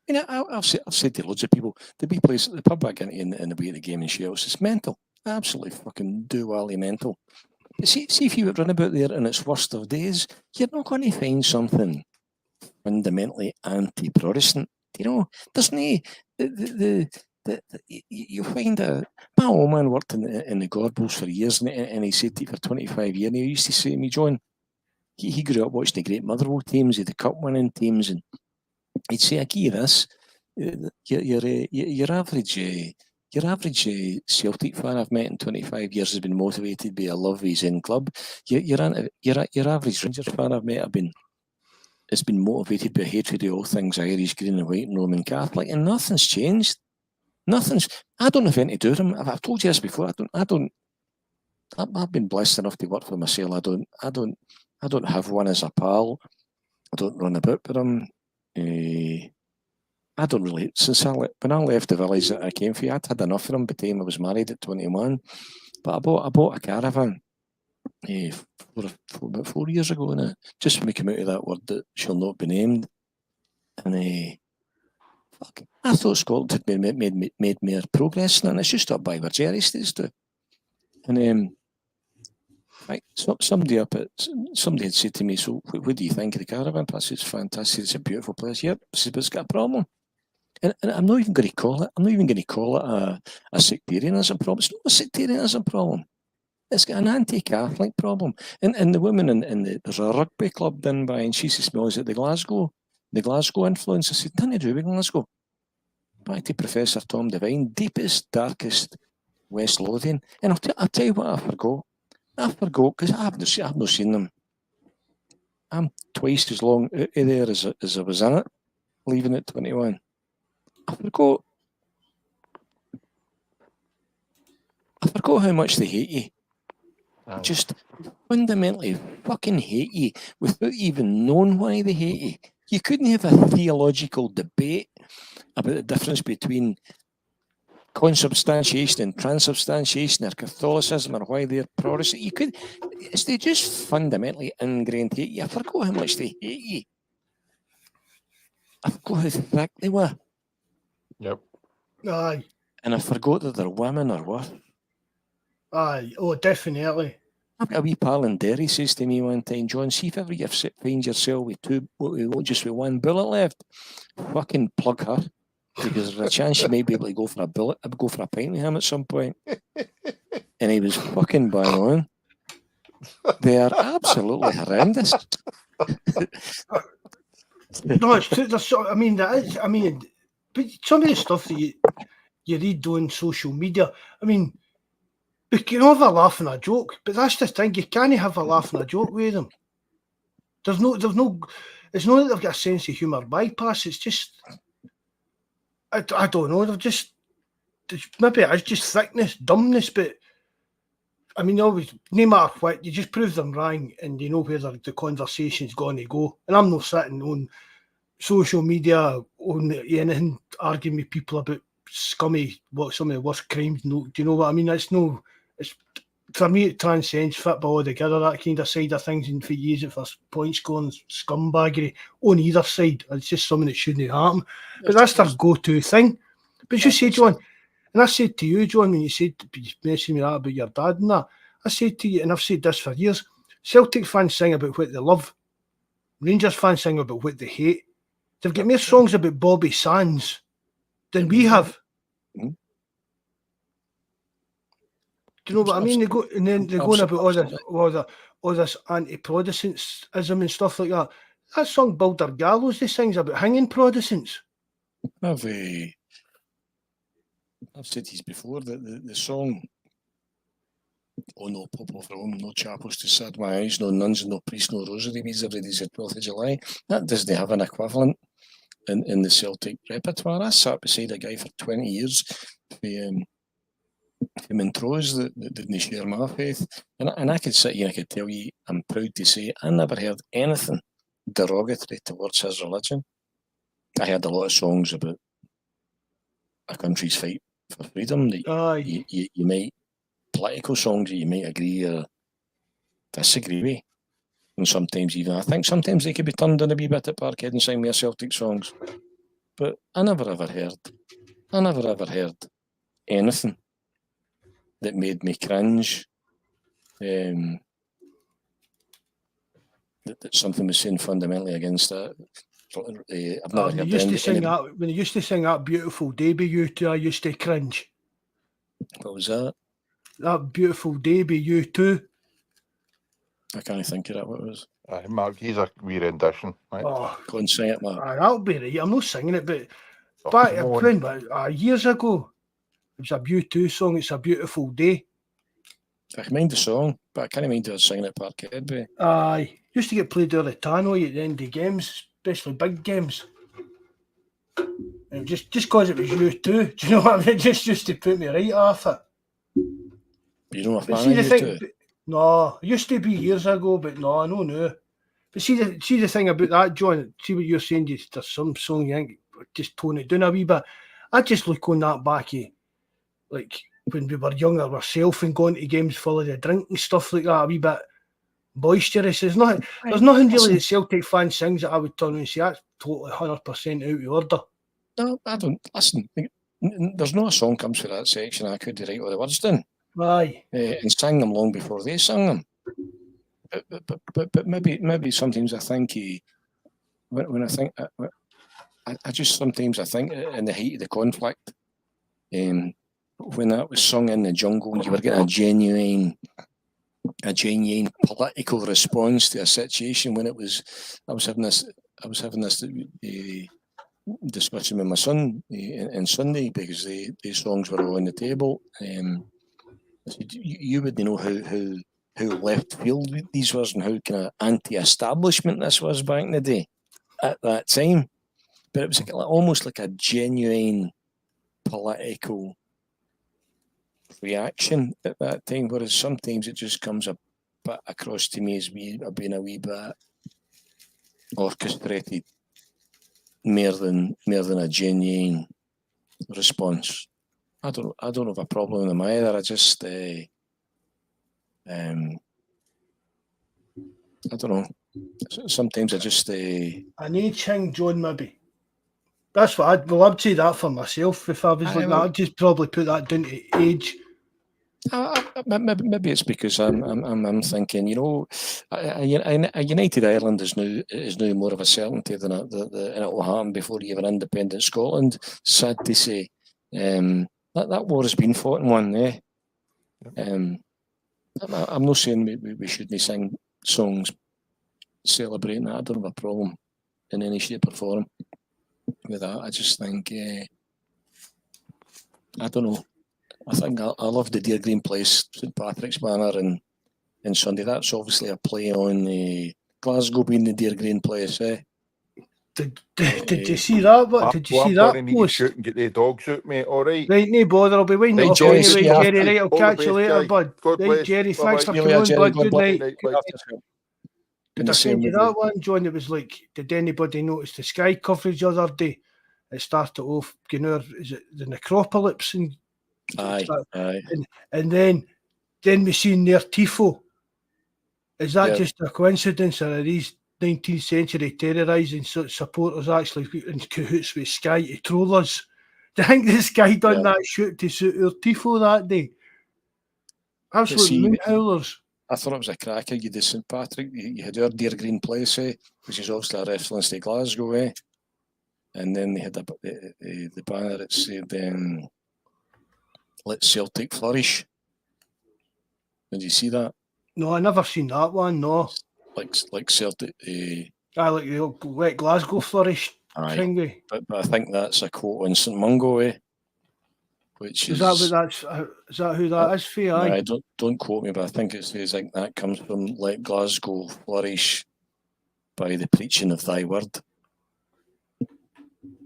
I mean, I've said to loads of people, the wee place, the pub I get in the way of the game in Shells, it's mental. Absolutely fucking do-wally mental. But see if you run about there in its worst of days, you're not going to find something fundamentally anti-Protestant. You know, there's no... you find my old man worked in the Gorbals for years, and he said to me for 25 years, and he used to say to me, John, he grew up watching the great Motherwell teams, the cup-winning teams, and he'd say, I give you this, your average Celtic fan I've met in 25 years has been motivated by a love of his own club. Your average Rangers fan I've met has been motivated by hatred of all things Irish, green and white, and Roman Catholic, and nothing's changed. I don't have anything to do with him. I've told you this before. I've been blessed enough to work for myself. I don't have one as a pal. I don't run about with him. I don't really. When I left the village that I came from, I'd had enough of him by the time I was married at 21. But I bought a caravan about 4 years ago now, just when we came out of that word that shall not be named. And I thought Scotland had made more progress, and it's just up by where Jerry stays to. And somebody had said to me, so what do you think of the caravan? I said, it's fantastic, it's a beautiful place. Yep, I said, but it's got a problem. And I'm not even going to call it a sectarianism problem. It's not a sectarianism problem. It's got an anti-Catholic problem. And the woman there's a rugby club done by, and she says to me, is it the Glasgow influence? I said, nothing to do with Glasgow. Back to Professor Tom Devine, deepest, darkest West Lothian. And I'll tell you what I forgot. Because I've not seen them. I'm twice as long out of there as I was in it, leaving at 21. I forgot how much they hate you. Just fundamentally fucking hate you without even knowing why they hate you. You couldn't have a theological debate about the difference between consubstantiation and transubstantiation, or Catholicism, or why they're Protestant. They just fundamentally ingrained hate you. I forgot how much they hate you. I forgot how thick they were. Yep. Aye. And I forgot that they're women or what. Aye. Oh, definitely. I've got a wee pal in Derry says to me one time, John, see if ever you find yourself with just with one bullet left, fucking plug her. Because there's a chance you may be able to go for a pint with him at some point. And he was fucking bang on. They are absolutely horrendous. No, it's true. But some of the stuff that you read on social media, I mean, you can have a laugh and a joke, but that's the thing, you can't have a laugh and a joke with them. It's not that they've got a sense of humour bypass, it's just, I don't know, maybe it's just thickness, dumbness, but I mean, always, no matter what, you just prove them wrong and you know where the conversation's going to go. And I'm not sitting on social media on anything arguing with people about scummy, what some of the worst crimes. No, do you know what I mean? It's for me, it transcends football altogether, that kind of side of things, and for you use it for point scoring scumbaggery on either side. It's just something that shouldn't happen. But that's their go-to thing. But you say, John, and I said to you, John, when you mentioned me that about your dad and that, I said to you, and I've said this for years, Celtic fans sing about what they love. Rangers fans sing about what they hate. They've got more songs about Bobby Sands than we have. Mm-hmm. Do you know what I mean? They go and then they're going about all this anti-Protestantism and stuff like that. That song Balder Gallows, they sings about hanging Protestants. I've said these before, that the song, oh no, Pop Off Rome, no chapels to sad my eyes, no nuns, no priests, no rosary beads every day's the 12th of July, that doesn't have an equivalent in the Celtic repertoire. I sat beside a guy for 20 years from Montrose that didn't share my faith, and I could sit here and I could tell you, I'm proud to say, I never heard anything derogatory towards his religion. I heard a lot of songs about a country's fight for freedom that you might, political songs that you might agree or disagree with. And sometimes even, I think sometimes they could be turned on a wee bit at Parkhead and sing more Celtic songs. But I never ever heard anything that made me cringe. That something was saying fundamentally against that. I've never heard used to sing that, when they used to sing that Beautiful Day by U2, I used to cringe. What was that? That Beautiful Day by U2. I can't think of that. What it was? Mark, he's a wee rendition. Right? Oh, Go and sing it, Mark. that'll be right. I'm not singing it, but back years ago, it was a U2 song. It's a Beautiful Day. I can mind the song, but I can't mind who was singing at Parkhead. Aye, used to get played all the time at the end of games, especially big games. And just because it was U2, do you know what I mean? Just used to put me right off it. You know, a fan of U2? No, it used to be years ago, but no, no. But see the thing about that, John. See what you're saying. There's some song you think just tone it down a wee bit. I just look on that back, like when we were younger ourselves and going to games full of the drink and stuff like that, a wee bit boisterous. There's nothing really that Celtic fan sings that I would turn and say that's totally 100% out of order. No, I don't. Listen, there's no song comes for that section I could write all the words down. Aye. And sang them long before they sang them. But maybe sometimes I think when I think I just sometimes I think in the height of the conflict, when that was sung in the jungle, you were getting a genuine political response to a situation. When I was having this discussion with my son on Sunday because the songs were all on the table. I said, you would know how left field these was and how kind of anti-establishment this was back in the day at that time. But it was almost like a genuine political reaction at that time, whereas sometimes it just comes a bit across to me as being a wee bit orchestrated more than a genuine response. I don't have a problem with them either. I just I don't know. Sometimes I just an age thing, John, maybe. That's what I'd say that for myself. If I was like that, I'd just probably put that down to age. Maybe it's because I'm thinking, you know, a united Ireland is now more of a certainty than and it will happen before you have an independent Scotland. Sad to say, that war has been fought and won. I'm not saying we shouldn't sing songs celebrating that. I don't have a problem in any shape or form with that. I just think I don't know. I think I love the Dear Green Place, St Patrick's Banner, and Sunday. That's obviously a play on Glasgow being the Dear Green Place. Did you see that? What did you see that post? Shoot and get the dogs out, mate. All right. Right, no bother. I'll be waiting Right, up Jerry, anyway, Jerry. Right, I'll catch you later, Guy. bud. God right, bless. Jerry. Bye-bye. Thanks for coming on, bud. Good night. Did I send you that one, John? It was like, did anybody notice the Sky coverage the other day? It started off, is it the necropolis and aye. And then we seen their tifo. Is that just a coincidence, or are these 19th century terrorising supporters actually in cahoots with Sky to troll us? Do you think this guy done that shoot to suit our tifo that day? Absolute moon howlers. I thought it was a cracker. You did St Patrick, you had our Dear Green Place, which is obviously a reference to Glasgow, and then they had the banner that said "Let Celtic Flourish." Did you see that? No, I never seen that one. No, like Celtic. Like the Let Glasgow Flourish thing. But I think that's a quote on St Mungo, which is that what that's? Is that who that is for? I don't quote me, but I think it says like that comes from "Let Glasgow Flourish by the preaching of Thy Word."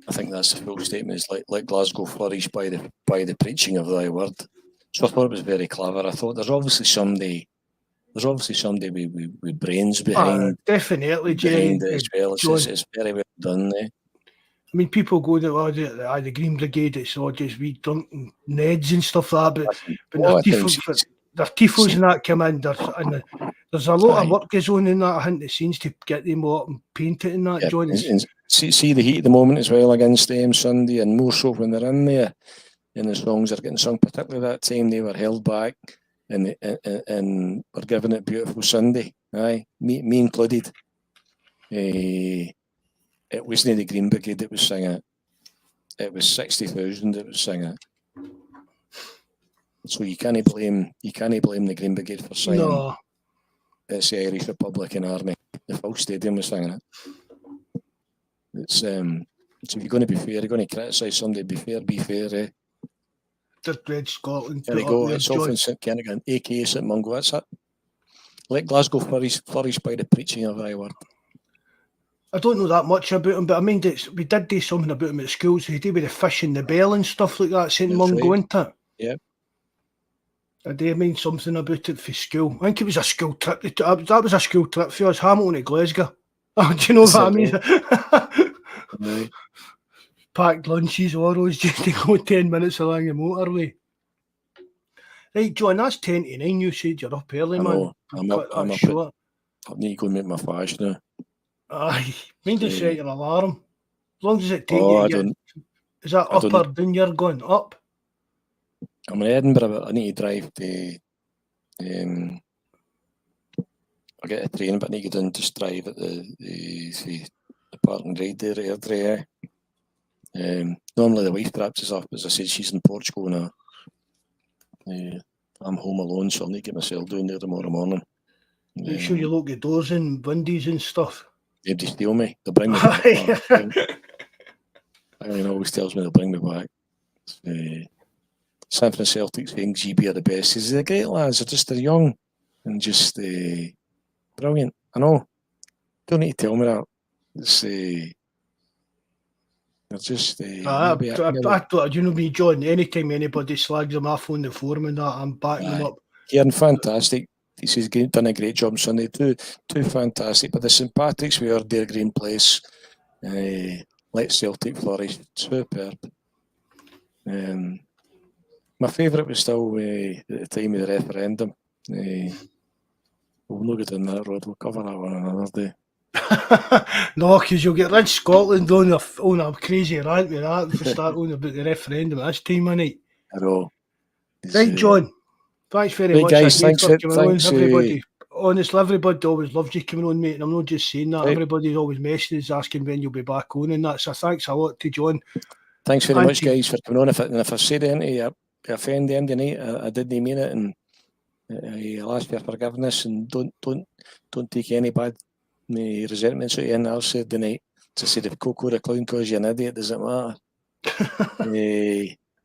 I think that's the full statement. Is like "Let Glasgow flourish by the preaching of Thy Word." So I thought it was very clever. I thought there's obviously somebody with brains behind. Definitely, Jerry. As well. It's very well done. I mean, people go to the Green Brigade. It's all just wee drunken Neds and stuff like that. But they're different. their tifos and that come in. There's a lot of work goes on in that behind the scenes to get them up and paint it and that, John. And see the heat at the moment as well against them Sunday, and more so when they're in there, and the songs are getting sung. Particularly that time they were held back, and were giving it beautiful Sunday. Aye, me included. It wasn't the Green Brigade that was singing it was 60,000 that was singing it. So you can't blame the Green Brigade for singing. No. It's the Irish Republican Army. The full stadium was singing it. It's so if you're going to be fair, you're going to criticise somebody. Be fair, eh? Just Red Scotland. There you go. It's often St Kennigan, aka St Mungo. That's it. Let Glasgow flourish by the preaching of thy word. I don't know that much about him, but I mean, we did do something about him at school. So he did with the fish and the bell and stuff like that. St Mungo, isn't it? Yeah. I do mean something about it for school. I think it was a school trip. That was a school trip for us. Hamilton to Glasgow. Oh, do you know what I mean? Right. Packed lunches, all those just to go 10 minutes along the motorway. Right, John, that's 10 to 9. You said you're up early, man. I'm up. I need to go and make my flash now. Aye, mind to set your alarm. As long as it takes you. Is that up or down you're going? Up? I'm in Edinburgh, but I need to drive to. I get a train, but I need to go down to drive at the park and ride there, Airdrie. Normally the wife perhaps is up, as I said, she's in Portugal now. I'm home alone, so I'll need to get myself down there tomorrow morning. Make sure you lock the doors and windows and stuff. If they steal me, they'll bring me back. Ian always tells me they'll bring me back. San Francisco Celtics saying GB are the best. They're great lads. They're young and just brilliant. I know. Don't need to tell me that. It's they're just. You know me, John. Anytime anybody slags them off on the forum and that, I'm backing them up. Kieran, fantastic. He's done a great job Sunday. Two fantastic. But the St Patrick's Way, their green place. Let Celtic flourish. Superb. My favourite was still at the time of the referendum. We'll not get down that road. We'll cover that one another day. No, because you'll get Red Scotland on a crazy rant with that if we start on about the referendum at this time of night. I know. Right, John. Thanks very much. Guys, thanks for coming on. Everybody, honestly, everybody always loves you coming on, mate. And I'm not just saying that. Right. Everybody's always messages asking when you'll be back on and that. So thanks a lot to John. Thanks very much, guys, for coming on. If I said anything to offend the end of the night, I didn't mean it, and I'll ask for forgiveness, and don't take any bad resentments out of anything else said the night. To say if Coco the Clown calls you an idiot, doesn't matter.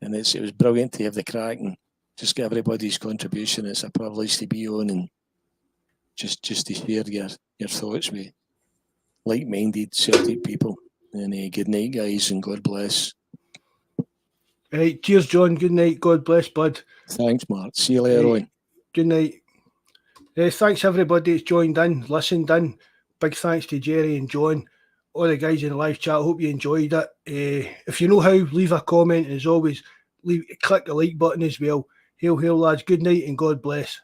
And it was brilliant to have the crack and just get everybody's contribution. It's a privilege to be on and just to share your thoughts with like-minded Celtic people. And good night, guys, and God bless. Right, cheers, John. Good night. God bless, bud. Thanks, Mark. See you later on. Good night. Thanks, everybody that's joined in, listened in. Big thanks to Jerry and John, all the guys in the live chat. Hope you enjoyed it. If you know how, leave a comment. As always, click the like button as well. Hail, hail, lads. Good night and God bless.